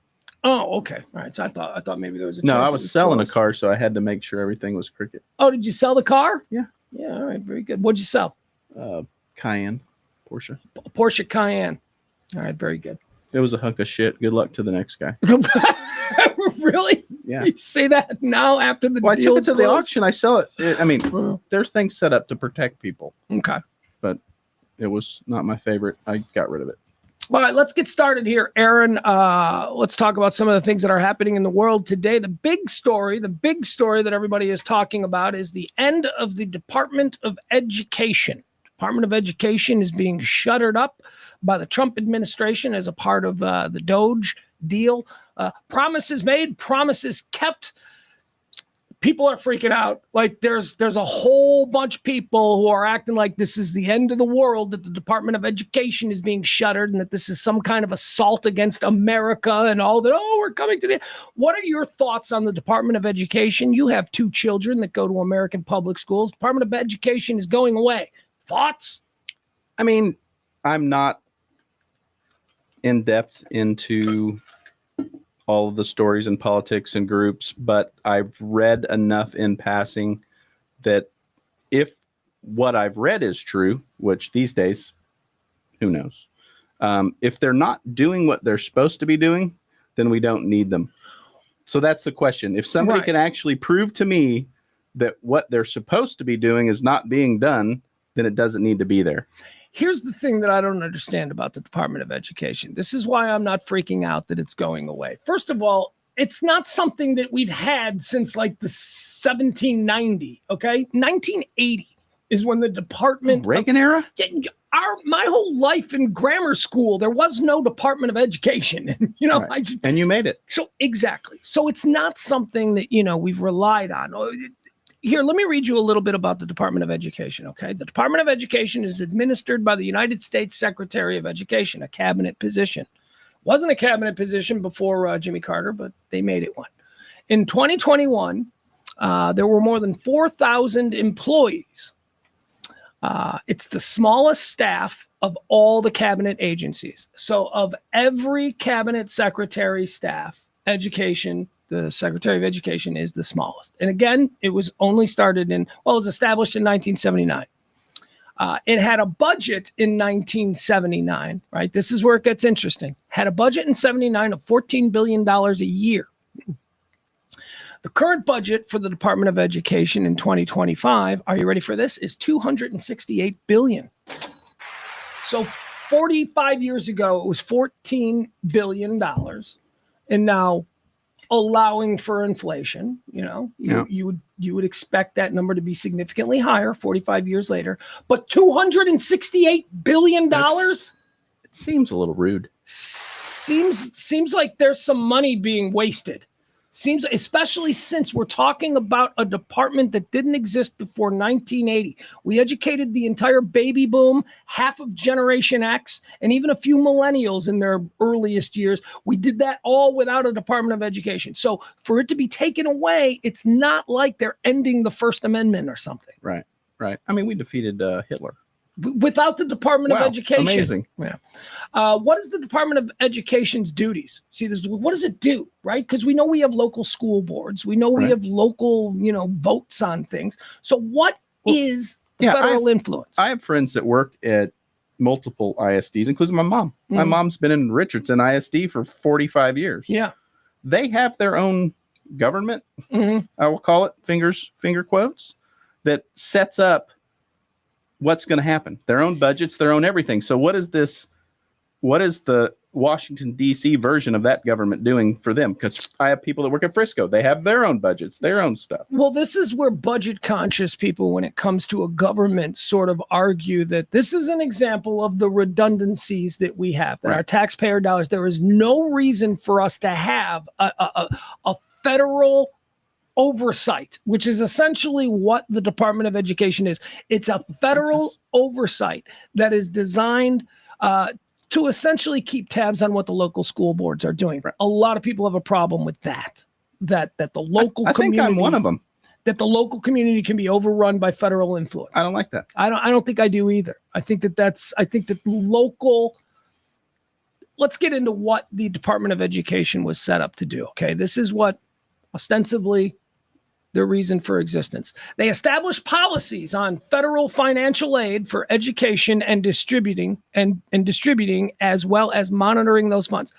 Oh, okay. All right. So I thought maybe there was a No, chance I was selling a car, so I had to make sure everything was cricket. Oh, did you sell the car? Yeah. Yeah, all right, very good. What'd you sell? Cayenne, Porsche. Porsche Cayenne. All right, very good. It was a hunk of shit. Good luck to the next guy. Really? Yeah. You say that now after the Well, I deal took it to the closed? auction. I sell it. I mean, there's things set up to protect people. Okay. But it was not my favorite. I got rid of it. All right, let's get started here, Aaron. Let's talk about some of the things that are happening in the world today. The big story that everybody is talking about is the end of the Department of Education. Department of Education is being shuttered up by the Trump administration as a part of the DOGE deal. Promises made, promises kept. People are freaking out. Like there's a whole bunch of people who are acting like this is the end of the world, that the Department of Education is being shuttered and that this is some kind of assault against America and all that. Oh, we're coming to the. What are your thoughts on the Department of Education? You have 2 children that go to American public schools. Department of Education is going away. Thoughts? I mean, I'm not in depth into all of the stories and politics and groups, but I've read enough in passing that if what I've read is true, which these days, who knows? If they're not doing what they're supposed to be doing, then we don't need them. So that's the question. If somebody can actually prove to me that what they're supposed to be doing is not being done, then it doesn't need to be there. Here's the thing that I don't understand about the Department of Education. This is why I'm not freaking out that it's going away. First of all, it's not something that we've had since like the 1790, okay? 1980 is when the Department Reagan era? My whole life in grammar school, there was no Department of Education. You know, right. And you made it. So exactly. So it's not something that, you know, we've relied on. Here, let me read you a little bit about the Department of Education, okay? The Department of Education is administered by the United States Secretary of Education, a cabinet position. Wasn't a cabinet position before Jimmy Carter, but they made it one. In 2021, there were more than 4,000 employees. It's the smallest staff of all the cabinet agencies. So of every cabinet secretary staff, education, the Secretary of Education is the smallest. And again, it was only started it was established in 1979. It had a budget in 1979, right? This is where it gets interesting. Had a budget in 79 of $14 billion a year. The current budget for the Department of Education in 2025, are you ready for this, is $268 billion. So 45 years ago, it was $14 billion. And now, allowing for inflation, you know, you would expect that number to be significantly higher 45 years later, but $268 billion? It seems a little rude. Seems like there's some money being wasted. Seems, especially since we're talking about a department that didn't exist before 1980. We educated the entire baby boom, half of Generation X, and even a few millennials in their earliest years. We did that all without a Department of Education. So for it to be taken away, it's not like they're ending the First Amendment or something. Right. I mean, we defeated Hitler. Without the Department of Education. Amazing. Yeah. What is the Department of Education's duties? See, what does it do, right? Because we know we have local school boards. We know we have local, votes on things. So what is the federal influence? I have friends that work at multiple ISDs, including my mom. My mom's been in Richardson ISD for 45 years. Yeah. They have their own government, Mhm. I will call it, finger quotes, that sets up what's going to happen. Their own budgets, their own everything. So what is this? What is the Washington, D.C. version of that government doing for them? Because I have people that work at Frisco. They have their own budgets, their own stuff. Well, this is where budget conscious people, when it comes to a government, sort of argue that this is an example of the redundancies that we have, that our taxpayer dollars, there is no reason for us to have a federal oversight, which is essentially what the Department of Education is. It's a federal oversight that is designed to essentially keep tabs on what the local school boards are doing. A lot of people have a problem with that the local I community, think I'm one of them. that the local community can be overrun by federal influence. I don't like that. I don't think I do either. I think that local. Let's get into what the Department of Education was set up to do. Okay, this is what ostensibly their reason for existence. They established policies on federal financial aid for education and distributing as well as monitoring those funds.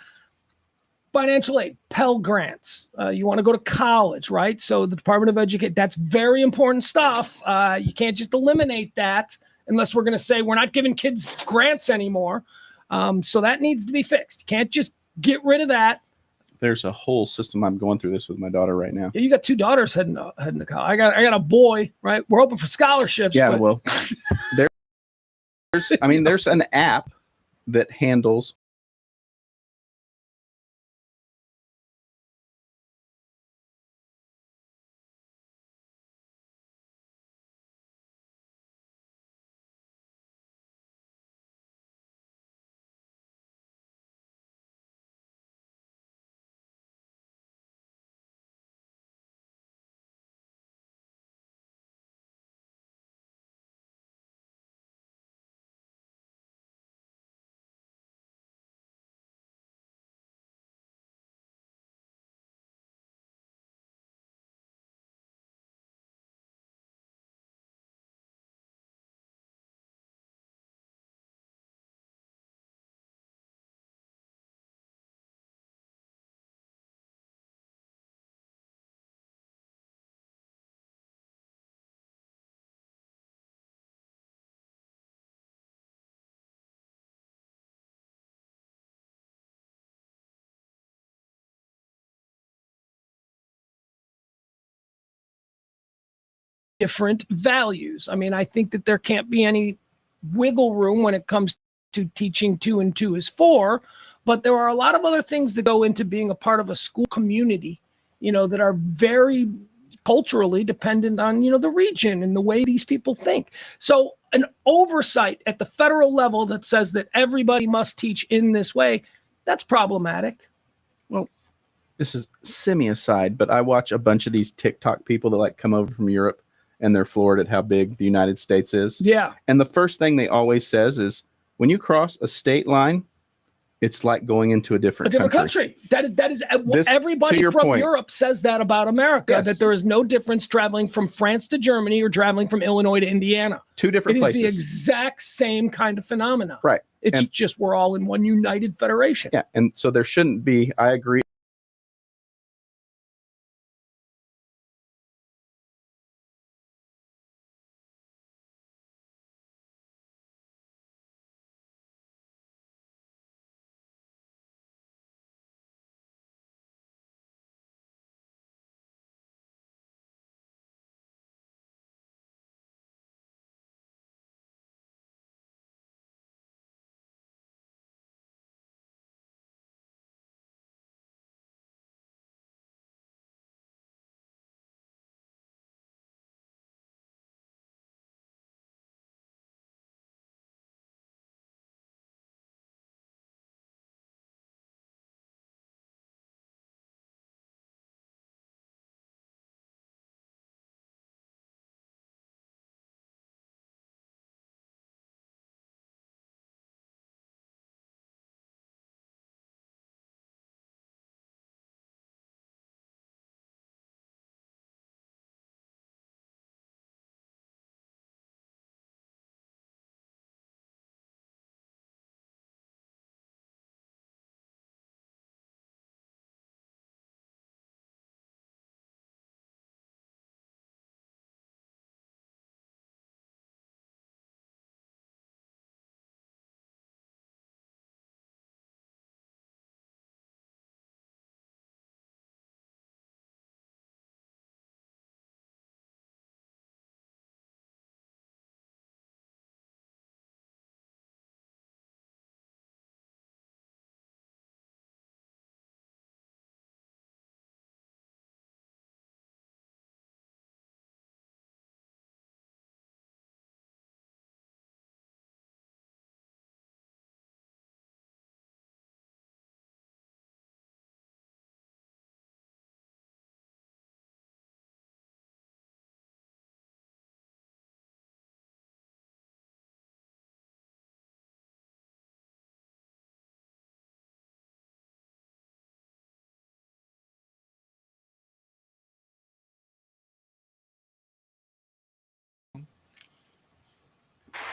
Financial aid, Pell Grants. You want to go to college, right? So the Department of Education, that's very important stuff. You can't just eliminate that unless we're going to say we're not giving kids grants anymore. So that needs to be fixed. You can't just get rid of that. There's a whole system. I'm going through this with my daughter right now. Yeah, you got 2 daughters heading to college. I got a boy, right? We're hoping for scholarships. Yeah, well, there's an app that handles different values. I mean, I think that there can't be any wiggle room when it comes to teaching 2 and 2 is 4, but there are a lot of other things that go into being a part of a school community, that are very culturally dependent on, the region and the way these people think. So an oversight at the federal level that says that everybody must teach in this way, that's problematic. Well, this is semi-aside, but I watch a bunch of these TikTok people that come over from Europe, and they're floored at how big the United States is. Yeah. And the first thing they always says is, when you cross a state line, it's like going into a different country. That is everybody from Europe says that about America, yes, that there is no difference traveling from France to Germany or traveling from Illinois to Indiana. 2 different places. It is the exact same kind of phenomenon. Right. It's just we're all in one united federation. Yeah. And so there shouldn't be, I agree,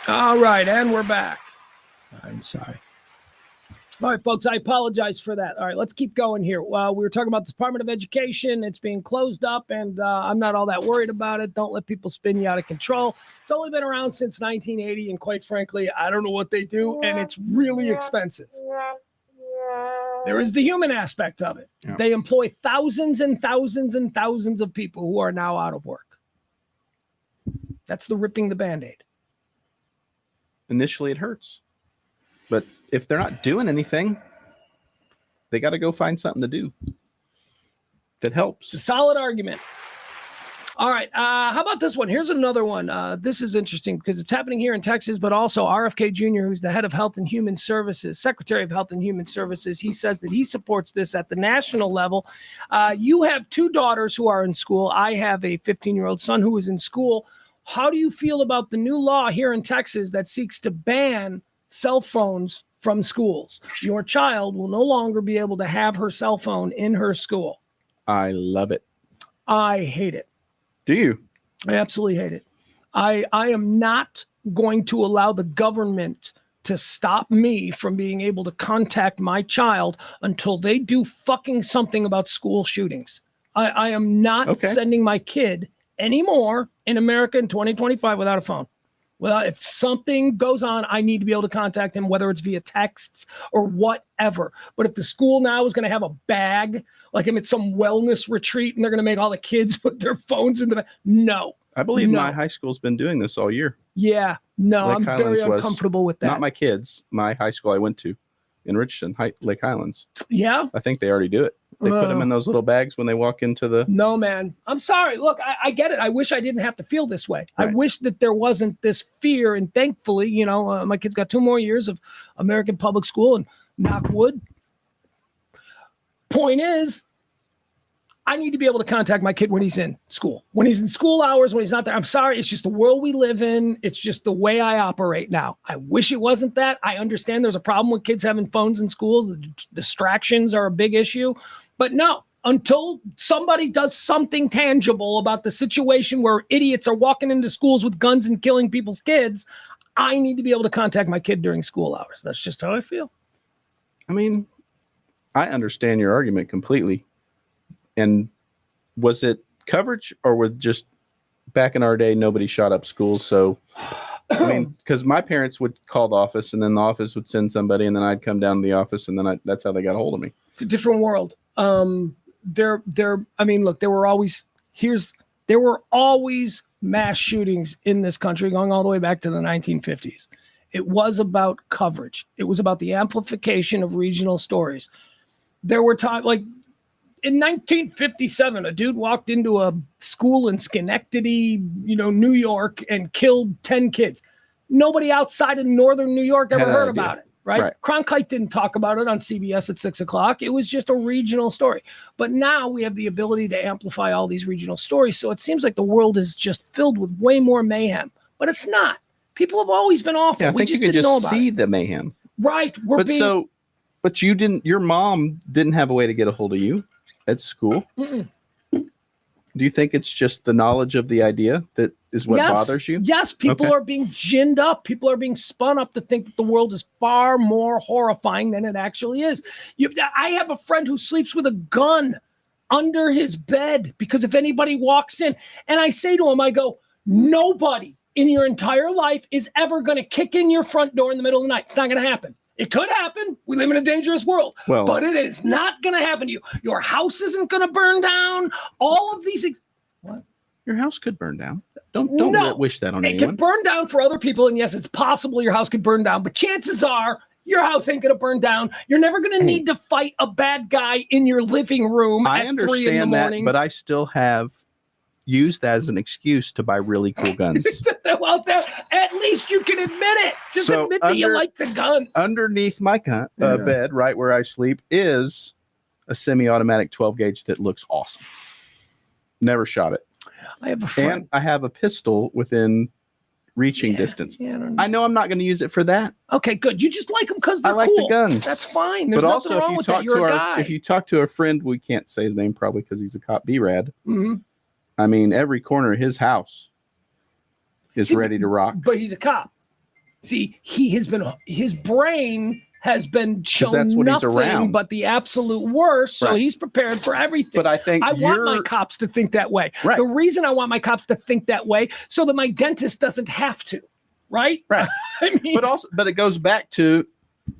All right, and we're back. I'm sorry. All right, folks, I apologize for that. All right, let's keep going here. We were talking about the Department of Education. It's being closed up, and I'm not all that worried about it. Don't let people spin you out of control. It's only been around since 1980, and quite frankly, I don't know what they do, and it's really expensive. There is the human aspect of it. Yeah. They employ thousands and thousands and thousands of people who are now out of work. That's the ripping the Band-Aid. Initially, it hurts. But if they're not doing anything, they got to go find something to do that helps. It's a solid argument. All right. How about this one? Here's another one. This is interesting because it's happening here in Texas, but also RFK Jr., who's the head of Health and Human Services, Secretary of Health and Human Services. He says that he supports this at the national level. You have two daughters who are in school. I have a 15-year-old son who is in school. How do you feel about the new law here in Texas that seeks to ban cell phones from schools? Your child will no longer be able to have her cell phone in her school. I love it. I hate it. Do you? I absolutely hate it. I am not going to allow the government to stop me from being able to contact my child until they do fucking something about school shootings. I am not sending my kid anymore in America in 2025 without a phone. Well, if something goes on, I need to be able to contact him, whether it's via texts or whatever. But if the school now is going to have a bag, like I'm at some wellness retreat and they're going to make all the kids put their phones in the bag, no. I believe my high school's been doing this all year. Yeah, no, Lake I'm Highlands very uncomfortable with that. Not my kids, my high school I went to in Richardson, Lake Highlands. Yeah? I think they already do it. They put them in those little bags when they walk into the... No, man. I'm sorry. Look, I get it. I wish I didn't have to feel this way. Right. I wish that there wasn't this fear. And thankfully, you know, my kid's got 2 more years of American public school and knock wood. Point is, I need to be able to contact my kid when he's in school. When he's in school hours, when he's not there. I'm sorry. It's just the world we live in. It's just the way I operate now. I wish it wasn't that. I understand there's a problem with kids having phones in schools. The distractions are a big issue. But no, until somebody does something tangible about the situation where idiots are walking into schools with guns and killing people's kids, I need to be able to contact my kid during school hours. That's just how I feel. I mean, I understand your argument completely. And was it coverage or was just back in our day, nobody shot up schools? So, I mean, because my parents would call the office and then the office would send somebody and then I'd come down to the office and then that's how they got a hold of me. It's a different world. I mean, look, there were always mass shootings in this country going all the way back to the 1950s. It was about coverage. It was about the amplification of regional stories. There were times like in 1957, a dude walked into a school in Schenectady, New York and killed 10 kids. Nobody outside of Northern New York ever heard about it. Right? Cronkite didn't talk about it on CBS at 6:00. It was just a regional story. But now we have the ability to amplify all these regional stories. So it seems like the world is just filled with way more mayhem. But it's not. People have always been awful. Yeah, I think you could just see the mayhem. Right. But you didn't. Your mom didn't have a way to get a hold of you at school. Mm-mm. Do you think it's just the knowledge of the idea that is what bothers you? Yes, people are being ginned up. People are being spun up to think that the world is far more horrifying than it actually is. I have a friend who sleeps with a gun under his bed because if anybody walks in, and I say to him, I go, nobody in your entire life is ever going to kick in your front door in the middle of the night. It's not going to happen. It could happen. We live in a dangerous world, but it is not going to happen to you. Your house isn't going to burn down. All of these things. What? Your house could burn down. Don't wish that on anyone. It could burn down for other people. And yes, it's possible your house could burn down, but chances are your house ain't going to burn down. You're never going to need to fight a bad guy in your living room at 3 in the morning. But I still have used that as an excuse to buy really cool guns. Well, at least you can admit it. Just admit that you like the gun. Underneath my bed, right where I sleep, is a semi-automatic 12 gauge that looks awesome. Never shot it. I have a friend. And I have a pistol within reaching distance. Yeah, I know I'm not going to use it for that. Okay, good. You just like them because they're cool. I like the guns. That's fine. There's nothing wrong with that. You're a guy. If you talk to a friend, we can't say his name probably because he's a cop, B-Rad. Mm-hmm. I mean, every corner of his house is ready to rock. But he's a cop. See, his brain has been shown that's what he's nothing around. but the absolute worst, so Right. he's prepared for everything. But I think I want my cops to think that way. Right. The reason I want my cops to think that way, so that my dentist doesn't have to, right? Right. I mean, but it goes back to,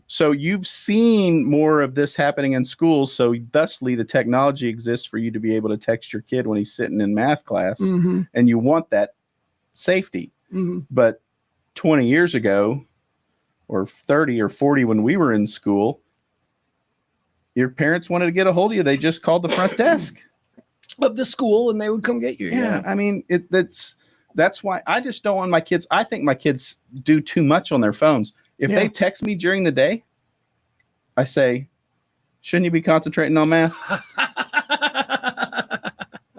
so you've seen more of this happening in schools, so thusly the technology exists for you to be able to text your kid when he's sitting in math class, and you want that safety. But 20 years ago, or 30 or 40 when we were in school, your parents wanted to get a hold of you, they just called the front desk of the school and they would come get you. Yeah. I mean, that's why I just don't want my kids. I think my kids do too much on their phones. If they text me during the day, I say, shouldn't you be concentrating on math?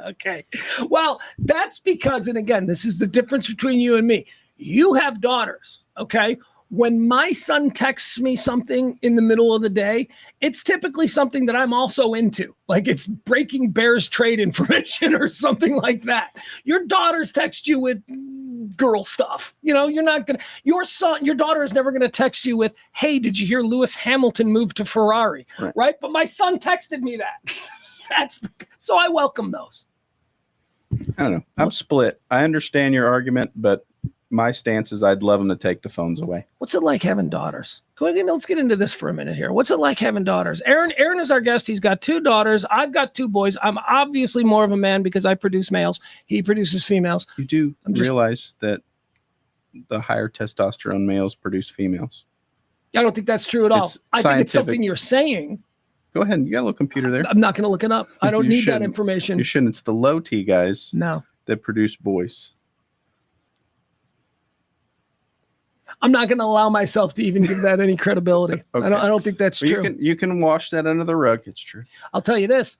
Okay. Well, that's because, and again, this is the difference between you and me. You have daughters, okay? When my son texts me something in the middle of the day, it's typically something that I'm also into. Like it's breaking Bears trade information or something like that. Your daughters text you with girl stuff. You know, you're not going to, your daughter is never going to text you with, hey, did you hear Lewis Hamilton moved to Ferrari? Right? But my son texted me that. So I welcome those. I don't know. I'm split. I understand your argument, but my stance is I'd love them to take the phones away. What's it like having daughters? Let's get into this for a minute here. What's it like having daughters? Aaron is our guest. He's got 2 daughters. I've got 2 boys. I'm obviously more of a man because I produce males. He produces females. You do realize that the higher testosterone males produce females? I don't think that's true at all. I think it's something you're saying. Go ahead. You got a little computer there. I'm not going to look it up. I don't need that information. You shouldn't. It's the low T guys that produce boys. I'm not going to allow myself to even give that any credibility. Okay. I don't think that's true. You can wash that under the rug. It's true. I'll tell you this.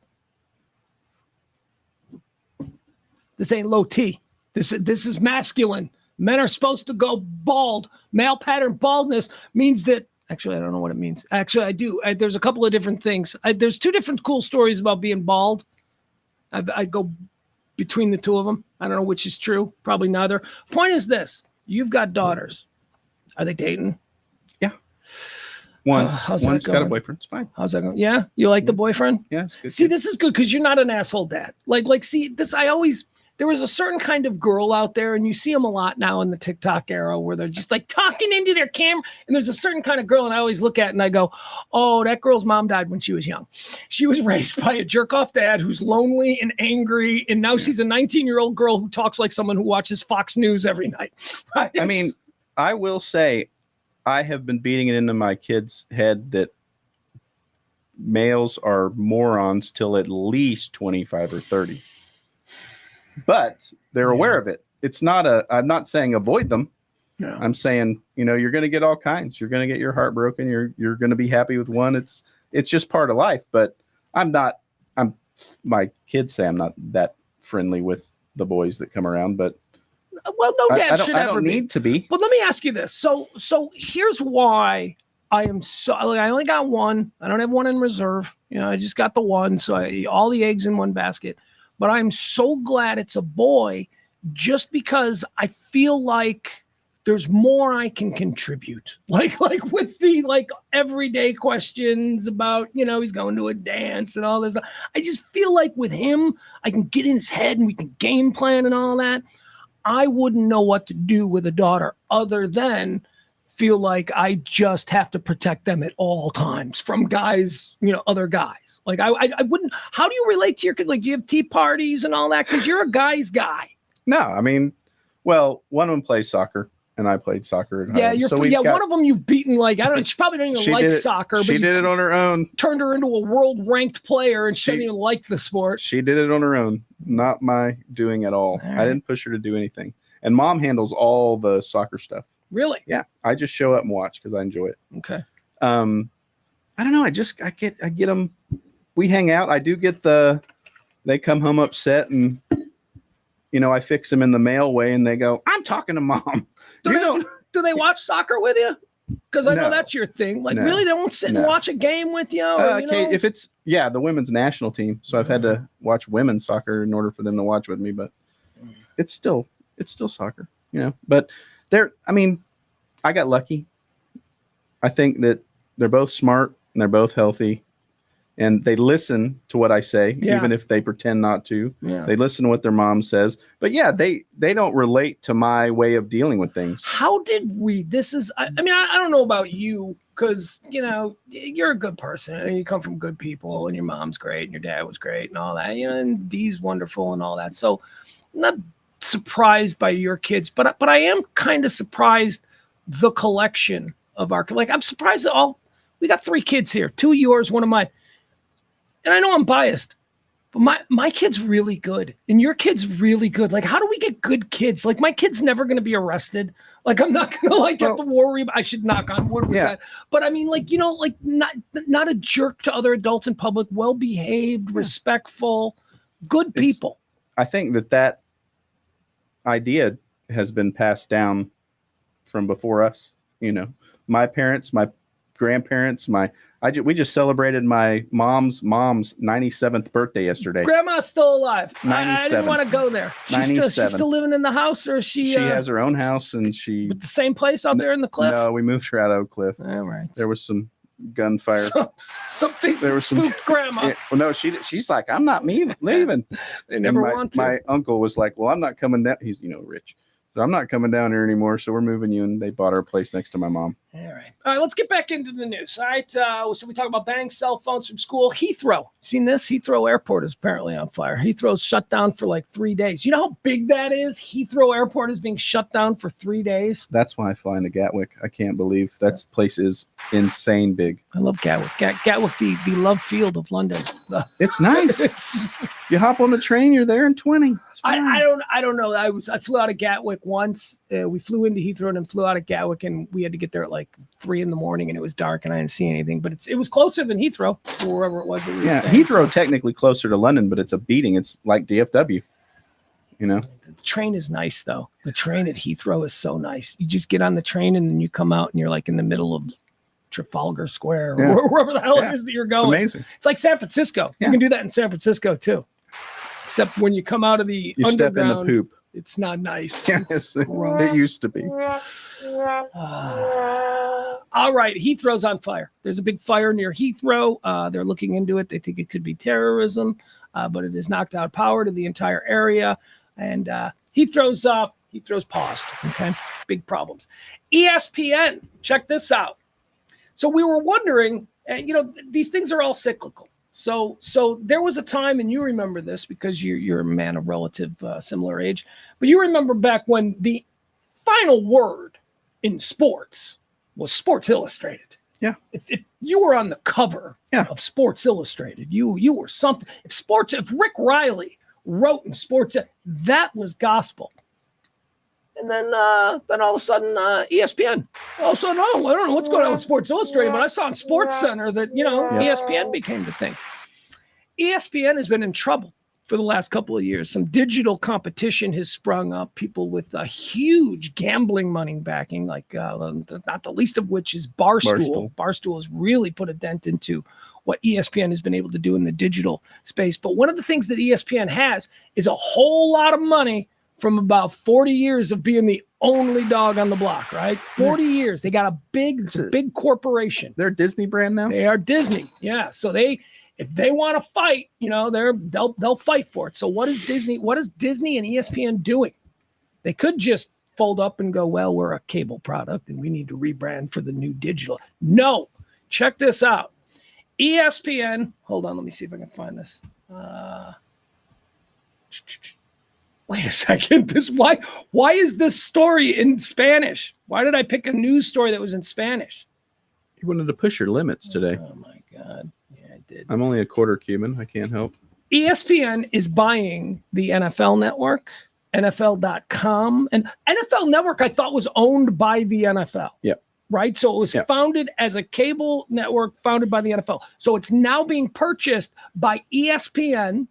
This ain't low T. This is masculine. Men are supposed to go bald. Male pattern baldness means that, actually, I don't know what it means. Actually, I do. There's a couple of different things. There's 2 different cool stories about being bald. I go between the 2 of them. I don't know which is true. Probably neither. Point is this. You've got daughters. Are they dating? Yeah. One's got a boyfriend. It's fine. How's that going? Yeah. You like the boyfriend? Yeah. It's good. See, this is good because you're not an asshole dad. See this. There was a certain kind of girl out there, and you see them a lot now in the TikTok era where they're just like talking into their camera. And there's a certain kind of girl, and I always look at it and I go, oh, that girl's mom died when she was young. She was raised by a jerk-off dad who's lonely and angry, and now she's a 19-year-old girl who talks like someone who watches Fox News every night. Right? I mean, I will say I have been beating it into my kid's head that males are morons till at least 25 or 30. But they're aware of it. It's not I'm not saying avoid them. No. I'm saying, you're going to get all kinds. You're going to get your heart broken. You're going to be happy with one. It's just part of life. But my kids say I'm not that friendly with the boys that come around, but well, no dad should ever be. I don't need to be. But let me ask you this. So here's why I am so, I only got one. I don't have one in reserve. I just got the one. So all the eggs in one basket. But I'm so glad it's a boy just because I feel like there's more I can contribute. Like with the everyday questions about, he's going to a dance and all this. I just feel like with him, I can get in his head and we can game plan and all that. I wouldn't know what to do with a daughter other than feel like I just have to protect them at all times from guys, other guys. Like I wouldn't. How do you relate to your kids? Like, do you have tea parties and all that? Because you're a guy's guy. No, I mean, well, one of them plays soccer, and I played soccer at home. Yeah, one of them you've beaten. Like, I don't know. She probably don't even like soccer. She did it on her own. Turned her into a world ranked player, and she didn't even like the sport. She did it on her own, not my doing at all. Right. I didn't push her to do anything. And mom handles all the soccer stuff. Really? Yeah. I just show up and watch because I enjoy it. Okay. I don't know. I get them. We hang out. I do get they come home upset and, I fix them in the male way and they go, I'm talking to mom. Do they watch soccer with you? Because I know that's your thing. Like, really? They won't sit and watch a game with you? Or, if it's, the women's national team. So I've had to watch women's soccer in order for them to watch with me, but it's still soccer, but I got lucky. I think that they're both smart and they're both healthy, and they listen to what I say, even if they pretend not to. Yeah. They listen to what their mom says. But yeah, they don't relate to my way of dealing with things. How did we? This is. I mean, I don't know about you because you're a good person and you come from good people, and your mom's great and your dad was great and all that. And Dee's wonderful and all that. So, I'm not surprised by your kids, but I am kind of surprised the collection of our, like, I'm surprised that we got 3 kids here, 2 of yours, 1 of mine. And I know I'm biased, but my kid's really good and your kid's really good. Like, how do we get good kids? Like, my kid's never going to be arrested. Like, I'm not going to have to worry. I should knock on wood with that. But I mean, like, not a jerk to other adults in public, well-behaved, respectful, good people. I think that idea has been passed down from before us. My parents, my grandparents, we just celebrated my mom's 97th birthday yesterday. Grandma's still alive. 97. I didn't want to go there. She's still living in the house, or is she? She has her own house, and she the same place out there in the cliff. No, we moved her out of Oak Cliff. All right. There was some gunfire. Something spooked grandma. Yeah, well, no, she's like, I'm not leaving. They never want to. My uncle was like, well, I'm not coming down. He's rich. So I'm not coming down here anymore. So we're moving you, and they bought our place next to my mom. All right. Let's get back into the news. All right. So we talk about banning cell phones from school. Heathrow. Seen this? Heathrow Airport is apparently on fire. Heathrow's shut down for like 3 days. You know how big that is? Heathrow Airport is being shut down for 3 days. That's why I fly into Gatwick. I can't believe that place is insane big. I love Gatwick. Gatwick, the love field of London. It's nice. You hop on the train, you're there in 20. I don't know. I flew out of Gatwick once. We flew into Heathrow and then flew out of Gatwick, and we had to get there at like 3 a.m. and it was dark and I didn't see anything. But it was closer than Heathrow, or wherever it was. That we were staying, Heathrow technically closer to London, but it's a beating. It's like DFW. The train is nice though. The train at Heathrow is so nice. You just get on the train and then you come out and you're like in the middle of Trafalgar Square or wherever the hell it is that you're going. It's amazing. It's like San Francisco. You can do that in San Francisco too. Except when you come out of the underground, step in the poop. It's not nice. Yes, it used to be. All right, Heathrow's on fire. There's a big fire near Heathrow. They're looking into it. They think it could be terrorism, but it has knocked out power to the entire area. And Heathrow's paused. Okay, big problems. ESPN, check this out. So we were wondering, these things are all cyclical. So there was a time, and you remember this because you're a man of relative similar age, but you remember back when the final word in sports was Sports Illustrated. Yeah. If you were on the cover of Sports Illustrated, you were something. If Rick Riley wrote in Sports, that was gospel. And then all of a sudden, ESPN. Oh, so no, I don't know what's going on with Sports Illustrated, but I saw on Sports Center that, ESPN became the thing. ESPN has been in trouble for the last couple of years. Some digital competition has sprung up, people with huge gambling money backing, like not the least of which is Barstool. Barstool has really put a dent into what ESPN has been able to do in the digital space. But one of the things that ESPN has is a whole lot of money from about 40 years of being the only dog on the block, right? 40 years. They got a big corporation. They're a Disney brand now? They are Disney. Yeah. So if they want to fight, they'll fight for it. So what is Disney and ESPN doing? They could just fold up and go, well, we're a cable product and we need to rebrand for the new digital. No, check this out. ESPN, hold on, let me see if I can find this. Wait a second. Why is this story in Spanish? Why did I pick a news story that was in Spanish? You wanted to push your limits today. Oh my God. Yeah, I did. I'm only a quarter Cuban. I can't help. ESPN is buying the NFL network, NFL.com. And NFL Network, I thought, was owned by the NFL. Yep. Right? So it was founded as a cable network founded by the NFL. So it's now being purchased by ESPN,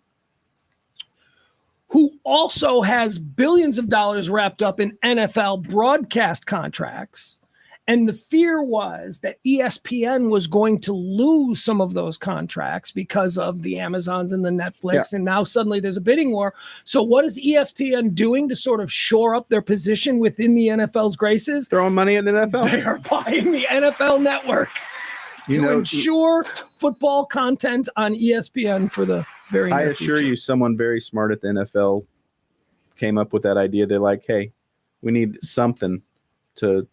who also has billions of dollars wrapped up in NFL broadcast contracts. And the fear was that ESPN was going to lose some of those contracts because of the Amazons and the Netflix. And now suddenly there's a bidding war. So what is ESPN doing to sort of shore up their position within the NFL's graces? Throwing money at the NFL. They are buying the NFL Network to ensure football content on ESPN for the very near I assure future. you, someone very smart at the NFL came up with that idea. They're like, hey, we need something to,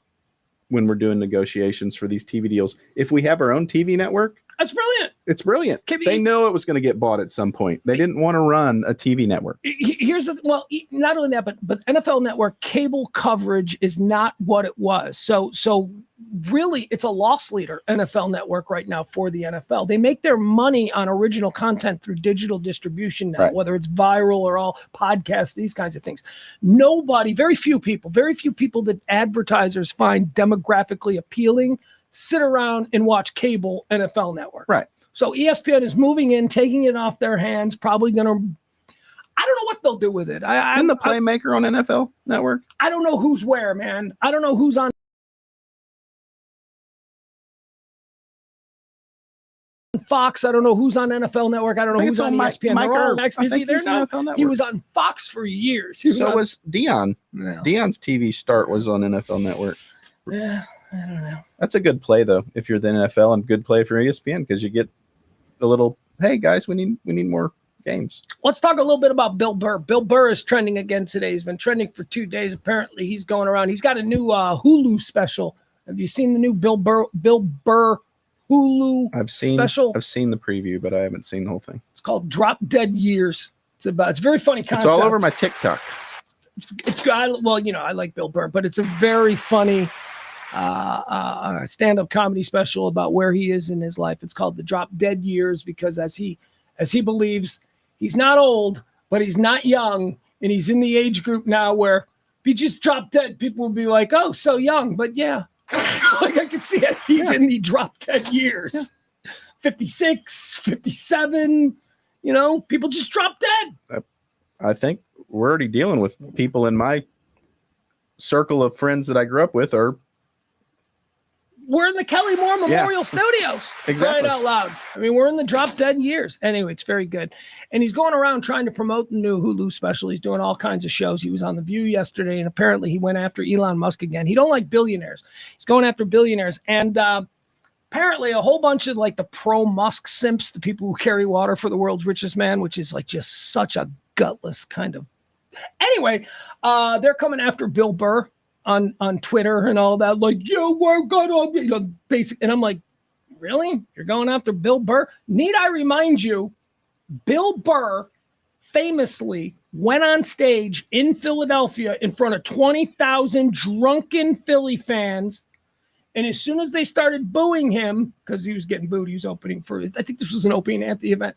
when we're doing negotiations for these TV deals. If we have our own TV network, That's brilliant. it's brilliant. They know it was going to get bought at some point. They didn't want to run a TV network. Here's the, well, not only that, but NFL Network cable coverage is not what it was. So really, it's a loss leader, NFL Network right now for the NFL. They make their money on original content through digital distribution now, whether it's viral or all podcasts, these kinds of things. Very few people that advertisers find demographically appealing sit around and watch cable NFL Network. Right. So ESPN is moving in, taking it off their hands, probably going to, I don't know what they'll do with it. And the Playmaker on NFL Network? I don't know who's where, man. I don't know who's on Fox. I don't know who's on NFL Network. I don't know who's on ESPN. He was on Fox for years. Was Dion. No. Dion's TV start was on NFL Network. Yeah, I don't know. That's a good play, though, if you're the NFL, and good play for ESPN, because you get a little, hey, guys, we need more games. Let's talk a little bit about Bill Burr. Bill Burr is trending again today. He's been trending for 2 days. Apparently, he's going around. He's got a new Hulu special. Have you seen the new Bill Burr Hulu special? I've seen the preview, but I haven't seen the whole thing. It's called Drop Dead Years. It's very funny concept. It's all over my TikTok. It's I like Bill Burr, but it's a very funny stand-up comedy special about where he is in his life. It's called The Drop Dead Years, because as he believes, he's not old, but he's not young, and he's in the age group now where if he just dropped dead, people would be like, oh, so young. But yeah, like I can see it. He's in the drop dead years. 56, 57, people just drop dead. I think we're already dealing with people in my circle of friends that I grew up with we're in the Kelly Moore Memorial Studios. Exactly. Crying out loud. I mean, we're in the drop dead years. Anyway, it's very good. And he's going around trying to promote the new Hulu special. He's doing all kinds of shows. He was on The View yesterday, and apparently he went after Elon Musk again. He don't like billionaires. He's going after billionaires. And apparently a whole bunch of like the pro-Musk simps, the people who carry water for the world's richest man, which is like just such a gutless kind of. Anyway, they're coming after Bill Burr on Twitter and all that, like, we're gonna, basic. And I'm like, really? You're going after Bill Burr? Need I remind you, Bill Burr famously went on stage in Philadelphia in front of 20,000 drunken Philly fans. And as soon as they started booing him, because he was getting booed, he was opening for, I think this was an Opie and Anthony event.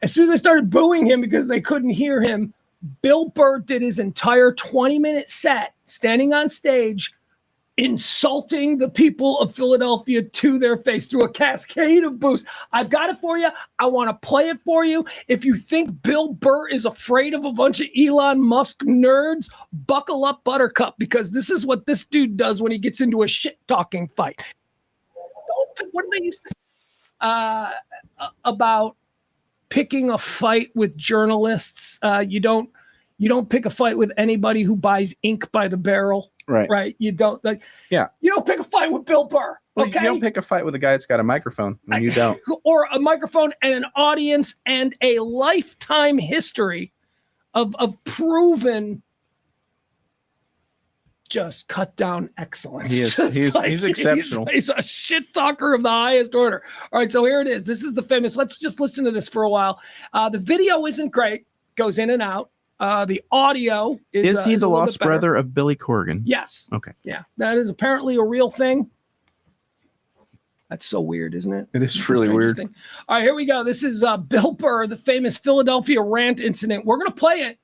As soon as they started booing him because they couldn't hear him, Bill Burr did his entire 20-minute set standing on stage, insulting the people of Philadelphia to their face through a cascade of boos. I've got it for you. I want to play it for you. If you think Bill Burr is afraid of a bunch of Elon Musk nerds, buckle up, Buttercup, because this is what this dude does when he gets into a shit-talking fight. What did they used to say about picking a fight with journalists? You don't pick a fight with anybody who buys ink by the barrel. Right. You don't you don't pick a fight with Bill Burr. Okay. You don't pick a fight with a guy that's got a microphone, and you don't. Or a microphone and an audience and a lifetime history of proven just cut down excellence. He's exceptional. He's a shit talker of the highest order. All right, so here it is. This is the famous. Let's just listen to this for a while. The video isn't great. Goes in and out. The audio is. Is he the lost brother of Billy Corgan? Yes. Okay. Yeah, that is apparently a real thing. That's so weird, isn't it? It is really weird. All right, here we go. This is Bill Burr, the famous Philadelphia rant incident. We're going to play it.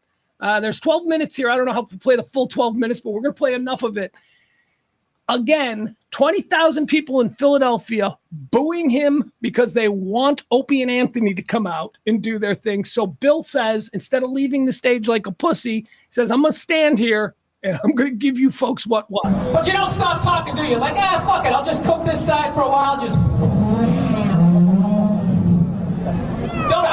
There's 12 minutes here. I don't know how to play the full 12 minutes, but we're going to play enough of it. Again, 20,000 people in Philadelphia booing him because they want Opie and Anthony to come out and do their thing. So Bill says, instead of leaving the stage like a pussy, he says, I'm going to stand here and I'm going to give you folks what. But you don't stop talking, do you? Like, fuck it, I'll just cook this side for a while, just...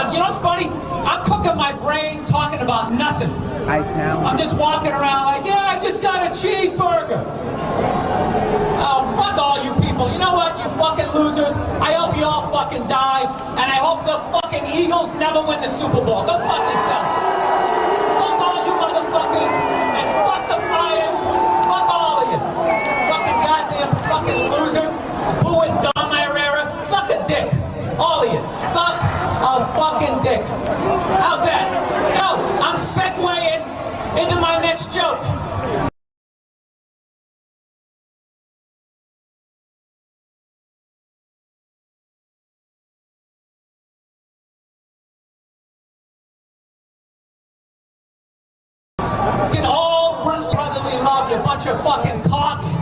You know what's funny? I'm cooking my brain talking about nothing. I'm just walking around like, yeah, I just got a cheeseburger. Oh, fuck all you people. You know what, you fucking losers? I hope you all fucking die, and I hope the fucking Eagles never win the Super Bowl. Go fuck yourselves. Fuck all you motherfuckers, and fuck the Flyers. Fuck all of you. Fucking goddamn fucking losers. Boo and Dom Herrera. Suck a dick. All of you. Suck a fucking dick. How's that? No, I'm segueing into my next joke. Get all brotherly love, you bunch of fucking cocks.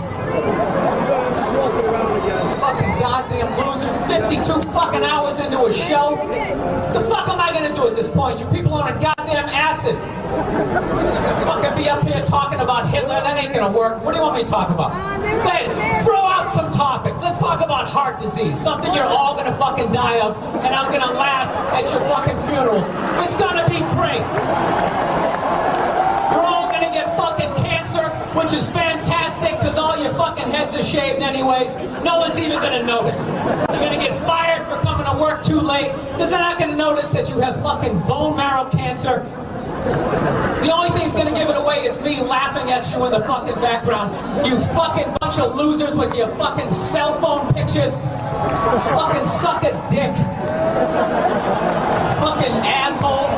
Fucking goddamn losers. 52 fucking hours into a show. The fuck am I gonna do at this point? You people on a goddamn acid. Fucking be up here talking about Hitler. That ain't gonna work. What do you want me to talk about? Hey, throw out some topics. Let's talk about heart disease. Something you're all gonna fucking die of, and I'm gonna laugh at your fucking funerals. It's gonna be great. You're all gonna get fucking cancer, which is fantastic because all your fucking heads are shaved anyways. No one's even gonna notice. You're gonna get fired for coming to work too late because they're not gonna notice that you have fucking bone marrow cancer. The only thing's gonna give it away is me laughing at you in the fucking background. You fucking bunch of losers with your fucking cell phone pictures. Fucking suck a dick. Fucking assholes.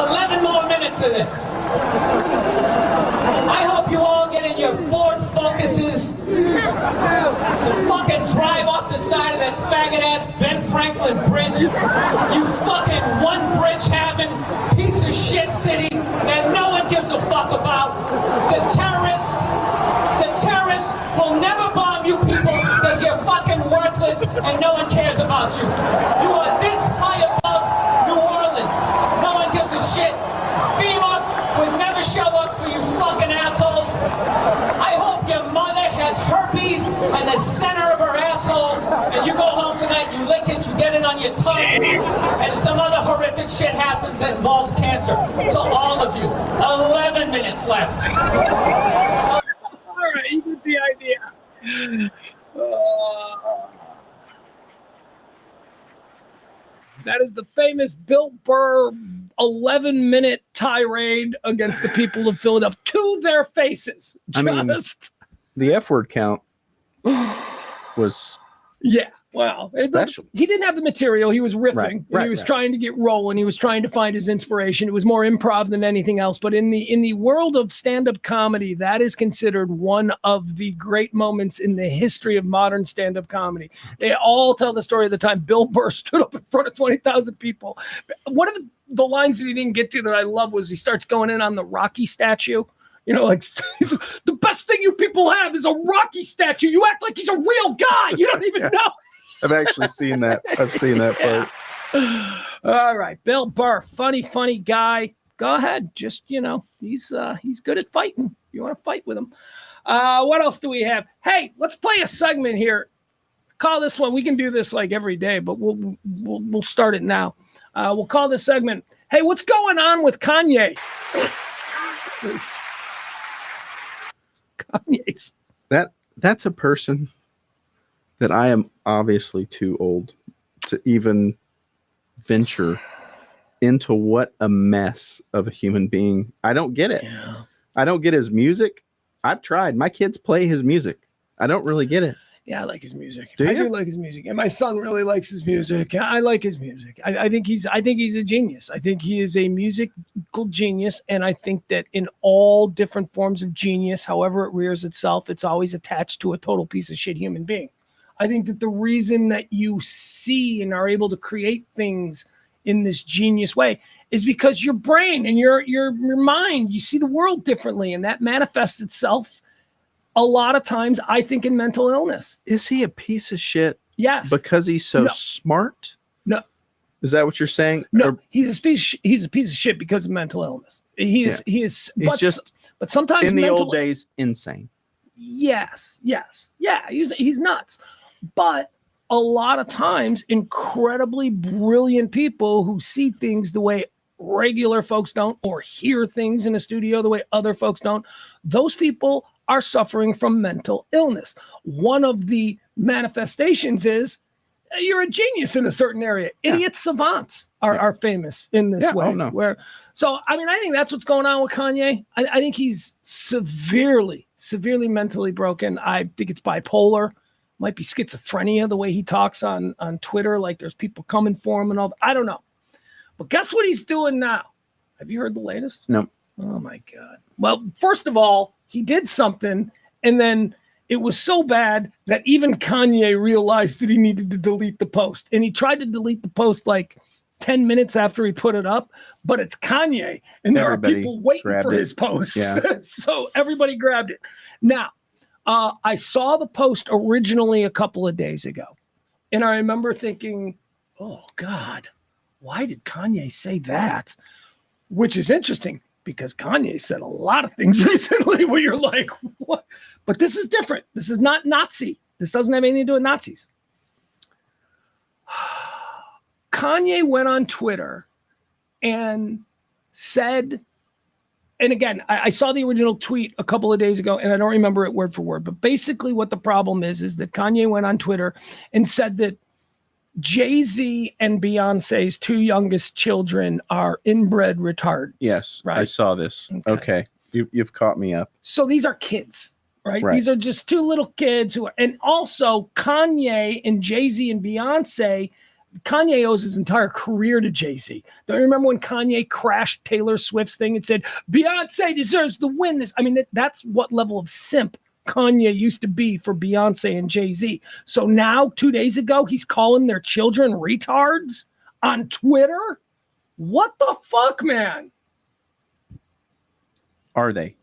11 more minutes of this. I hope you all get in your Ford Focuses and fucking drive off the side of that faggot-ass Ben Franklin Bridge. You fucking one-bridge-having piece of shit city that no one gives a fuck about. The terrorists will never bomb you people because you're fucking worthless and no one cares about you. You are this high above New Orleans. No one gives a shit. FEMA would never show up for you fucking assholes. I hope your mother has herpes in the center of her asshole and you go home tonight, you lick it, you get it on your tongue, and some other horrific shit happens that involves cancer. So all of you, 11 minutes left. All right, you get the idea. That is the famous Bill Burr 11-minute tirade against the people of Philadelphia to their faces. I mean, the F word count was well, special. He didn't have the material. He was riffing. Right, he was trying to get rolling. He was trying to find his inspiration. It was more improv than anything else. But in the world of stand-up comedy, that is considered one of the great moments in the history of modern stand-up comedy. They all tell the story of the time Bill Burr stood up in front of 20,000 people. One of the lines that he didn't get to that I love was he starts going in on the Rocky statue. You know, like, the best thing you people have is a Rocky statue. You act like he's a real guy. You don't even know. I've actually seen that. I've seen that part. All right, Bill Burr, funny guy. Go ahead. Just, he's good at fighting. You want to fight with him. What else do we have? Hey, let's play a segment here. Call this one. We can do this like every day, but we'll start it now. We'll call this segment, hey, what's going on with Kanye? Kanye's. That's a person that I am obviously too old to even venture into what a mess of a human being. I don't get it. Yeah. I don't get his music. I've tried. My kids play his music. I don't really get it. Yeah, I like his music. Do I you? do like his music, and my son really likes his music. I like his music. I think he's a genius. I think he is a musical genius, and I think that in all different forms of genius, however it rears itself, it's always attached to a total piece of shit human being. I think that the reason that you see and are able to create things in this genius way is because your brain and your mind, you see the world differently, and that manifests itself a lot of times, I think, in mental illness. Is he a piece of shit? Yes. Because he's so smart? No. Is that what you're saying? No, Or he's a piece of shit because of mental illness. He is. he's But, just but sometimes in the old days insane. Yes. Yeah. He's nuts. But a lot of times, incredibly brilliant people who see things the way regular folks don't, or hear things in a studio the way other folks don't, those people are suffering from mental illness. One of the manifestations is you're a genius in a certain area. Yeah. Idiot savants are famous in this way. Oh, no. So I mean, I think that's what's going on with Kanye. I think he's severely mentally broken. I think it's bipolar, might be schizophrenia, the way he talks on Twitter, like there's people coming for him and all that. I don't know. But guess what he's doing now? Have you heard the latest? No. Oh my God. Well, first of all, he did something, and then it was so bad that even Kanye realized that he needed to delete the post. And he tried to delete the post like 10 minutes after he put it up, but it's Kanye, and there Everybody are people waiting for his posts. Yeah. So everybody grabbed it. Now, I saw the post originally a couple of days ago, and I remember thinking, oh God, why did Kanye say that? Which is interesting, because Kanye said a lot of things recently where you're like, what? But this is different. This is not Nazi. This doesn't have anything to do with Nazis. Kanye went on Twitter and said, and again, I saw the original tweet a couple of days ago, and I don't remember it word for word, but basically what the problem is that Kanye went on Twitter and said that Jay-Z and Beyonce's two youngest children are inbred retards. Yes, right. I saw this. Okay. You've caught me up. So these are kids, right? These are just two little kids who are, and also Kanye and Jay-Z and Beyonce. Kanye owes his entire career to Jay-Z. Don't you remember when Kanye crashed Taylor Swift's thing and said, Beyonce deserves to win this? I mean, that's what level of simp Kanye used to be for Beyonce and Jay-Z. So now, 2 days ago, he's calling their children retards on Twitter? What the fuck, man? Are they?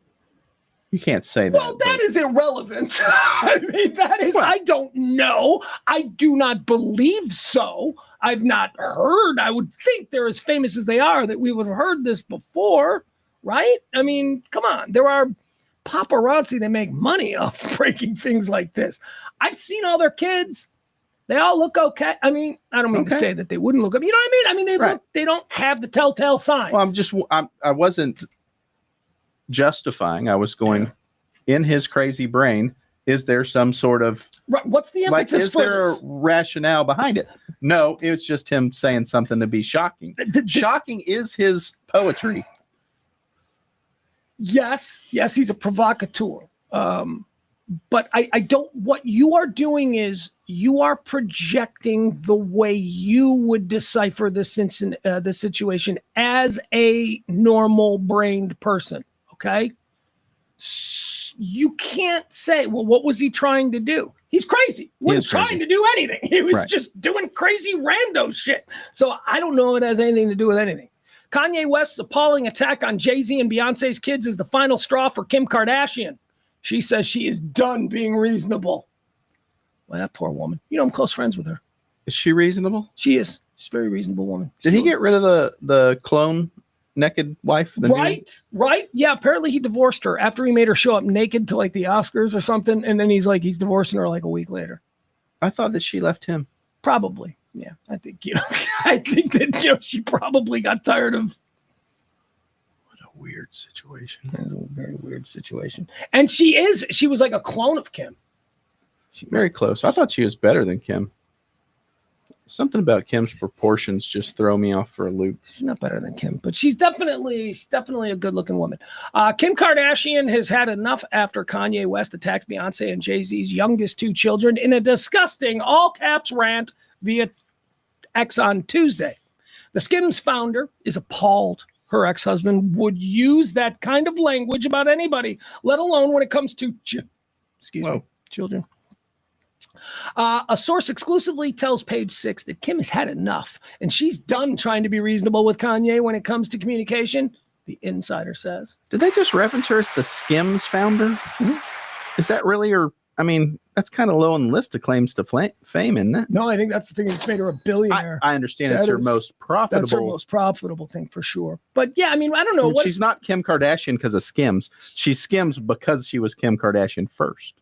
You can't say that. Well, that is irrelevant. I mean, that is, I don't know. I do not believe so. I've not heard. I would think they're as famous as they are that we would have heard this before, right? I mean, come on. There are paparazzi that make money off breaking things like this. I've seen all their kids. They all look okay. I mean, I don't mean to say that they wouldn't look up. You know what I mean? I mean, they look, they don't have the telltale signs. Well, I wasn't justifying. I was going in his crazy brain. Is there some sort of what's the impetus? Is there a rationale behind it? No, it was just him saying something to be shocking. Shocking is his poetry. Yes, he's a provocateur. But I don't. What you are doing is you are projecting the way you would decipher the situation as a normal-brained person. Okay, you can't say, well, what was he trying to do? He's crazy. He wasn't trying to do anything. He was just doing crazy rando shit. So I don't know it has anything to do with anything. Kanye West's appalling attack on Jay-Z and Beyonce's kids is the final straw for Kim Kardashian. She says she is done being reasonable. Well, that poor woman. You know, I'm close friends with her. Is she reasonable? She is. She's a very reasonable woman. Did he get rid of the clone naked wife? Right. Yeah, apparently he divorced her after he made her show up naked to like the Oscars or something. And then he's divorcing her like a week later. I thought that she left him. Probably. Yeah. I think that she probably got tired of. What a weird situation. That's a very weird situation. And she was like a clone of Kim. Very close. I thought she was better than Kim. Something about Kim's proportions just throw me off for a loop. She's not better than Kim, but she's definitely a good-looking woman. Kim Kardashian has had enough after Kanye West attacked Beyonce and Jay-Z's youngest two children in a disgusting all-caps rant via X on Tuesday. The Skims founder is appalled her ex-husband would use that kind of language about anybody, let alone when it comes to children. A source exclusively tells Page Six that Kim has had enough, and she's done trying to be reasonable with Kanye when it comes to communication, the insider says. Did they just reference her as the Skims founder? Mm-hmm. Is that really her I mean, that's kind of low on the list of claims to fame, isn't it? No, I think that's the thing that's made her a billionaire. I understand it's her most profitable. That's her most profitable thing for sure. But yeah, I mean, I don't know. She's not Kim Kardashian because of Skims. She's Skims because she was Kim Kardashian first.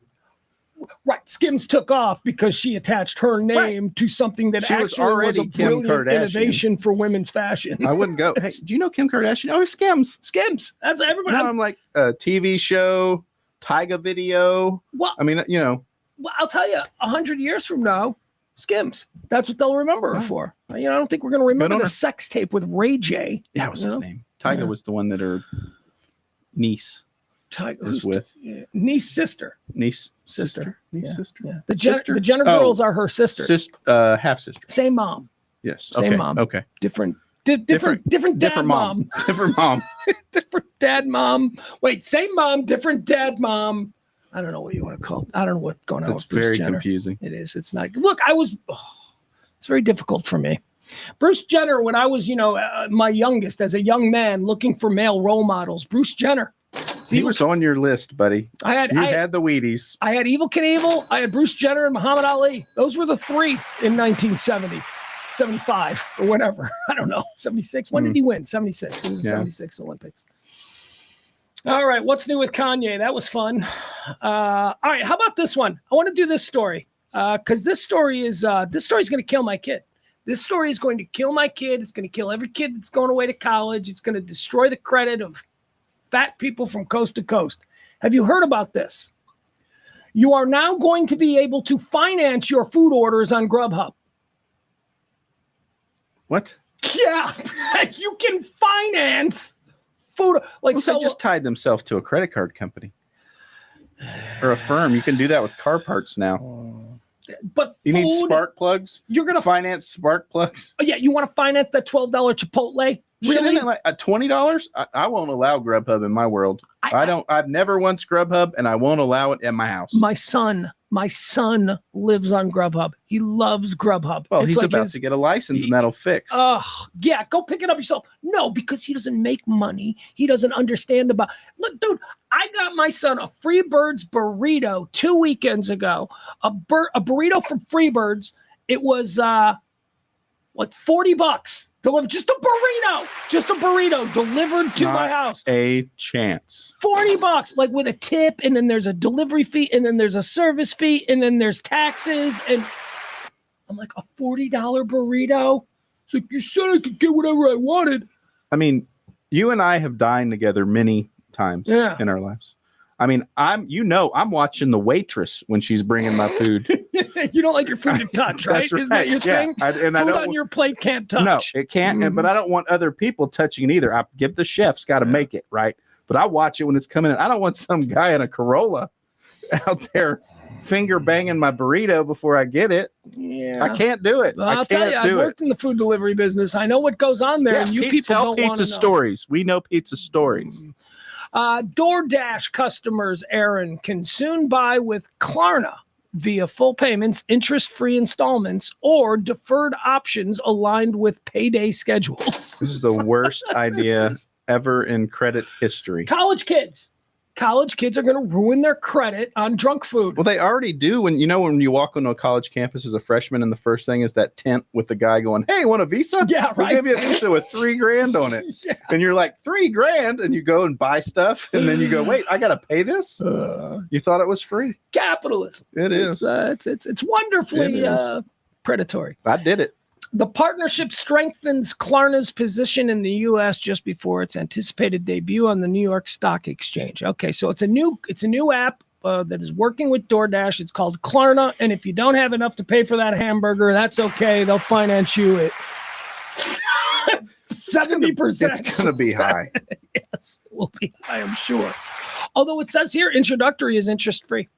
Right. Skims took off because she attached her name to something that she actually was a Kim brilliant Kardashian. Innovation for women's fashion. I wouldn't go, hey, do you know Kim Kardashian? Oh, Skims. Skims. That's everybody. No, I'm like a TV show, Tyga video. Well, I mean, Well, I'll tell you, 100 years from now, Skims. That's what they'll remember her for. I don't think we're going to remember the sex tape with Ray J. Yeah, what was his name? Tyga was the one that her niece is with. Niece sister. Niece sister. Yeah. The Jenner girls are her sisters. Half sister. Same mom. Yes. Same mom. Okay. Different dad mom. Different mom. Different dad mom. Wait, same mom, different dad mom. I don't know what you want to call it. I don't know what's going on with Bruce very Jenner. Confusing. It is. It's not. Look, it's very difficult for me. Bruce Jenner, when I was, my youngest, as a young man looking for male role models, Bruce Jenner. He was on your list, buddy. I had the Wheaties. I had Evel Knievel, I had Bruce Jenner, and Muhammad Ali. Those were the three in 1970, 75, or whatever. I don't know. 76. When did he win? 76. It was the 76 Olympics. All right. What's new with Kanye? That was fun. All right. How about this one? I want to do this story because this story is going to kill my kid. This story is going to kill my kid. It's going to kill every kid that's going away to college. It's going to destroy the credit of fat people from coast to coast. Have you heard about this? You are now going to be able to finance your food orders on Grubhub. What? Yeah, you can finance food. Like, they just tied themselves to a credit card company or a firm. You can do that with car parts now. But you need spark plugs. You're gonna finance spark plugs. Oh, yeah, you want to finance that $12 Chipotle? Really? Like $20? I won't allow Grubhub in my world. I've never once Grubhub, and I won't allow it in my house. My son lives on Grubhub. He loves Grubhub. Well, he's about to get a license, and that'll fix. Yeah, go pick it up yourself. No, because he doesn't make money. He doesn't understand about. Look, dude, I got my son a Freebirds burrito 2 weekends ago. A burrito from Freebirds. It was like $40. Delivered just a burrito delivered to my house. A chance. $40, like with a tip, and then there's a delivery fee, and then there's a service fee, and then there's taxes, and I'm like, a $40 burrito? It's like, you said I could get whatever I wanted. I mean, you and I have dined together many times in our lives. I mean, I'm watching the waitress when she's bringing my food. You don't like your food to touch, right? That's right. Isn't that your thing? Food on your plate can't touch. No, it can't. But I don't want other people touching it either. I give the chef's got to make it right. But I watch it when it's coming in. I don't want some guy in a Corolla out there finger banging my burrito before I get it. Yeah, I can't do it. Well, I'll tell you, I've worked in the food delivery business. I know what goes on there, and you people don't want to know. Pizza stories. We know pizza stories. DoorDash customers, Aaron, can soon buy with Klarna via full payments, interest-free installments, or deferred options aligned with payday schedules. This is the worst idea ever in credit history. College kids are going to ruin their credit on junk food. Well, they already do. When you walk onto a college campus as a freshman, and the first thing is that tent with the guy going, "Hey, want a visa? Yeah, right. We'll give you a visa with $3,000 on it." Yeah. And you're like, $3,000, and you go and buy stuff, and then you go, "Wait, I got to pay this?" You thought it was free. Capitalism. It is. It's wonderfully predatory. I did it. The partnership strengthens Klarna's position in the U.S. just before its anticipated debut on the New York Stock Exchange. Okay, so it's a new app that is working with DoorDash. It's called Klarna, and if you don't have enough to pay for that hamburger, that's okay. They'll finance you it. 70%. It's going to be high. Yes, it will be high, I'm sure. Although it says here introductory is interest-free.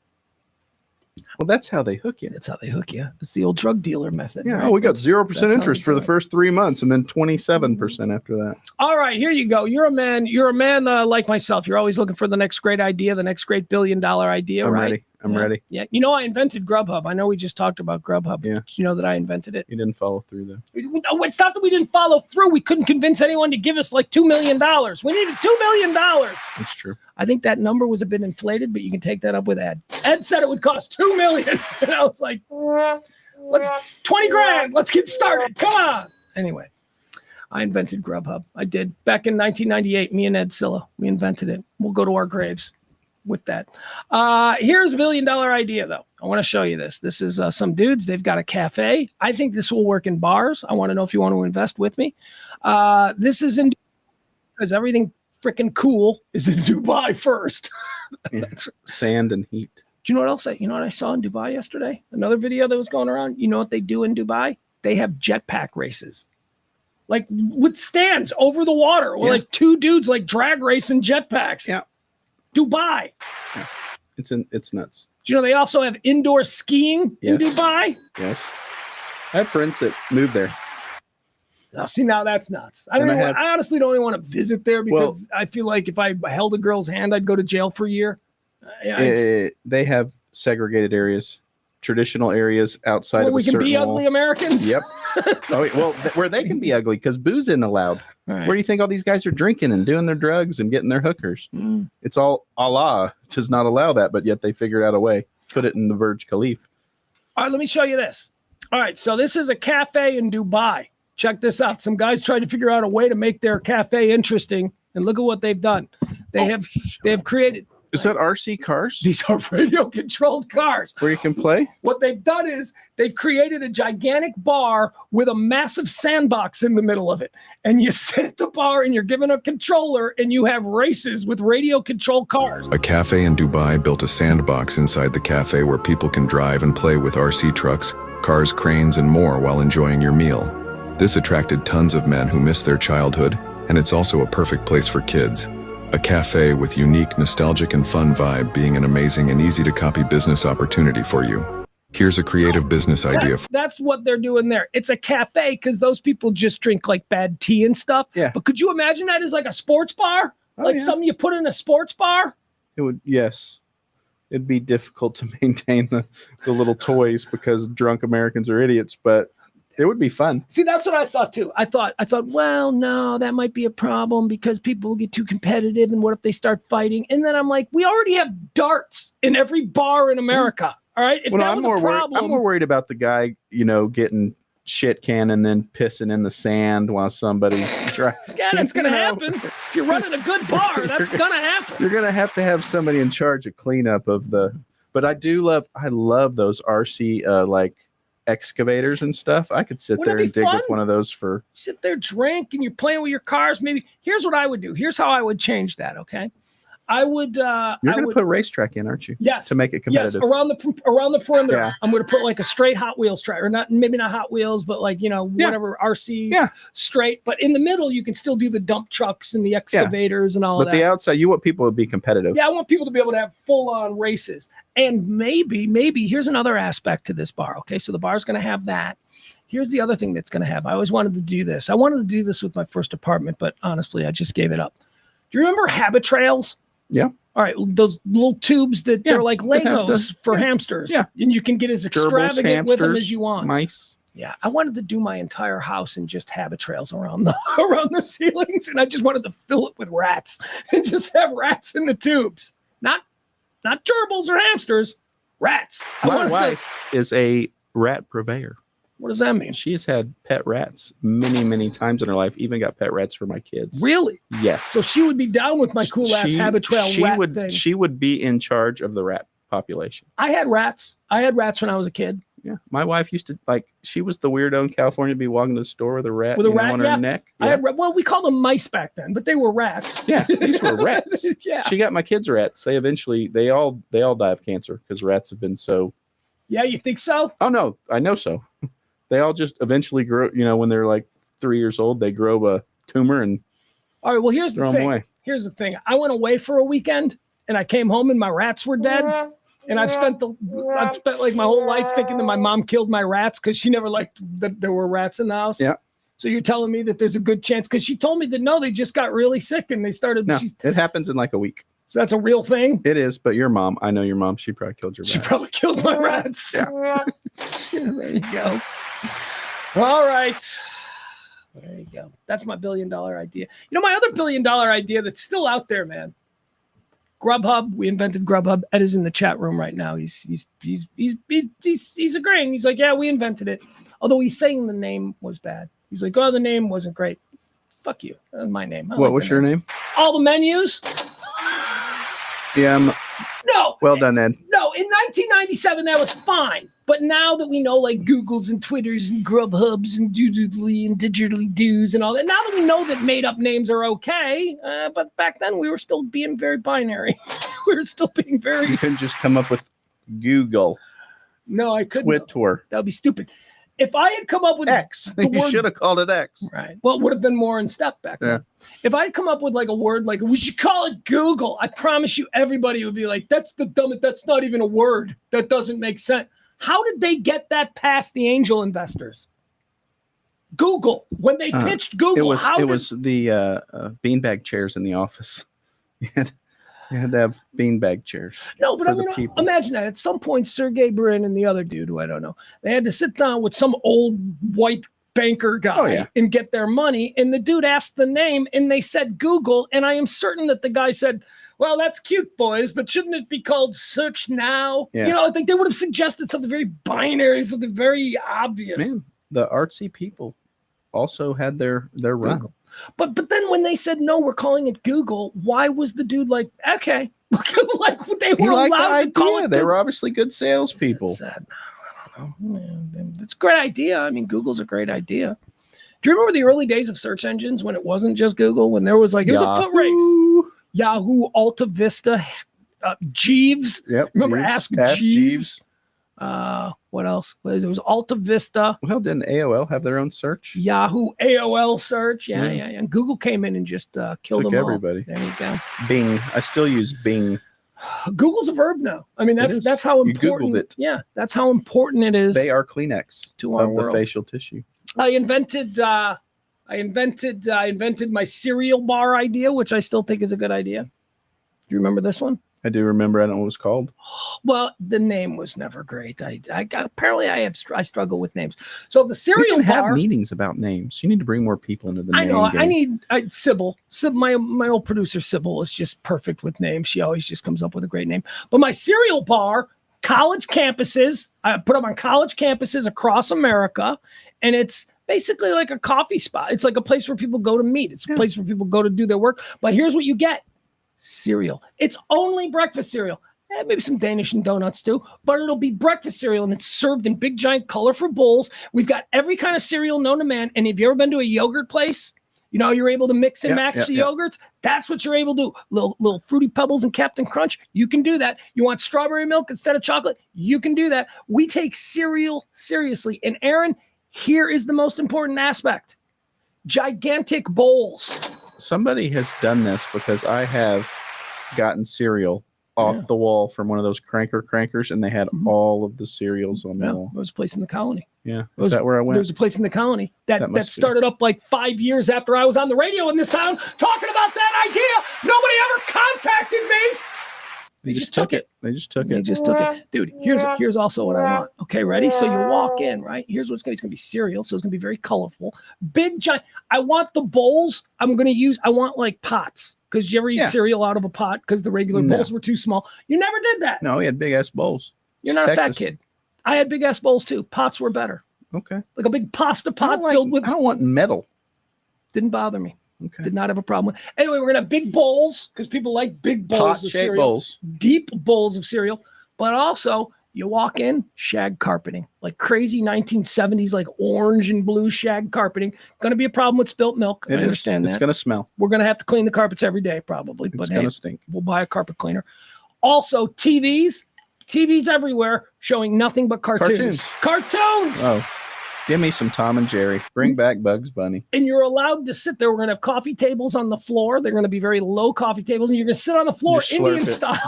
Well, that's how they hook you. That's how they hook you. It's the old drug dealer method. Yeah, right? we got 0% interest for the first 3 months, and then 27% after that. All right, here you go. You're a man like myself. You're always looking for the next great idea, the next great $1 billion idea, right? I'm ready. Yeah. You know, I invented Grubhub. I know we just talked about Grubhub. Yeah. Did you know that I invented it? You didn't follow through though. No, it's not that we didn't follow through. We couldn't convince anyone to give us like $2 million. We needed $2 million. That's true. I think that number was a bit inflated, but you can take that up with Ed. Ed said it would cost $2 million. And I was like, let's 20 grand. Let's get started. Come on. Anyway, I invented Grubhub. I did. Back in 1998, me and Ed Silla, we invented it. We'll go to our graves with that. Here's $1 million idea, though. I want to show you this. This is some dudes. They've got a cafe. I think this will work in bars. I want to know if you want to invest with me. This is in because everything freaking cool is in Dubai first. Yeah. Sand and heat. Do you know what else? You know what I saw in Dubai yesterday? Another video that was going around. You know what they do in Dubai? They have jetpack races, like with stands over the water, or like two dudes like drag racing jetpacks. Yeah, Dubai. Yeah. It's nuts. Do you know they also have indoor skiing in Dubai? Yes. I have friends that moved there. Oh, see, now that's nuts. I honestly don't even want to visit there because I feel like if I held a girl's hand, I'd go to jail for a year. They have segregated areas, traditional areas outside of a certain we can be ugly Americans. Yep. Where they can be ugly because booze isn't allowed. Right. Where do you think all these guys are drinking and doing their drugs and getting their hookers? It's all Allah does not allow that, but yet they figured out a way. Put it in the Burj Khalifa. All right, let me show you this. All right, so this is a cafe in Dubai. Check this out. Some guys tried to figure out a way to make their cafe interesting, and look at what they've done. They have created. Is that RC cars? These are radio-controlled cars. Where you can play? What they've done is they've created a gigantic bar with a massive sandbox in the middle of it. And you sit at the bar and you're given a controller and you have races with radio-controlled cars. A cafe in Dubai built a sandbox inside the cafe where people can drive and play with RC trucks, cars, cranes, and more while enjoying your meal. This attracted tons of men who missed their childhood, and it's also a perfect place for kids. A cafe with unique, nostalgic, and fun vibe being an amazing and easy-to-copy business opportunity for you. Here's a creative business idea. That's what they're doing there. It's a cafe because those people just drink like bad tea and stuff. Yeah. But could you imagine that as like a sports bar? Something you put in a sports bar? It would, yes. It'd be difficult to maintain the little toys because drunk Americans are idiots, but it would be fun. See, that's what I thought too. I thought, well, no, that might be a problem because people will get too competitive. And what if they start fighting? And then I'm like, we already have darts in every bar in America. All right. If that was a problem, I'm more worried about the guy, getting shit canned and then pissing in the sand while somebody's trying. Yeah, that's going to happen. If you're running a good bar, that's going to happen. You're going to have somebody in charge of cleanup of but I love those RC, excavators and stuff. I could sit there and dig with one of those for sit there, drink, and you're playing with your cars. Maybe here's what I would do. Here's how I would change that. Okay, I would. You're going to put a racetrack in, aren't you? Yes, to make it competitive. Yes, around the perimeter. Yeah. I'm going to put like a straight Hot Wheels track, or maybe not Hot Wheels, but whatever RC straight. But in the middle, you can still do the dump trucks and the excavators and all that. But the outside, you want people to be competitive. Yeah, I want people to be able to have full-on races. And maybe here's another aspect to this bar. Okay, so the bar's going to have that. Here's the other thing that's going to have. I always wanted to do this. I wanted to do this with my first apartment, but honestly, I just gave it up. Do you remember habit trails? Yeah. All right, those little tubes that they're like Legos for hamsters. Yeah. And you can get as extravagant Gerbils, with them as you want. Mice. Yeah, I wanted to do my entire house in just habit trails around the ceilings, and I just wanted to fill it with rats and just have rats in the tubes. Not gerbils or hamsters, rats. My wife is a rat purveyor. What does that mean? She's had pet rats many, many times in her life. Even got pet rats for my kids. Really? Yes. So she would be down with my cool ass habit trail rat thing. She would be in charge of the rat population. I had rats. When I was a kid. Yeah. My wife used to she was the weirdo in California to be walking to the store with a rat, on her neck. Yeah. We called them mice back then, but they were rats. Yeah, these were rats. Yeah. She got my kids rats. They all die of cancer because rats have been so. Yeah, you think so? Oh no, I know so. They all just eventually grow, when they're like 3 years old, they grow a tumor and. All right. Well, here's the thing. Here's the thing. I went away for a weekend and I came home and my rats were dead. And I've spent like my whole life thinking that my mom killed my rats because she never liked that there were rats in the house. Yeah. So you're telling me that there's a good chance because she told me that no, they just got really sick and they started. No, it happens in like a week. So that's a real thing. It is, but your mom, I know your mom, she probably killed your She rats. probably killed my rats. Yeah. There you go. All right. There you go. That's my $1 billion idea. You know, my other $1 billion idea that's still out there, man. Grubhub. We invented Grubhub. Ed is in the chat room right now. He's agreeing. He's like, yeah, we invented it. Although he's saying the name was bad. He's like, oh, the name wasn't great. Fuck you. That's my name. What was your name? All the menus. Yeah. No. Well done, Ed. No, in 1997, that was fine. But now that we know, like, Googles and Twitters and Grubhubs and digitally doos and all that, now that we know that made-up names are okay, but back then we were still being very binary. We were still being very... You couldn't just come up with Google. No, I couldn't. Twitter. That would be stupid. If I had come up with X, you should have called it X. Right. Well, it would have been more in step back then. If I had come up with like a word like we should call it Google, I promise you everybody would be like, that's the dumbest, that's not even a word. That doesn't make sense. How did they get that past the angel investors? Google. When they pitched Google, it was the beanbag chairs in the office. You had to have beanbag chairs. No, but I mean, imagine that. At some point, Sergey Brin and the other dude, who I don't know, they had to sit down with some old white banker guy and get their money. And the dude asked the name and they said Google. And I am certain that the guy said, well, that's cute, boys, but shouldn't it be called Search Now? Yeah. You know, I think they would have suggested something very binary, something very obvious. Man, the artsy people also had their run. Google. But then when they said, no, we're calling it Google, why was the dude like, okay. Like they were allowed to call it Google. They were obviously good salespeople. I don't know. It's a great idea. I mean, Google's a great idea. Do you remember the early days of search engines when it wasn't just Google? When there was like, it was a foot race. Yahoo, Alta Vista, Jeeves. Yep. Remember Ask Jeeves? What else? There was Alta Vista. Well, didn't AOL have their own search? Yahoo, AOL search. Yeah. And Google came in and just killed them everybody. All. There you go. Bing. I still use Bing. Google's a verb now. I mean, that's how important. You Googled it. Yeah, that's how important it is. They are Kleenex to our world. The facial tissue. I invented my cereal bar idea, which I still think is a good idea. Do you remember this one? I do remember. I don't know what it was called. Well, the name was never great. I struggle with names. So the cereal we can bar. Have meetings about names. You need to bring more people into the. I know. Game. Sybil. My old producer Sybil is just perfect with names. She always just comes up with a great name. But my cereal bar, college campuses. I put them on college campuses across America, and it's basically like a coffee spot. It's like a place where people go to meet. It's a place where people go to do their work. But here's what you get. Cereal. It's only breakfast cereal. Maybe some Danish and donuts too, but it'll be breakfast cereal and it's served in big, giant, colorful bowls. We've got every kind of cereal known to man. And have you ever been to a yogurt place? You know, you're able to mix and match the yogurts. That's what you're able to do. Little Fruity Pebbles and Captain Crunch. You can do that. You want strawberry milk instead of chocolate? You can do that. We take cereal seriously. And Aaron, here is the most important aspect. Gigantic bowls. Somebody has done this because I have gotten cereal off the wall from one of those crankers, and they had all of the cereals on the wall. There was a place in the colony. Yeah. Is that where I went? There was a place in the colony that started up like 5 years after I was on the radio in this town talking about that idea. Nobody ever contacted me. They just took it. They just took it. They just took it. Dude, here's also what I want. Okay, ready? So you walk in, right? Here's what's going to be. It's going to be cereal, so it's going to be very colorful. Big, giant. I want the bowls. I want like pots. Because you ever eat cereal out of a pot because the regular bowls were too small? You never did that. No, he had big-ass bowls. You're not a fat kid. I had big-ass bowls, too. Pots were better. Okay. Like a big pasta pot filled with... I don't want metal. Didn't bother me. Okay. Did not have a problem with. Anyway, we're gonna have big bowls because people like big bowls of cereal. Bowls. Deep bowls of cereal. But also, you walk in, shag carpeting, like crazy 1970s, like orange and blue shag carpeting. Gonna be a problem with spilt milk. I understand that. It's gonna smell. We're gonna have to clean the carpets every day, probably. It's gonna stink. We'll buy a carpet cleaner. Also, TVs everywhere showing nothing but cartoons. Oh. Give me some Tom and Jerry. Bring back Bugs Bunny. And you're allowed to sit there. We're going to have coffee tables on the floor. They're going to be very low coffee tables. And you're going to sit on the floor, Indian style,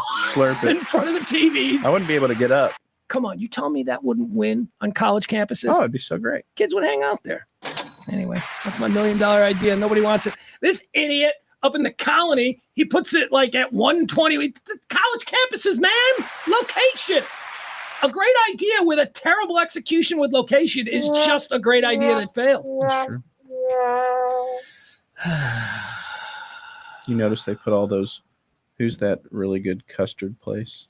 in front of the TVs. I wouldn't be able to get up. Come on. You tell me that wouldn't win on college campuses? Oh, it'd be so great. Kids would hang out there. Anyway, that's my $1 million idea. Nobody wants it. This idiot up in the colony. He puts it like at 120. The college campuses, man. Location. A great idea with a terrible execution with location is just a great idea that failed. That's true. You notice they put all those, who's that really good custard place?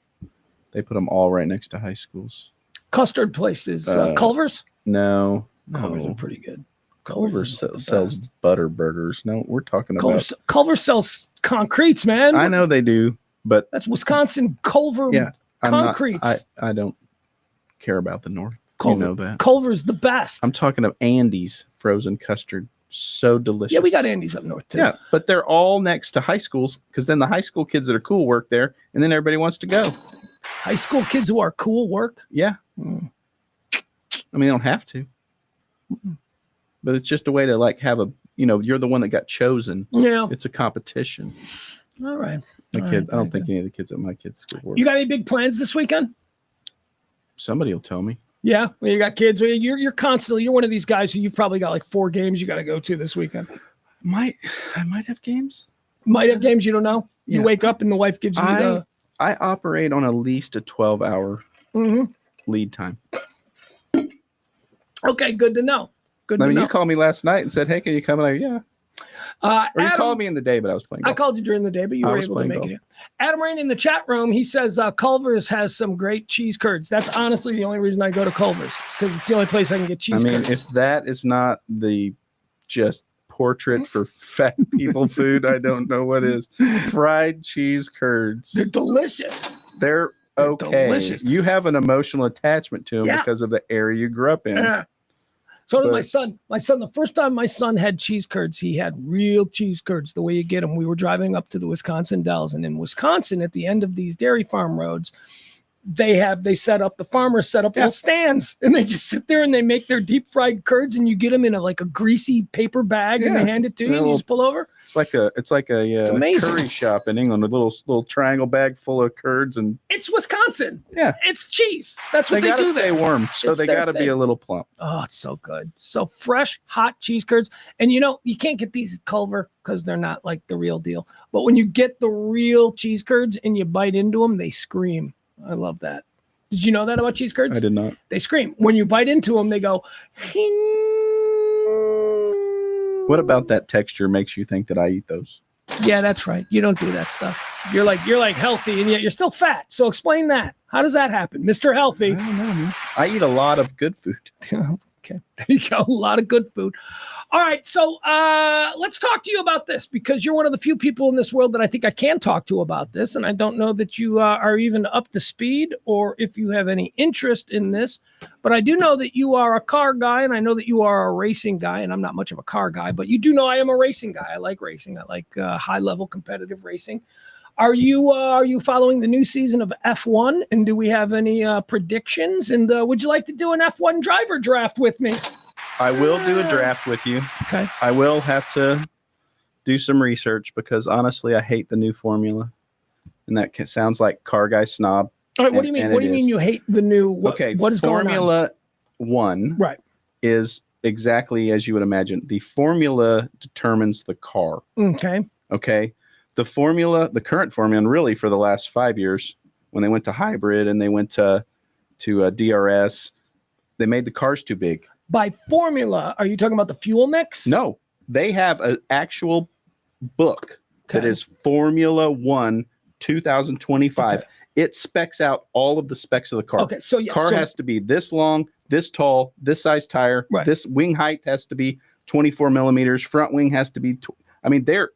They put them all right next to high schools. Custard places. Culver's? No. Culver's are pretty good. Culver's sells butter burgers. No, we're talking about. Culver sells concretes, man. I know they do, but. That's Wisconsin Culver concretes. I don't care about the North. Culver, you know that. Culver's the best. I'm talking of Andy's frozen custard. So delicious. Yeah, we got Andy's up north too. Yeah, but they're all next to high schools because then the high school kids that are cool work there, and then everybody wants to go. High school kids who are cool work? Yeah. I mean, they don't have to. But it's just a way to like have a, you're the one that got chosen. Yeah. It's a competition. All right. I don't think any of the kids at my kids' school work. You got any big plans this weekend? Somebody will tell me. Yeah, well, you got kids. You're constantly. You're one of these guys who you've probably got like 4 games you got to go to this weekend. I might have games. Might have games you don't know. You Yeah. wake up and the wife gives you the. I operate on at least a 12-hour lead time. Okay, good to know. Good to know. You called me last night and said, "Hey, can you come?" And I yeah. Or you Adam, called me in the day, but I was playing golf. I called you during the day, but you were able to make it. Adam Rain in the chat room, he says Culver's has some great cheese curds. That's honestly the only reason I go to Culver's, because it's the only place I can get cheese curds. If that is not the just portrait for fat people food, I don't know what is. Fried cheese curds. They're delicious. They're okay. Delicious. You have an emotional attachment to them because of the area you grew up in. Yeah. So did my son. My son, the first time my son had cheese curds, he had real cheese curds, the way you get them. We were driving up to the Wisconsin Dells, and in Wisconsin, at the end of these dairy farm roads, the farmers set up little stands, and they just sit there and they make their deep fried curds, and you get them in a greasy paper bag, and they hand it to you, and you just pull over. It's like a curry shop in England with a little triangle bag full of curds, and it's Wisconsin. Yeah, it's cheese. That's what they gotta do. Stay warm, so they got to be a little plump. Oh, it's so good. So fresh, hot cheese curds, and you can't get these at Culver because they're not like the real deal. But when you get the real cheese curds and you bite into them, they scream. I love that. Did you know that about cheese curds? I did not. They scream. When you bite into them, they go. What about that texture makes you think that I eat those? Yeah, that's right. You don't do that stuff. You're like healthy, and yet you're still fat. So explain that. How does that happen, Mr. Healthy? I don't know, man. I eat a lot of good food. Okay, there you go. A lot of good food. All right, so let's talk to you about this, because you're one of the few people in this world that I think I can talk to about this, and I don't know that you are even up to speed or if you have any interest in this, but I do know that you are a car guy, and I know that you are a racing guy, and I'm not much of a car guy, but you do know I am a racing guy. I like racing. I like high-level competitive racing. Are you following the new season of F1? And do we have any predictions? And would you like to do an F1 driver draft with me? I will do a draft with you. Okay. I will have to do some research because honestly, I hate the new formula. And that sounds like car guy snob. All right. What do you mean? What do you mean you hate the new? What is Formula going on? One is exactly as you would imagine. The formula determines the car. Okay. The current formula, and really for the last 5 years, when they went to hybrid and they went to DRS, they made the cars too big. By formula, are you talking about the fuel mix? No, they have an actual book that is Formula One 2025. Okay. It specs out all of the specs of the car. Okay, so car has to be this long, this tall, this size tire. Right. This wing height has to be 24 millimeters. Front wing has to be.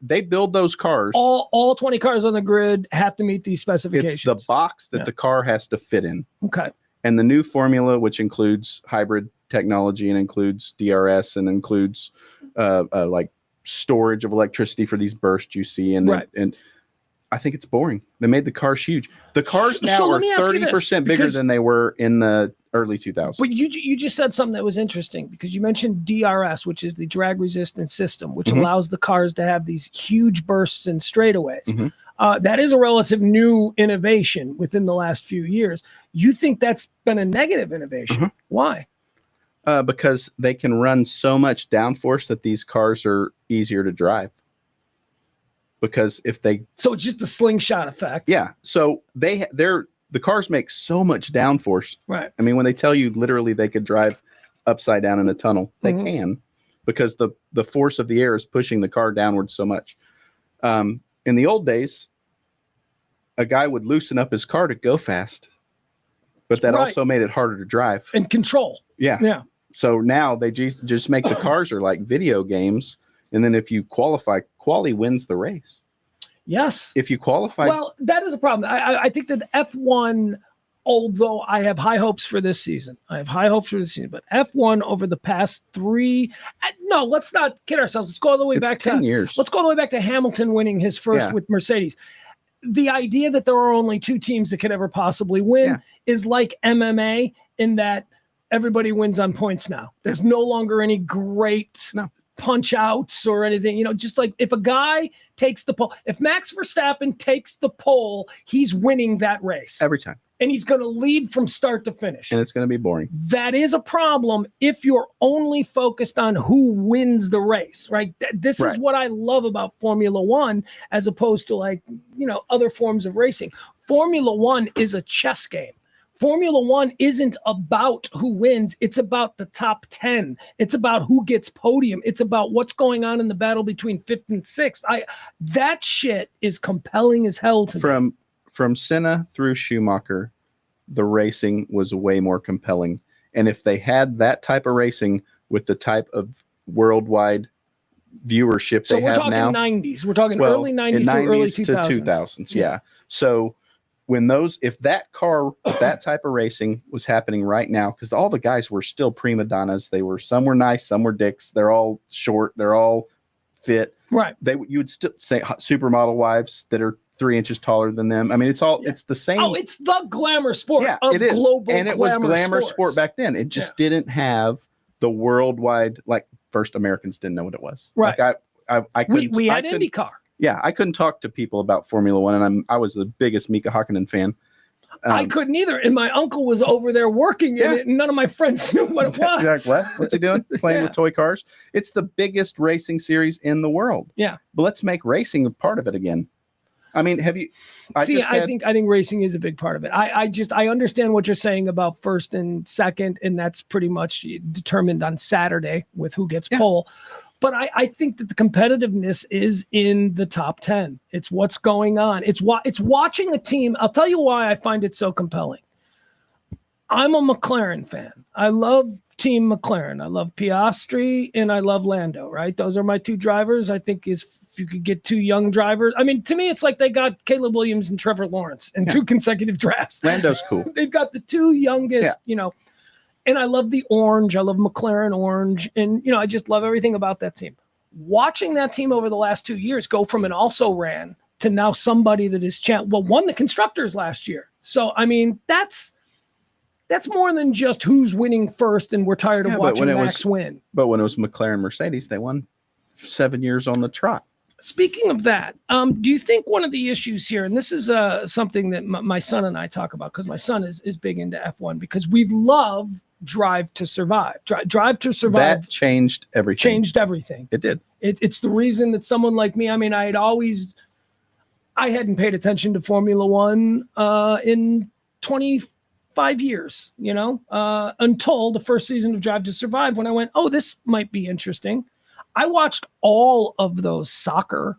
They build those cars. All 20 cars on the grid have to meet these specifications. It's the box that the car has to fit in. Okay. And the new formula, which includes hybrid technology and includes DRS and includes like storage of electricity for these bursts you see, and I think it's boring. They made the cars huge. The cars now are 30% bigger than they were in the early 2000s. But you just said something that was interesting, because you mentioned DRS, which is the drag resistance system, which allows the cars to have these huge bursts and straightaways. That is a relative new innovation within the last few years. You think that's been a negative innovation? Why? Because they can run so much downforce that these cars are easier to drive. because if they So it's just a slingshot effect. yeah, so the cars make so much downforce. Right. I mean, when they tell you literally they could drive upside down in a tunnel, they Mhm. can, because the force of the air is pushing the car downwards so much. In the old days, a guy would loosen up his car to go fast, but that Right. also made it harder to drive. And control. Yeah. Yeah. So now they just make the cars are like video games, and then if you qualify, quali wins the race. Yes. If you qualify, Well, that is a problem. I think that F1, although I have high hopes for this season, but F1 over the past no, let's not kid ourselves. Let's go all the way it's back 10 to years. let's go all the way back to Hamilton winning his first Yeah. with Mercedes. The idea that there are only two teams that could ever possibly win Yeah. is like MMA in that everybody wins on points now. There's no longer any great No. punch outs or anything. You know, just like if a guy takes the pole, if Max Verstappen takes the pole, he's winning that race. Every time, And he's going to lead from start to finish. and it's going to be boring. That is a problem if you're only focused on who wins the race, right? This is Right. what I love about Formula One as opposed to like, other forms of racing. Formula One is a chess game. Formula One isn't about who wins. It's about the top 10. It's about who gets podium. It's about what's going on in the battle between 5th and 6th. That shit is compelling as hell to me. From Senna through Schumacher, the racing was way more compelling. And if they had that type of racing with the type of worldwide viewership So they we're have talking now, 90s. We're talking well, early 90s in to early 90s 2000s. to 2000s, yeah. So if that car, that type of racing was happening right now, because all the guys were still prima donnas. Some were nice, some were dicks. They're all short, they're all fit. Right. You would still say supermodel wives that are 3 inches taller than them. I mean, it's the same. Oh, it's the glamour sport Yeah, of it is. global And it was glamour sports. sport back then. It just didn't have the worldwide, like first Americans didn't know what it was. Right. Like I couldn't. We had I couldn't- IndyCar. Yeah, I couldn't talk to people about Formula One, and I was the biggest Mika Hakkinen fan. I couldn't either. And my uncle was over there working in it, and none of my friends knew what it was. Like, what? What's he doing? Playing Yeah. with toy cars? It's the biggest racing series in the world. Yeah. But let's make racing a part of it again. I mean, have you? I think racing is a big part of it. I understand what you're saying about first and second, and that's pretty much determined on Saturday with who gets pole. But I think that the competitiveness is in the top 10. It's what's going on. It's watching a team. I'll tell you why I find it so compelling. I'm a McLaren fan. I love Team McLaren. I love Piastri and I love Lando, right? Those are my two drivers. I think if you could get two young drivers. I mean, to me, it's like they got Caleb Williams and Trevor Lawrence in 2 consecutive drafts. Lando's cool. They've got the two youngest, and I love the orange. I love McLaren orange. And, I just love everything about that team. Watching that team over the last 2 years go from an also ran to now somebody that is won the constructors last year. So, I mean, that's more than just who's winning first and we're tired of watching Max win. But when it was McLaren Mercedes, they won 7 years on the trot. Speaking of that, do you think one of the issues here, and this is something that my son and I talk about because my son is big into F1 because we love Drive to Survive. Drive to Survive. That changed everything. It did. It's the reason that someone like me, I mean, I hadn't paid attention to Formula One in 25 years, until the first season of Drive to Survive when I went, oh, this might be interesting. I watched all of those soccer,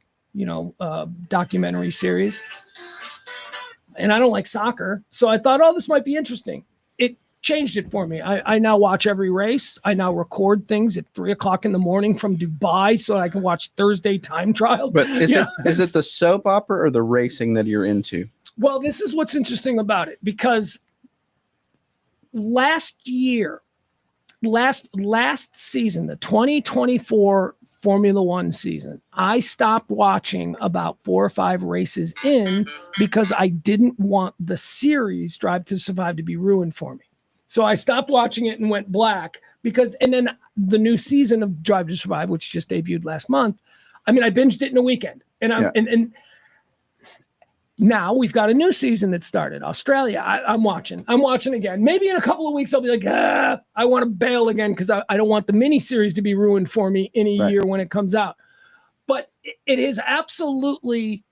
documentary series, and I don't like soccer. So I thought, oh, this might be interesting. It changed it for me. I now watch every race. I now record things at 3:00 in the morning from Dubai so I can watch Thursday time trials. But is it the soap opera or the racing that you're into? Well, this is what's interesting about it because last season, the 2024 Formula One season, I stopped watching about 4 or 5 races in because I didn't want the series Drive to Survive to be ruined for me. So I stopped watching it and went black and then the new season of Drive to Survive, which just debuted last month, I mean, I binged it in a weekend and now we've got a new season that started. Australia, I'm watching again. Maybe in a couple of weeks, I'll be like, I want to bail again because I don't want the miniseries to be ruined for me in a year when it comes out. but it is absolutely,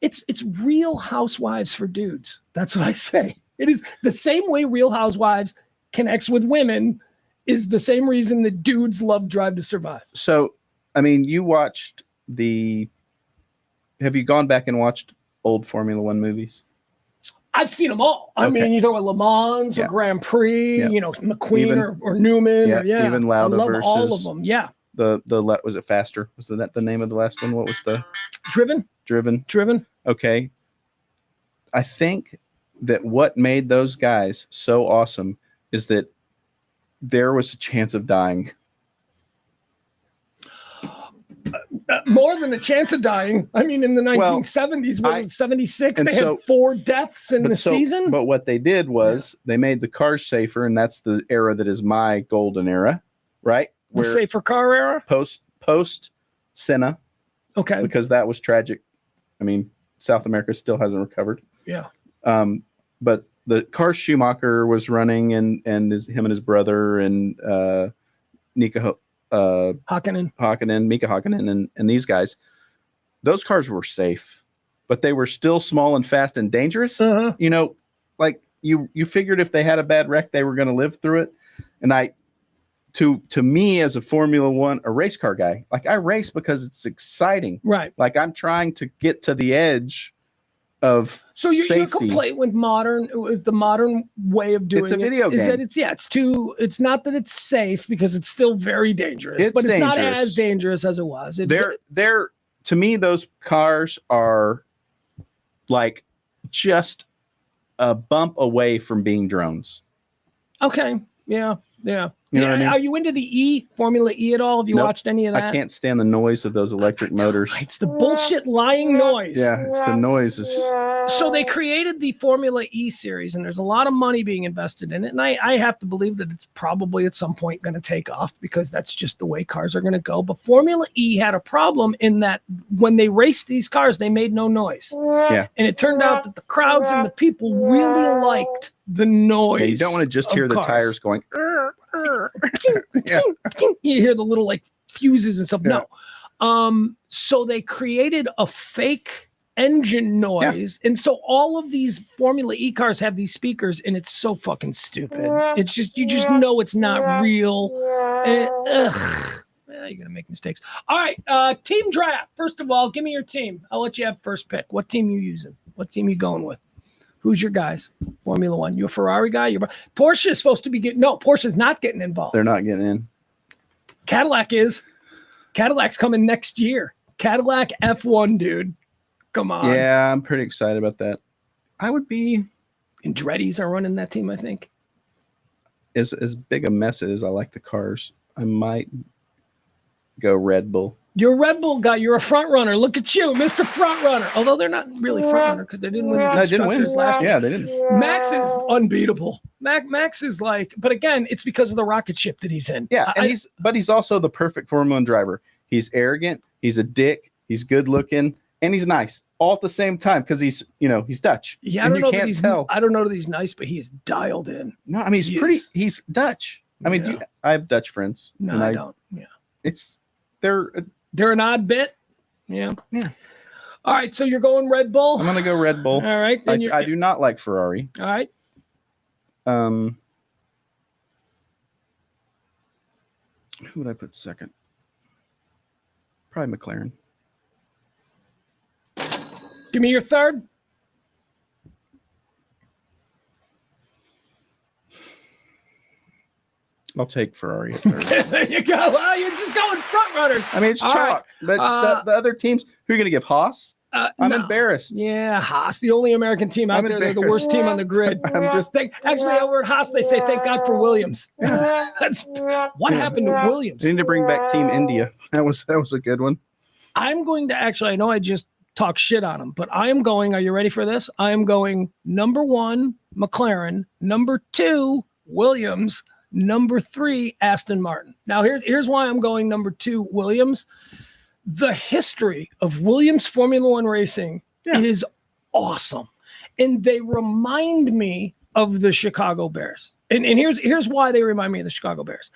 it's Real Housewives for dudes. That's what I say. It is the same way Real Housewives connects with women is the same reason that dudes love Drive to Survive. So, I mean, you watched have you gone back and watched old Formula One movies? I've seen them all. I mean, you talk about Le Mans or Grand Prix, you know, McQueen or Newman. Even Lauda I love versus all of them. Yeah. Was it Faster? Was that the name of the last one? What was the Driven? Okay. I think that what made those guys so awesome is that there was a chance of dying. More than a chance of dying. I mean, in the 1970s, what was it, 76? They had 4 deaths in the season. But what they did was they made the cars safer, and that's the era that is my golden era, right? The safer car era? Post Senna. Okay. Because that was tragic. I mean, South America still hasn't recovered. Yeah. But the car Schumacher was running, and him and his brother and Mika Hakkinen, and these guys, those cars were safe, but they were still small and fast and dangerous. You know, like you figured if they had a bad wreck, they were going to live through it. And to me as a Formula One, a race car guy, like I race because it's exciting, right? Like I'm trying to get to the edge of your complaint with the modern way of doing it's a video game. Is that it's not that it's safe because it's still very dangerous, but it's not as dangerous as it was. They're to me, those cars are like just a bump away from being drones. Okay. Yeah. You know what I mean? Are you into the Formula E at all? Have you watched any of that? I can't stand the noise of those electric motors. It's the bullshit lying noise. Yeah, it's the noises. So they created the Formula E series, and there's a lot of money being invested in it. And I have to believe that it's probably at some point going to take off because that's just the way cars are going to go. But Formula E had a problem in that when they raced these cars, they made no noise. Yeah. And it turned out that the crowds and the people really liked the noise. Yeah, you don't want to just hear the tires going. You hear the little like fuses and stuff. Yeah. No. So they created a fake engine noise. And so all of these Formula E cars have these speakers, and it's so fucking stupid. It's just, you just know it's not real. And you're gonna make mistakes. All right, team draft. First of all, give me your team. I'll let you have first pick. What team you using? What team you going with? Who's your guys? Formula One. You a Ferrari guy? Porsche is supposed to be getting. No, Porsche's not getting involved. They're not getting in. Cadillac is. Cadillac's coming next year. Cadillac F1, dude. Come on. Yeah, I'm pretty excited about that. I would be. Andretti's are running that team, I think. As big a mess as I like the cars, I might go Red Bull. You're a Red Bull guy. You're a front runner. Look at you, Mr. Front Runner. Although they're not really front runner because they didn't win the constructors last year. Yeah, they didn't. Max is unbeatable. Max is like, but again, it's because of the rocket ship that he's in. Yeah, and he's also the perfect Formula One driver. He's arrogant. He's a dick. He's good looking, and he's nice all at the same time because he's Dutch. Yeah, I don't know that he's nice, but he is dialed in. No, I mean he's Dutch. I mean, I have Dutch friends. No, I don't. Yeah, they're an odd bit. Yeah. All right, so you're going Red Bull. I'm gonna go Red Bull. All right. I do not like Ferrari. All right. Who would I put second? Probably McLaren. Give me your third. I'll take Ferrari at third. There you go. Well, you're just going front runners. I mean, it's chalk. That's the other teams. Who are you going to give? Haas? I'm embarrassed. Yeah, Haas, the only American team out there. They're the worst team on the grid. Actually, over at Haas, they say thank God for Williams. What happened to Williams? They need to bring back Team India. That was a good one. I'm going to I know I just talk shit on them, but I am going. Are you ready for this? I am going number 1, McLaren. Number 2, Williams. Number 3, Aston Martin. Now, here's why I'm going number 2, Williams. The history of Williams Formula One racing is awesome. And they remind me of the Chicago Bears. And here's why they remind me of the Chicago Bears.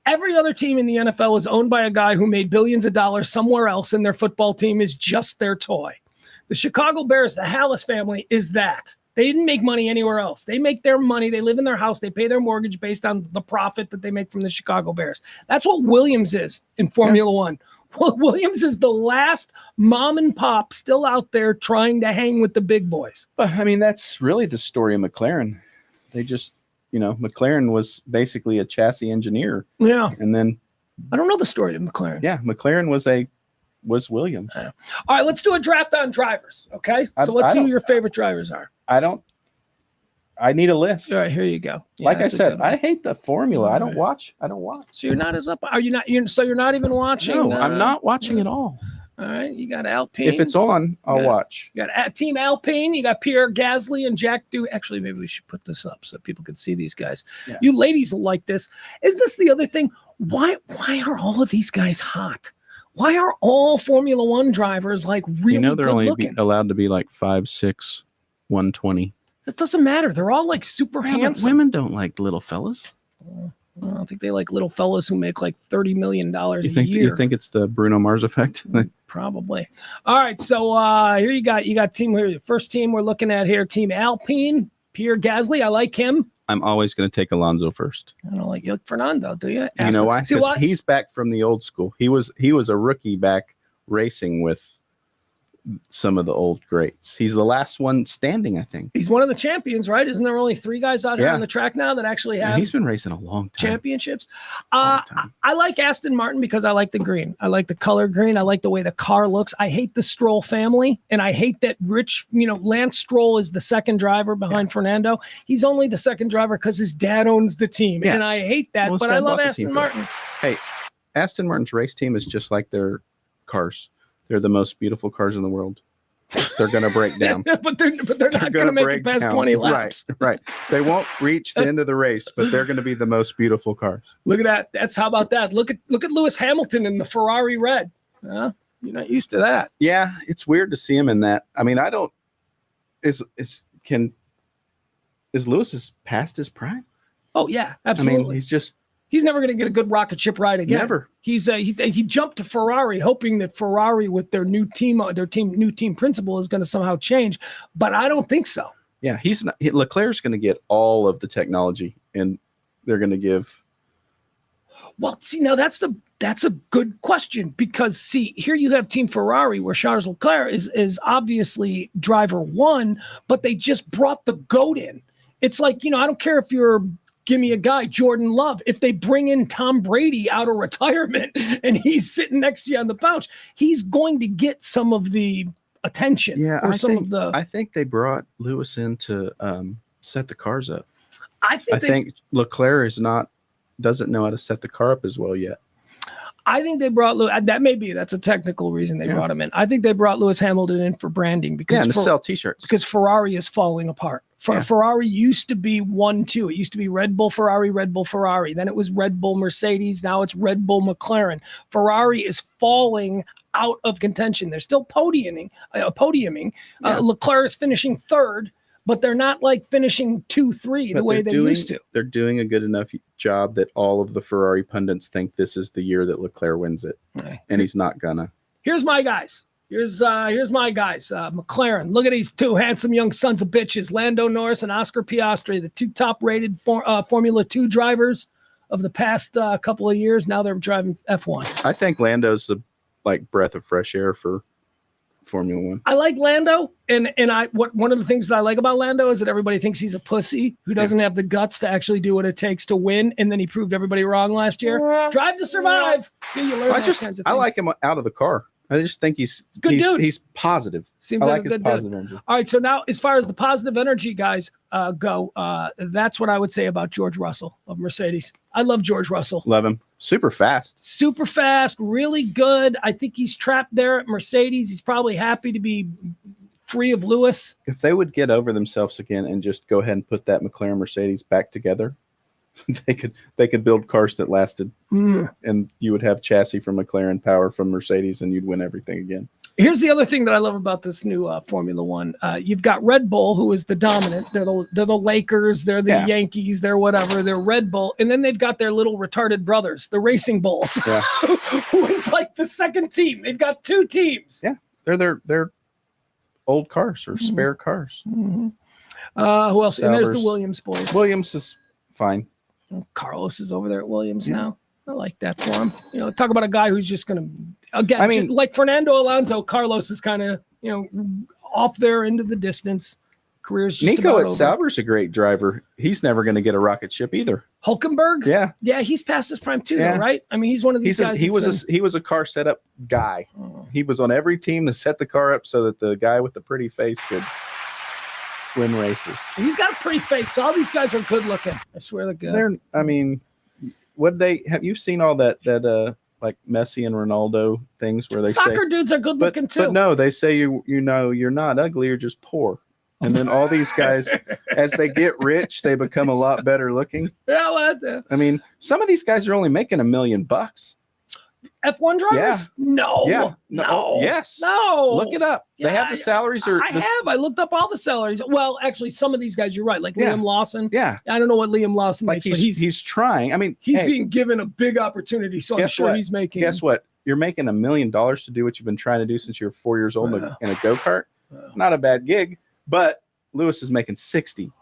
Every other team in the NFL is owned by a guy who made billions of dollars somewhere else, and their football team is just their toy. The Chicago Bears, the Hallis family, is that. They didn't make money anywhere else. They make their money. They live in their house. They pay their mortgage based on the profit that they make from the Chicago Bears. That's what Williams is in Formula One. Well, Williams is the last mom and pop still out there trying to hang with the big boys. But I mean, that's really the story of McLaren. They just, McLaren was basically a chassis engineer. Yeah. And then I don't know the story of McLaren. Yeah, McLaren was Williams. All right, let's do a draft on drivers. Okay. So let's see who your favorite drivers are. I need a list. All right, here you go. Yeah, like I said, I hate the formula. I don't watch. So you're not as up. Are you not? You're not even watching. No, I'm not watching at all. All right, you got Alpine. If it's on, I'll watch. You got Team Alpine. You got Pierre Gasly and Jack Du. Actually, maybe we should put this up so people can see these guys. Yeah. You ladies will like this. Is this the other thing? Why are all of these guys hot? Why are all Formula One drivers like really they're good only looking? Allowed to be like 5'6", 120. That doesn't matter. They're all like super handsome. Women don't like little fellas. I don't think they like little fellas who make like $30 million a year. You think it's the Bruno Mars effect? Probably. All right. So here you got team here. The first team we're looking at here, Team Alpine, Pierre Gasly. I like him. I'm always going to take Alonso first. I don't like Fernando. Do you? You know why? Because he's back from the old school. He was a rookie back racing with some of the old greats. He's the last one standing, I think. He's one of the champions, right? Isn't there only 3 guys out here on the track now that actually have? He's been racing a long time. Championships. I like Aston Martin because I like the green. I like the color green. I like the way the car looks. I hate the Stroll family, and I hate that Lance Stroll is the second driver behind Fernando. He's only the second driver because his dad owns the team, and I hate that. But I love Aston Martin. Hey, Aston Martin's race team is just like their cars. They're the most beautiful cars in the world. They're going to break down. but they're not going to make it past 20 laps. Right. They won't reach the end of the race, but they're going to be the most beautiful cars. Look at that. How about that? Look at Lewis Hamilton in the Ferrari red. You're not used to that. Yeah, it's weird to see him in that. I mean, is Lewis past his prime? Oh yeah, absolutely. I mean, he's never going to get a good rocket ship ride again. Never. He jumped to Ferrari, hoping that Ferrari, with their new team principal, is going to somehow change. But I don't think so. Yeah, he's not. Leclerc's going to get all of the technology, and they're going to give. Well, see, now that's a good question, because see, here you have Team Ferrari, where Charles Leclerc is obviously driver 1, but they just brought the GOAT in. It's like, I don't care if you're. Give me a guy, Jordan Love. If they bring in Tom Brady out of retirement and he's sitting next to you on the couch, he's going to get some of the attention. Yeah, I think they brought Lewis in to set the cars up. I think Leclerc doesn't know how to set the car up as well yet. I think they brought Lewis. That's a technical reason they brought him in. I think they brought Lewis Hamilton in for branding because to sell T-shirts, because Ferrari is falling apart. Ferrari used to be 1-2. It used to be Red Bull, Ferrari, Red Bull, Ferrari. Then it was Red Bull, Mercedes. Now it's Red Bull, McLaren. Ferrari is falling out of contention. They're still podiuming. Leclerc is finishing 3rd. But they're not like finishing 2-3 the way they used to. They're doing a good enough job that all of the Ferrari pundits think this is the year that Leclerc wins it, and he's not gonna. Here's my guys. Here's my guys. McLaren. Look at these 2 handsome young sons of bitches, Lando Norris and Oscar Piastri, the 2 top-rated Formula 2 drivers of the past couple of years. Now they're driving F1. I think Lando's the breath of fresh air for Formula 1. I like Lando, and one of the things that I like about Lando is that everybody thinks he's a pussy who doesn't have the guts to actually do what it takes to win, and then he proved everybody wrong last year. Drive to survive. See, you learn those kinds of things. I like him out of the car. I just think he's good dude. He's positive. Seems like a good dude. Energy. All right, so now as far as the positive energy guys go, that's what I would say about George Russell of Mercedes. I love George Russell. Love him. Super fast, really good. I think he's trapped there at Mercedes. He's probably happy to be free of Lewis. If they would get over themselves again and just go ahead and put that McLaren Mercedes back together, they could build cars that lasted, and you would have chassis from McLaren, power from Mercedes, and you'd win everything again. Here's the other thing that I love about this new Formula One. You've got Red Bull, who is the dominant. They're the Lakers. They're the Yankees. They're whatever. They're Red Bull. And then they've got their little retarded brothers, the Racing Bulls, who is like the second team. They've got two teams. Yeah, they're old cars or spare cars. Mm-hmm. Who else? And there's the Salvers. Williams boys. Williams is fine. Carlos is over there at Williams now. I like that for him. You know, talk about a guy who's just going to, again, I mean, like Fernando Alonso, Carlos is kind of, off there into the distance. Career's just Nico about at over. Sauber's a great driver. He's never going to get a rocket ship either. Hulkenberg? Yeah. Yeah, he's past his prime too, Yeah. though, right? I mean, he's one of these guys. He was a car setup guy. Oh. He was on every team to set the car up so that the guy with the pretty face could win races. He's got a pretty face. So all these guys are good looking. I swear to God. I mean, have you seen all that like Messi and Ronaldo things where they Soccer say dudes are good looking too. But no, they say you're not ugly, you're just poor. And then all these guys, as they get rich, they become a lot better looking. Yeah, well, I mean, some of these guys are only making $1 million. F1 drivers? Yeah. No. Yeah. No. Yes. No. Look it up. They Yeah, have the salaries. I looked up all the salaries. Well, actually, some of these guys, you're right. Like Yeah. Liam Lawson. Yeah. I don't know what Liam Lawson Like makes, but he's trying. I mean, he's hey, being given a big opportunity, so I'm guess sure what? he's making. Guess what? You're making $1 million to do what you've been trying to do since you were 4 years old in a go-kart. Not a bad gig, but Lewis is making 60.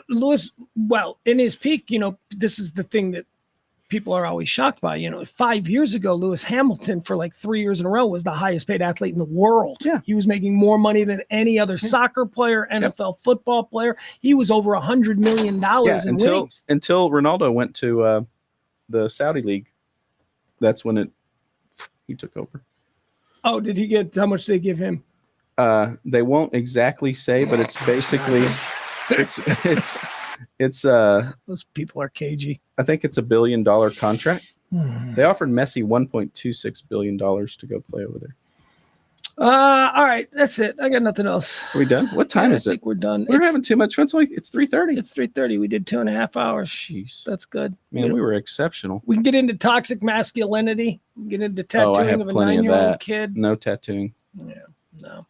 Lewis, well, in his peak, this is the thing that people are always shocked by. 5 years ago, Lewis Hamilton for like 3 years in a row was the highest paid athlete in the world. Yeah. He was making more money than any other soccer player, NFL football player. He was over $100 million in winnings. Until Ronaldo went to the Saudi league. That's when he took over. Oh, did he get, how much did they give him? They won't exactly say, but it's basically it's Those people are cagey. I think it's $1 billion contract. They offered Messi $1.26 billion to go play over there. All right, that's it. I got nothing else. Are we done? What time is I it? think we're done. We're having too much fun. It's 3:30. It's 3:30. We did 2.5 hours. Jeez, That's good. man, we were exceptional. We can get into toxic masculinity. We can get into Oh, I tattooing have of a plenty of 9-year-old that. kid. No tattooing. Yeah, no.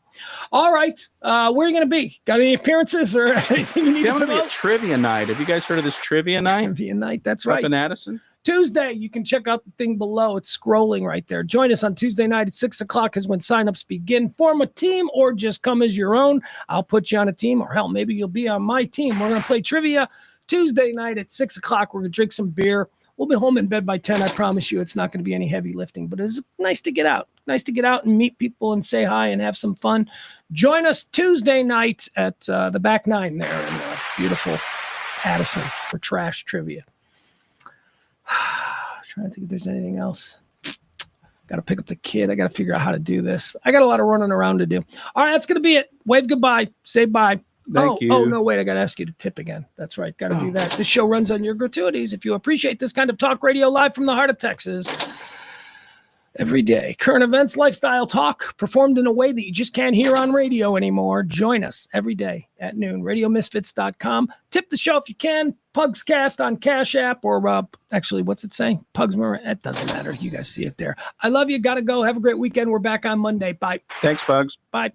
All right. Where are you going to be? Got any appearances or anything you need Yeah, I'm to gonna be a trivia night. Have you guys heard of this trivia night? Trivia night. That's Up right. in Addison. Tuesday, you can check out the thing below. It's scrolling right there. Join us on Tuesday night at 6 o'clock is when signups begin. Form a team or just come as your own. I'll put you on a team, or hell, maybe you'll be on my team. We're going to play trivia Tuesday night at 6 o'clock. We're going to drink some beer. We'll be home in bed by 10. I promise you it's not going to be any heavy lifting, but it's nice to get out. Nice to get out and meet people and say hi and have some fun. Join us Tuesday night at the back nine there in beautiful Addison for trash trivia. Trying to think if there's anything else. Got to pick up the kid. I got to figure out how to do this. I got a lot of running around to do. All right, that's going to be it. Wave goodbye. Say bye. Thank you. Oh, no, wait. I got to ask you to tip again. That's right. Got to do that. This show runs on your gratuities. If you appreciate this kind of talk radio live from the heart of Texas every day, current events, lifestyle talk performed in a way that you just can't hear on radio anymore. Join us every day at noon. RadioMisfits.com. Tip the show if you can. Pugscast on Cash App or actually, what's it saying? Pugs Moran. That doesn't matter. You guys see it there. I love you. Got to go. Have a great weekend. We're back on Monday. Bye. Thanks, Pugs. Bye.